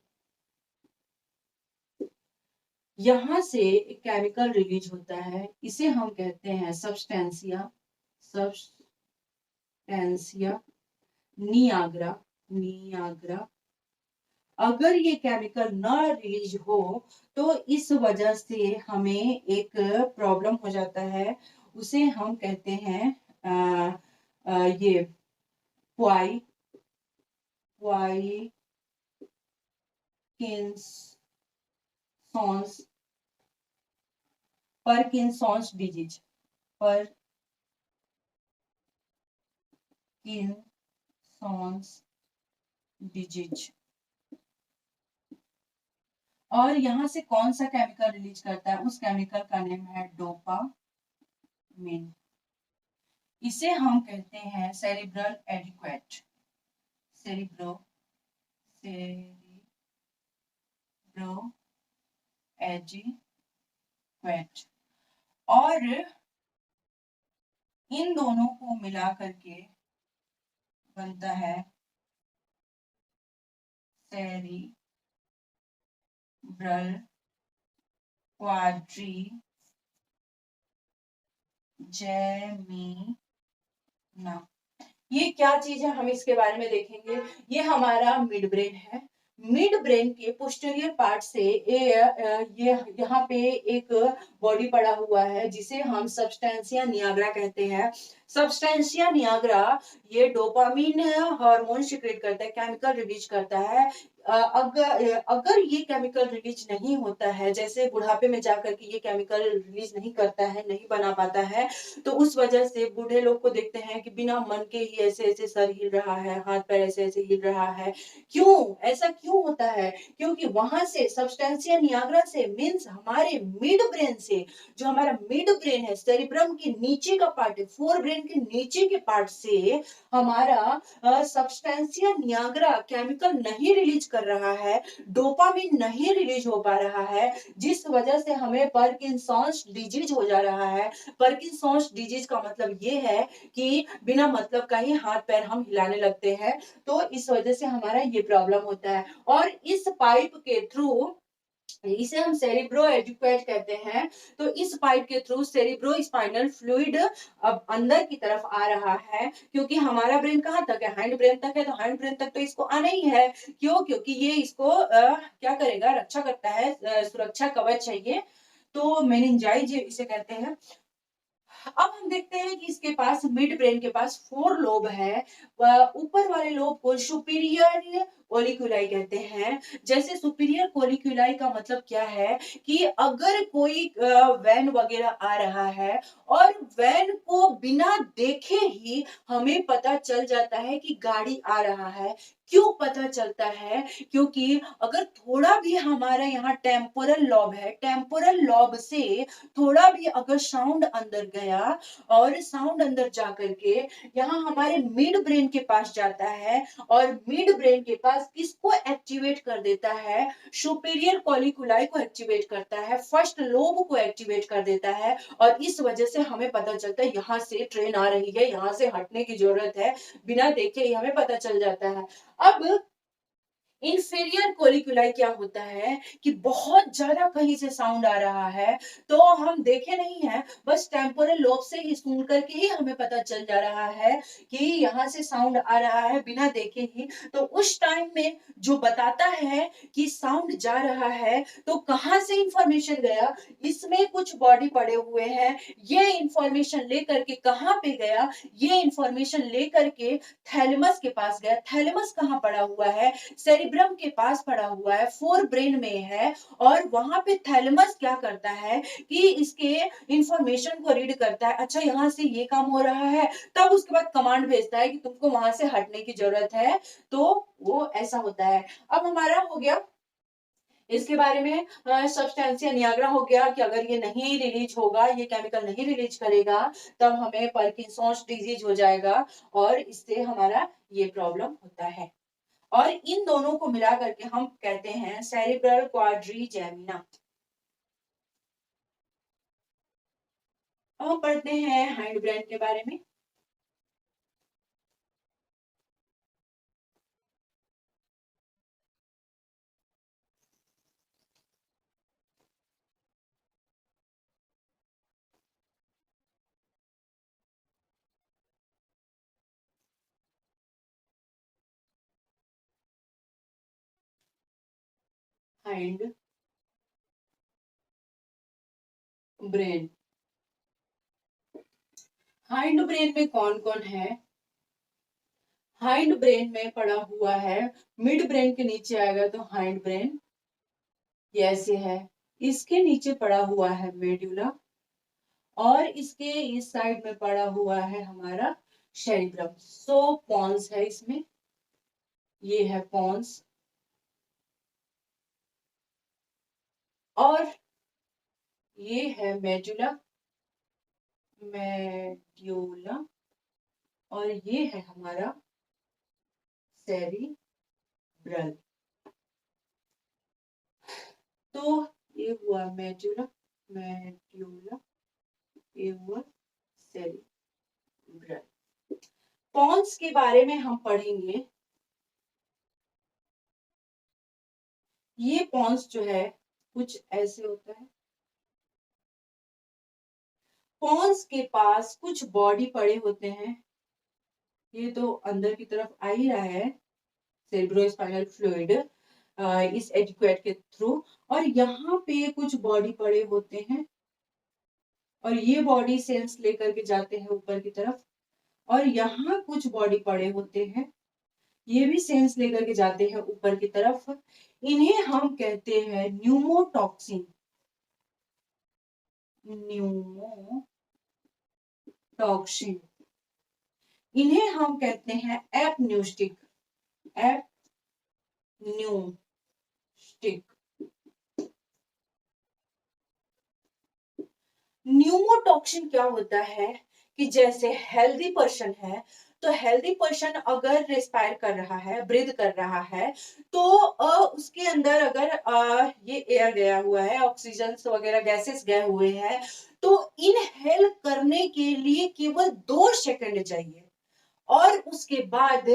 यहां से एक केमिकल रिलीज होता है, इसे हम कहते हैं सब्सटेंसिया, सब्सटेंसिया नियाग्रा, नियाग्रा। अगर ये केमिकल न रिलीज हो तो इस वजह से हमें एक प्रॉब्लम हो जाता है, उसे हम कहते हैं ये क्वाई क्वाइकिन्सॉन्स पार्किंसंस डिजीज, पार्किंसंस डिजीज। और यहाँ से कौन सा केमिकल रिलीज करता है? उस केमिकल का नेम है डोपामिन। इसे हम कहते हैं cerebral adequate, cerebro cerebro adequate. और इन दोनों को मिला करके बनता है सेरिब्रल क्वाड्रिजेमिना। ये क्या चीज है, हम इसके बारे में देखेंगे। ये हमारा मिड ब्रेन है। मिड ब्रेन के पोस्टीरियर पार्ट से ये यहाँ पे एक बॉडी पड़ा हुआ है जिसे हम सब्सटेंसिया नियाग्रा कहते हैं। सब्सटेंशिया नियाग्रा ये डोपामिन हार्मोन सीक्रेट करता है, केमिकल रिलीज करता है। अगर ये केमिकल रिलीज नहीं होता है, जैसे बुढ़ापे में जाकर के ये केमिकल रिलीज नहीं करता है, नहीं बना पाता है, तो उस वजह से बूढ़े लोग को देखते हैं कि बिना मन के ही ऐसे-ऐसे सर हिल रहा है, हाथ-पैर ऐसे-ऐसे हिल रहा है। क्यों? ऐसा क्यों होता है? क्योंकि वहाँ से सब्सटेंशिया नियाग्रा से मीन्स हमारे मिड ब्रेन से, जो हमारा मिड ब्रेन है, सेरिब्रम के नीचे का पार्ट है, फोर ब्रेन के नीचे के पार्ट से हमारा सब्सटेंशिया नियाग्रा केमिकल नहीं रिलीज कर रहा है, डोपामिन नहीं रिलीज हो पा रहा है, जिस वजह से हमें पार्किंसंस डिजीज हो जा रहा है। पार्किंसंस डिजीज का मतलब ये है कि बिना मतलब का ही हाथ पैर हम हिलाने लगते हैं, तो इस वजह से हमारा ये प्रॉब्लम होता है। और इस पाइप के थ्रू, इसे हम सेरिब्रो एजुकेट कहते हैं, तो इस पाइप के थ्रू सेरिब्रो स्पाइनल फ्लूइड अब अंदर की तरफ आ रहा है, क्योंकि हमारा ब्रेन कहाँ तक है, हैंड ब्रेन तक है, तो हैंड ब्रेन तक तो इसको आना ही है। क्यों? क्योंकि ये इसको क्या करेगा, रक्षा करता है, सुरक्षा कवच है ये, तो मेनिंजाइज इसे कहते हैं। अब हम देखते हैं कि इसके पास मिड ब्रेन के पास फोर लोब है। ऊपर वाले लोब को सुपीरियर कोलिक्युलाई कहते हैं। जैसे सुपीरियर कोलिक्युलाई का मतलब क्या है कि अगर कोई वैन वगैरह आ रहा है और वैन को बिना देखे ही हमें पता चल जाता है कि गाड़ी आ रहा है। क्यों पता चलता है? क्योंकि अगर थोड़ा भी हमारा यहाँ टेम्पोरल लॉब है, टेम्पोरल लॉब से थोड़ा भी अगर साउंड अंदर गया और साउंड अंदर जा करके यहाँ हमारे मिड ब्रेन के पास जाता है, और मिड ब्रेन के पास किसको एक्टिवेट कर देता है, सुपीरियर कॉलिकुलाई को एक्टिवेट करता है, फर्स्ट लोब को एक्टिवेट कर देता है, और इस वजह से हमें पता चलता है यहाँ से ट्रेन आ रही है, यहाँ से हटने की जरूरत है, बिना देखे ही हमें पता चल जाता है। अब इंफीरियर कोलिकुलाई क्या होता है कि बहुत ज्यादा कहीं से साउंड आ रहा है, तो हम देखे नहीं है, बस टेम्पोरल लोब से ही सुन करके ही हमें पता चल जा रहा है कि यहाँ से साउंड आ रहा है बिना देखे ही। तो उस टाइम में जो बताता है कि साउंड जा रहा है, तो कहाँ से इंफॉर्मेशन गया, इसमें कुछ बॉडी पड़े हुए हैं, ये इंफॉर्मेशन लेकर के कहाँ पे गया, ये इंफॉर्मेशन लेकर के थैलेमस के पास गया। थैलेमस कहाँ पड़ा हुआ है, सेरिब्रम के पास पड़ा हुआ है, फोर ब्रेन में है, और वहां पे थैलेमस क्या करता है कि इसके इंफॉर्मेशन को रीड करता है, अच्छा यहाँ से ये काम हो रहा है, तब उसके बाद कमांड भेजता है कि तुमको वहां से हटने की जरूरत है। तो वो ऐसा होता है। अब हमारा हो गया इसके बारे में, सब्सटेंशिया नियाग्रा हो गया कि अगर ये नहीं रिलीज होगा, ये केमिकल नहीं रिलीज करेगा, तब हमें पार्किंसंस डिजीज हो जाएगा, और इससे हमारा ये प्रॉब्लम होता है। और इन दोनों को मिला करके हम कहते हैं सेरिब्रल क्वाड्रिजेमिना। अब हम पढ़ते हैं हाइंड ब्रेन के बारे में। हाइंड ब्रेन, हाइंड ब्रेन में कौन कौन है? हाइंड ब्रेन में पड़ा हुआ है, मिड ब्रेन के नीचे आएगा तो हाइंड ब्रेन, ये ऐसे है। इसके नीचे पड़ा हुआ है मेडुला, और इसके इस साइड में पड़ा हुआ है हमारा सेरिब्रम। सो पॉन्स है इसमें, ये है पॉन्स, और ये है मेडुला, मेड्यूला, और ये है हमारा सेरिब्रल। तो ये हुआ मेडुला, मेड्यूला, ये हुआ सेरिब्रल। पॉन्स के बारे में हम पढ़ेंगे। ये पॉन्स जो है कुछ ऐसे होता है। पॉन्स के पास कुछ बॉडी पड़े होते हैं, ये तो अंदर की तरफ आ ही रहा है, सेरिब्रोस्पाइनल फ्लूइड इस एडिक्वेट के थ्रू, और यहाँ पे कुछ बॉडी पड़े होते हैं, और ये बॉडी सेल्स लेकर के जाते हैं ऊपर की तरफ, और यहाँ कुछ बॉडी पड़े होते हैं, ये भी सेंस लेकर के जाते हैं ऊपर की तरफ। इन्हें हम कहते हैं न्यूमोटॉक्सिन। न्यूमोटॉक्सिन, इन्हें हम कहते हैं एपन्यूस्टिक। एपन्यूस्टिक। न्यूमोटॉक्सिन क्या होता है कि जैसे हेल्दी पर्सन है, तो हेल्दी पर्सन अगर रेस्पायर कर रहा है, ब्रीथ कर रहा है, तो उसके अंदर अगर ये एयर गया हुआ है, ऑक्सीजन वगैरह गैसेस गए हुए हैं, तो इनहेल करने के लिए केवल 2 सेकंड चाहिए। और उसके बाद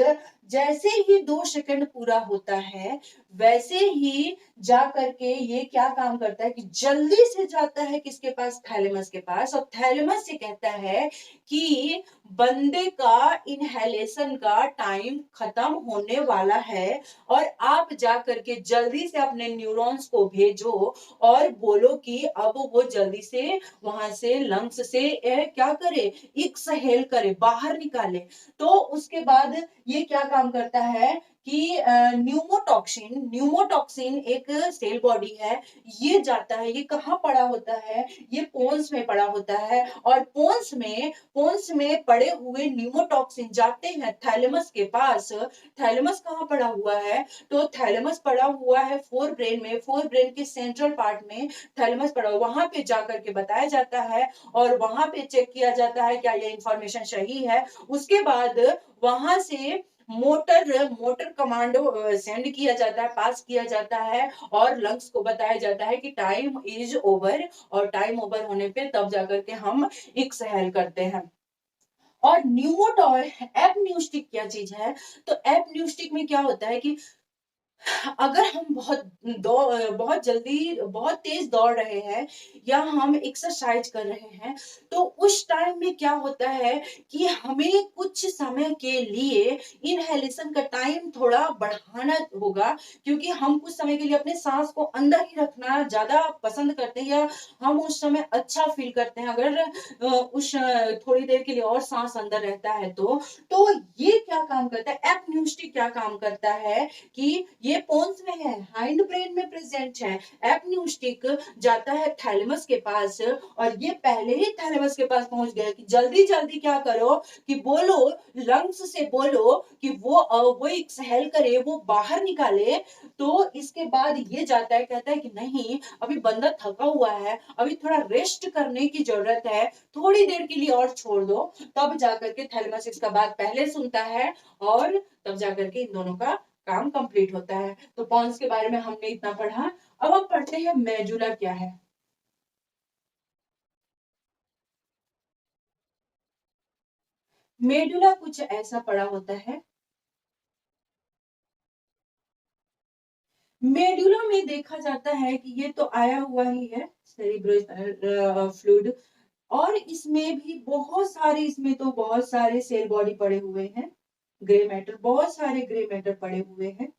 जैसे ही 2 सेकंड पूरा होता है, वैसे ही जा करके ये क्या काम करता है कि जल्दी से जाता है किसके पास, थैलेमस के पास, और थैलेमस से कहता है कि बंदे का इनहेलेशन का टाइम खत्म होने वाला है, और आप जा करके जल्दी से अपने न्यूरॉन्स को भेजो और बोलो कि अब वो जल्दी से वहां से लंग्स से क्या करे, एक्सहेल करे, बाहर निकाले। तो उसके बाद ये क्या काम करता है कि न्यूमोटॉक्सिन एक सेल बॉडी है, ये जाता है, ये कहाँ पड़ा होता है, ये पोन्स में पड़ा होता है, और पोन्स में पड़े हुए न्यूमोटॉक्सिन जाते हैं थैलेमस के पास। थैलेमस कहाँ पड़ा हुआ है, तो थैलेमस पड़ा हुआ है फोर ब्रेन में, फोर ब्रेन के सेंट्रल पार्ट में थैलेमस पड़ा हुआ, वहां पे जाकर के बताया जाता है, और वहां पे चेक किया जाता है क्या ये इंफॉर्मेशन सही है। उसके बाद वहां से मोटर कमांडो सेंड किया जाता है, पास किया जाता है, और लंग्स को बताया जाता है कि टाइम इज ओवर, और टाइम ओवर होने पे तब जाकर के हम एक्सहेल करते हैं। और न्यूमोटॉय एपन्यूस्टिक क्या चीज है, तो एपन्यूस्टिक में क्या होता है कि अगर हम बहुत जल्दी बहुत तेज दौड़ रहे हैं, या हम एक्सरसाइज कर रहे हैं, तो उस टाइम में क्या होता है कि हमें कुछ समय के लिए इनहेलेशन का टाइम थोड़ा बढ़ाना होगा, क्योंकि हम कुछ समय के लिए अपने सांस को अंदर ही रखना ज्यादा पसंद करते हैं, या हम उस समय अच्छा फील करते हैं अगर उस थोड़ी देर के लिए और सांस अंदर रहता है। तो ये क्या काम करता है, एपन्यूस्टिक क्या काम करता है कि ये पोन्स में है, हाइंड ब्रेन में प्रेजेंट है। एपन्यूस्टिक जाता है थैलेमस के पास, और ये पहले ही थैलेमस के पास पहुंच गया कि जल्दी जल्दी क्या करो कि बोलो, लंग्स से बोलो कि वो एक्सहेल करे, वो बाहर निकाले। तो इसके बाद ये जाता है, कहता है कि नहीं, अभी बंदा थका हुआ है, अभी थोड़ा रेस्ट करने की जरूरत है, थोड़ी देर के लिए और छोड़ दो। तब जाकर के थैलेमस इसका बात पहले सुनता है, और तब जाकर के इन दोनों का काम कंप्लीट होता है। तो पॉन्स के बारे में हमने इतना पढ़ा। अब हम पढ़ते हैं मेडुला क्या है। मेडुला कुछ ऐसा पड़ा होता है। मेडुला में देखा जाता है कि ये तो आया हुआ ही है, सेरिब्रल फ्लूइड, और इसमें भी बहुत सारे, इसमें तो बहुत सारे सेल बॉडी पड़े हुए हैं, ग्रे मैटर, बहुत सारे ग्रे मैटर पड़े हुए हैं।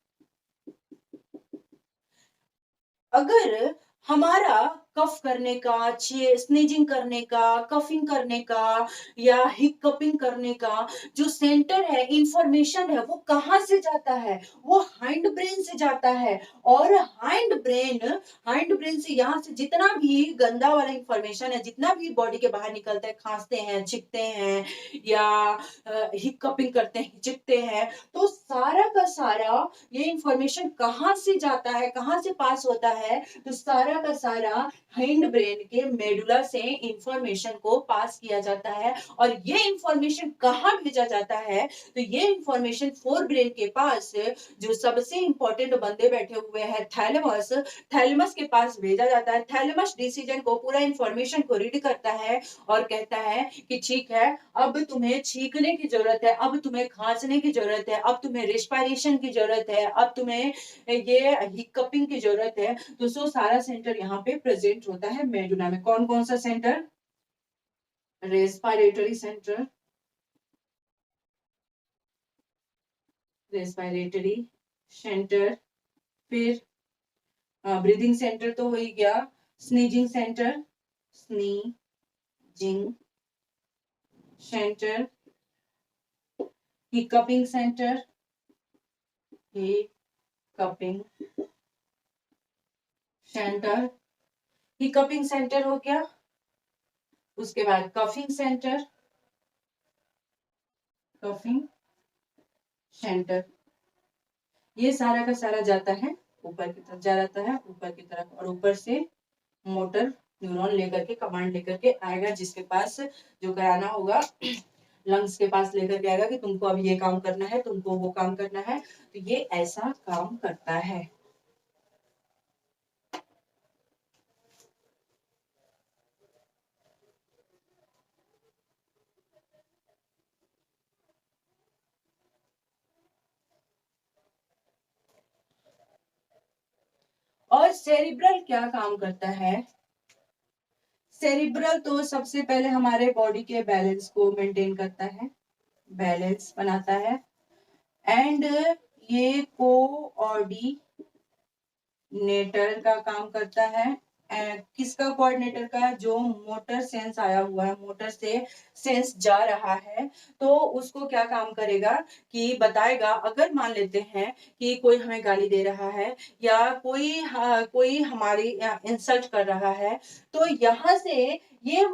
अगर हमारा कफ करने का, स्नीजिंग करने का, कफिंग करने का, या हिकअपिंग करने का जो सेंटर है, इंफॉर्मेशन है, वो कहाँ से जाता है, वो हाइंड ब्रेन से जाता है। और हाइंड ब्रेन से यहाँ से जितना भी गंदा वाला इंफॉर्मेशन है, जितना भी बॉडी के बाहर निकलता है, खांसते हैं, छिकते हैं, या हिकअपिंग करते हैं, हिचकते हैं, तो सारा का सारा ये इंफॉर्मेशन कहाँ से जाता है, कहाँ से पास होता है, तो सारा का सारा हाइंड ब्रेन के मेडुला से इंफॉर्मेशन को पास किया जाता है। और ये इंफॉर्मेशन कहाँ भेजा जाता है, तो ये इंफॉर्मेशन फोर ब्रेन के पास, जो सबसे इंपॉर्टेंट बंदे बैठे हुए हैं, थैलेमस, थैलेमस के पास भेजा जाता है। थैलेमस डिसीजन को, पूरा इंफॉर्मेशन को रीड करता है, और कहता है कि ठीक है, अब तुम्हें छींकने की जरूरत है, अब तुम्हें खांसने की जरूरत है, अब तुम्हें रेस्पिरेशन की जरूरत है, अब तुम्हें ये हिकअपिंग की जरूरत है। तो सारा सेंटर यहाँ पे प्रेजेंट होता है मेडुला में। कौन कौन सा centre, respiratory centre, respiratory centre, फिर ब्रीदिंग सेंटर तो हो ही गया, sneezing centre, sneezing centre, hiccupping centre, hiccupping centre, hiccupping centre हो गया। उसके बाद कफिंग सेंटर, कफिंग सेंटर, ये सारा का सारा जाता है ऊपर की तरफ, जा जाता है ऊपर की तरफ, और ऊपर से मोटर न्यूरॉन लेकर के, कमांड लेकर के आएगा, जिसके पास जो कराना होगा लंग्स के पास लेकर के आएगा कि तुमको अब ये काम करना है, तुमको वो काम करना है। तो ये ऐसा काम करता है। और सेरिब्रल क्या काम करता है? सेरिब्रल तो सबसे पहले हमारे बॉडी के बैलेंस को मेंटेन करता है, बैलेंस बनाता है। एंड ये कोऑर्डिनेटर का काम करता है। किसका कोऑर्डिनेटर का? जो मोटर सेंस आया हुआ है, मोटर से सेंस जा रहा है, तो उसको क्या काम करेगा कि बताएगा। अगर मान लेते हैं कि कोई हमें गाली दे रहा है या कोई हमारी इंसल्ट कर रहा है, तो यहाँ से ये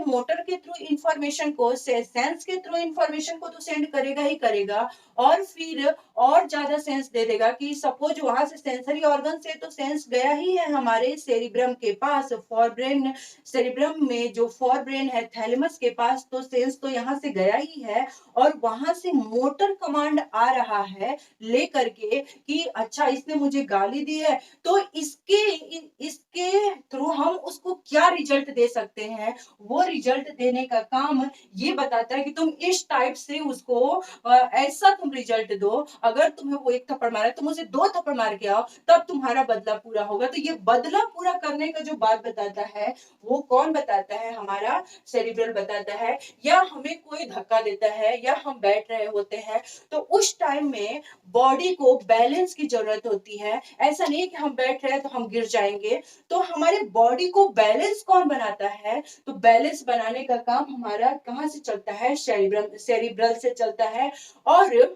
मोटर के थ्रू इंफॉर्मेशन को, सेंस के थ्रू इंफॉर्मेशन को तो सेंड करेगा ही करेगा, और फिर और ज्यादा सेंस दे देगा कि सपोज वहां से सेंसरी ऑर्गन से तो सेंस गया ही है हमारे सेरिब्रम के पास, फॉरब्रेन, सेरिब्रम में जो फॉरब्रेन है, थैलेमस के पास, तो सेंस तो यहाँ से गया ही है, और वहां से मोटर कमांड आ रहा है लेकर के कि अच्छा इसने मुझे गाली दी है, तो इसके थ्रू हम उसको क्या रिजल्ट दे सकते हैं, वो रिजल्ट देने का काम ये बताता है कि तुम इस टाइप से उसको ऐसा तुम रिजल्ट दो। अगर तुम्हें वो एक थप्पड़ मारा, तुम उसे 2 थप्पड़ मार के आओ, तब तुम्हारा बदला पूरा होगा। तो ये बदला पूरा करने का जो बात बताता है, वो कौन बताता है? हमारा सेरिब्रल बताता है। या हमें कोई धक्का देता है या हम बैठ रहे होते हैं, तो उस टाइम में बॉडी को बैलेंस की जरूरत होती है। ऐसा नहीं कि हम बैठ रहे हैं तो हम गिर जाएंगे। तो हमारे बॉडी को बैलेंस कौन बनाता है? तो बैलेंस बनाने का काम हमारा कहां से चलता है? सेरिब्रल से चलता है। और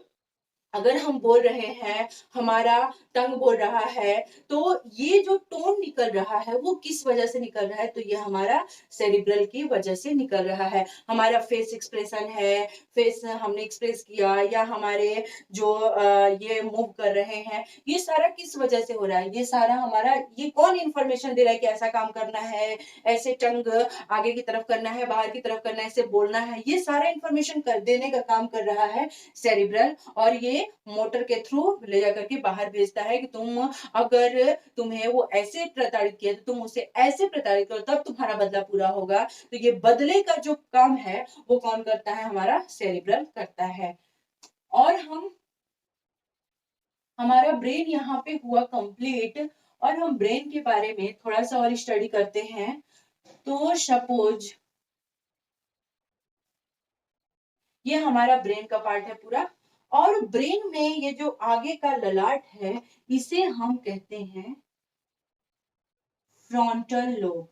अगर हम बोल रहे हैं, हमारा टंग बोल रहा है, तो ये जो टोन निकल रहा है वो किस वजह से निकल रहा है? तो ये हमारा सेरिब्रल की वजह से निकल रहा है। हमारा फेस एक्सप्रेशन है, फेस हमने एक्सप्रेस किया, या हमारे जो ये मूव कर रहे हैं, ये सारा किस वजह से हो रहा है? ये सारा हमारा, ये कौन इंफॉर्मेशन दे रहा है कि ऐसा काम करना है, ऐसे टंग आगे की तरफ करना है, बाहर की तरफ करना है, ऐसे बोलना है? ये सारा इंफॉर्मेशन कर देने का काम कर रहा है सेरिब्रल, और ये मोटर के थ्रू ले जाकर के बाहर भेजता है कि अगर तुम्हें वो ऐसे प्रताड़ित किया तो तुम उसे ऐसे प्रताड़ित करो, तब तुम्हारा बदला पूरा होगा। तो ये बदले का जो काम है वो कौन करता है? हमारा सेरिब्रल करता है। और हमारा ब्रेन यहाँ पे हुआ कंप्लीट, और हम ब्रेन के बारे में थोड़ा सा और स्टडी करते हैं। तो सपोज ये हमारा ब्रेन का पार्ट है पूरा, और ब्रेन में ये जो आगे का ललाट है, इसे हम कहते हैं फ्रंटल लोब,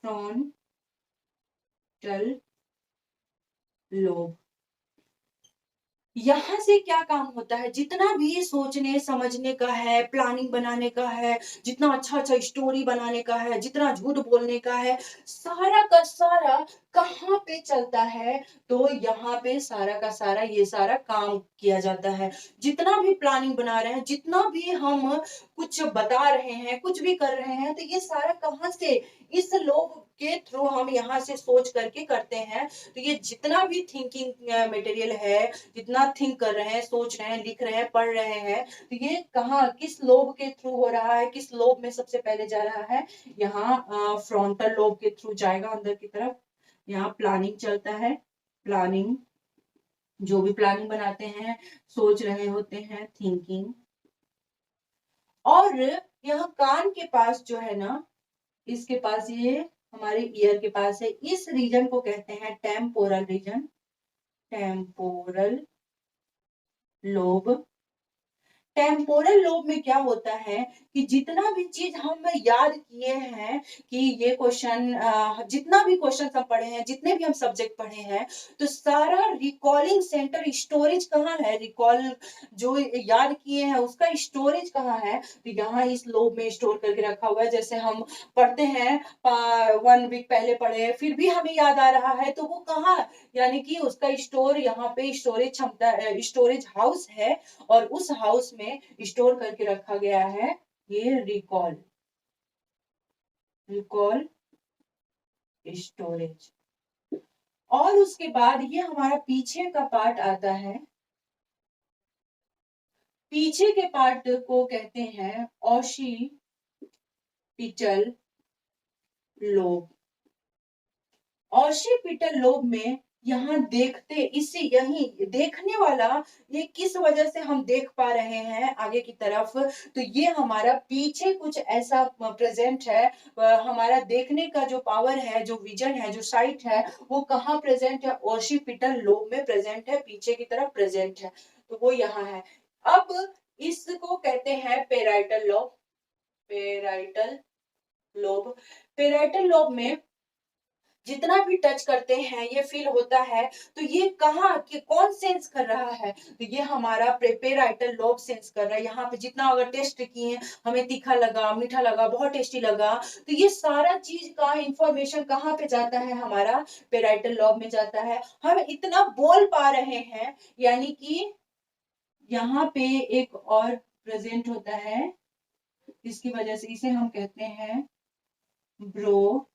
फ्रंटल लोब। यहाँ से क्या काम होता है? जितना भी सोचने समझने का है, प्लानिंग बनाने का है, जितना अच्छा अच्छा स्टोरी बनाने का है, जितना झूठ बोलने का है, सारा का सारा कहाँ पे चलता है? तो यहाँ पे सारा का सारा ये सारा काम किया जाता है। जितना भी प्लानिंग बना रहे हैं, जितना भी हम कुछ बता रहे हैं, कुछ भी कर रहे हैं, तो ये सारा कहाँ से? इस लोग के थ्रू हम यहाँ से सोच करके करते हैं। तो ये जितना भी थिंकिंग मटेरियल है, जितना थिंक कर रहे हैं, सोच रहे हैं, लिख रहे हैं, पढ़ रहे हैं, तो ये कहाँ, किस लोब के थ्रू हो रहा है? किस लोब में सबसे पहले जा रहा है? यहाँ फ्रंटल लोब के थ्रू जाएगा अंदर की तरफ। यहाँ प्लानिंग चलता है, प्लानिंग, जो भी प्लानिंग बनाते हैं, सोच रहे होते हैं, थिंकिंग। और यहाँ कान के पास जो है ना, इसके पास, ये हमारे ईयर के पास है, इस रीजन को कहते हैं temporal region, temporal lobe. Temporal lobe में क्या होता है कि जितना भी चीज हम याद किए हैं कि ये क्वेश्चन, जितना भी क्वेश्चन हम पढ़े हैं, जितने भी हम सब्जेक्ट पढ़े हैं, तो सारा रिकॉलिंग सेंटर स्टोरेज कहाँ है, रिकॉल जो याद किए हैं उसका स्टोरेज कहाँ है, तो यहाँ इस लोब में स्टोर करके रखा हुआ है। जैसे हम पढ़ते हैं 1 वीक पहले पढ़े, फिर भी हमें याद आ रहा है, तो वो कहाँ, यानी कि उसका स्टोर यहाँ पे स्टोरेज क्षमता, स्टोरेज हाउस है, और उस हाउस में स्टोर करके रखा गया है ये रिकॉल, रिकॉल स्टोरेज। और उसके बाद ये हमारा पीछे का पार्ट आता है, पीछे के पार्ट को कहते हैं ऑसिपिटल लोब। ऑसिपिटल लोब में यहाँ देखते, इससे यही देखने वाला, ये किस वजह से हम देख पा रहे हैं आगे की तरफ, तो ये हमारा पीछे कुछ ऐसा प्रेजेंट है। हमारा देखने का जो पावर है, जो विजन है, जो साइट है, वो कहाँ प्रेजेंट है, ऑसिपिटल लोब में प्रेजेंट है, पीछे की तरफ प्रेजेंट है, तो वो यहाँ है। अब इसको कहते हैं parietal lobe, parietal lobe. Parietal lobe में जितना भी टच करते हैं ये फील होता है, तो ये कहाँ कि कौन सेंस कर रहा है, तो ये हमारा पेराइटल लोब सेंस कर रहा है। यहाँ पे जितना अगर टेस्ट किए, हमें तीखा लगा, मीठा लगा, बहुत टेस्टी लगा, तो ये सारा चीज का इंफॉर्मेशन कहाँ पे जाता है, हमारा पेराइटल लोब में जाता है। हम इतना बोल पा रहे हैं, यानी कि यहाँ पे एक और प्रेजेंट होता है, इसकी वजह से इसे हम कहते हैं ब्रोकल्स।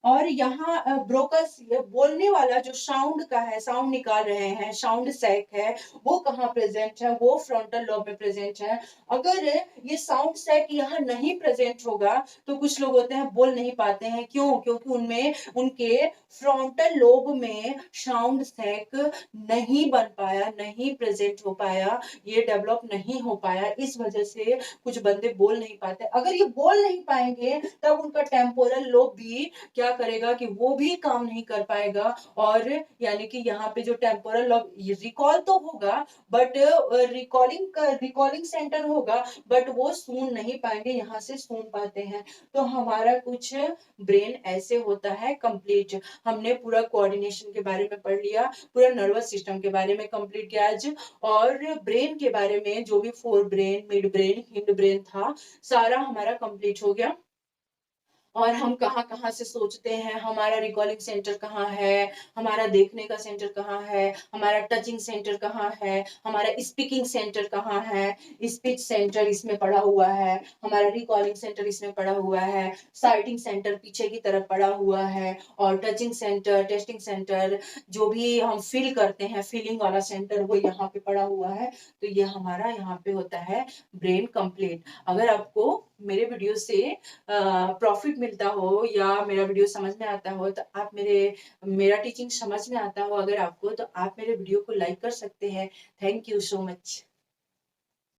और यहाँ ब्रोकस, बोलने वाला जो साउंड का है, साउंड निकाल रहे हैं, साउंड सैक है, वो कहाँ प्रेजेंट है, वो फ्रंटल लोब में प्रेजेंट है। अगर ये साउंड सैक यहाँ नहीं प्रेजेंट होगा, तो कुछ लोग होते हैं बोल नहीं पाते हैं, क्यों, क्योंकि उनमें, उनके फ्रंटल लोब में साउंड सैक नहीं बन पाया, नहीं प्रेजेंट हो पाया, ये डेवलप नहीं हो पाया, इस वजह से कुछ बंदे बोल नहीं पाते। अगर ये बोल नहीं पाएंगे, तब उनका टेम्पोरल लोब भी क्या करेगा कि वो भी काम नहीं कर पाएगा, और यानी कि यहाँ पे जो टेम्पोरल लोब, रिकॉल तो होगा, बट रिकॉलिंग सेंटर होगा, बट वो सुन नहीं पाएंगे, यहाँ से सुन पाते हैं। तो हमारा कुछ ब्रेन ऐसे होता है कंप्लीट। हमने पूरा कोऑर्डिनेशन के बारे में पढ़ लिया, पूरा नर्वस सिस्टम के बारे में कंप्लीट किया आज, और ब्रेन के बारे में जो भी fore brain, mid brain, hind brain था, सारा हमारा कंप्लीट हो गया। और हम कहाँ कहाँ से सोचते हैं, हमारा रिकॉलिंग सेंटर कहाँ है, हमारा देखने का सेंटर कहाँ है, हमारा टचिंग सेंटर कहाँ है, हमारा स्पीकिंग सेंटर कहाँ है, स्पीच सेंटर इसमें पड़ा हुआ है, हमारा रिकॉलिंग सेंटर इसमें पड़ा हुआ है, साइटिंग सेंटर पीछे की तरफ पड़ा हुआ है, और टचिंग सेंटर, टेस्टिंग सेंटर, जो भी हम फील करते हैं, फीलिंग वाला सेंटर, वो यहाँ पे पड़ा हुआ है। तो ये हमारा यहाँ पे होता है ब्रेन कंप्लीट। अगर आपको मेरे वीडियो से प्रॉफिट मिलता हो, या मेरा वीडियो समझ में आता हो, तो आप मेरा टीचिंग समझ में आता हो अगर आपको, तो आप मेरे वीडियो को लाइक कर सकते हैं। Thank you so much.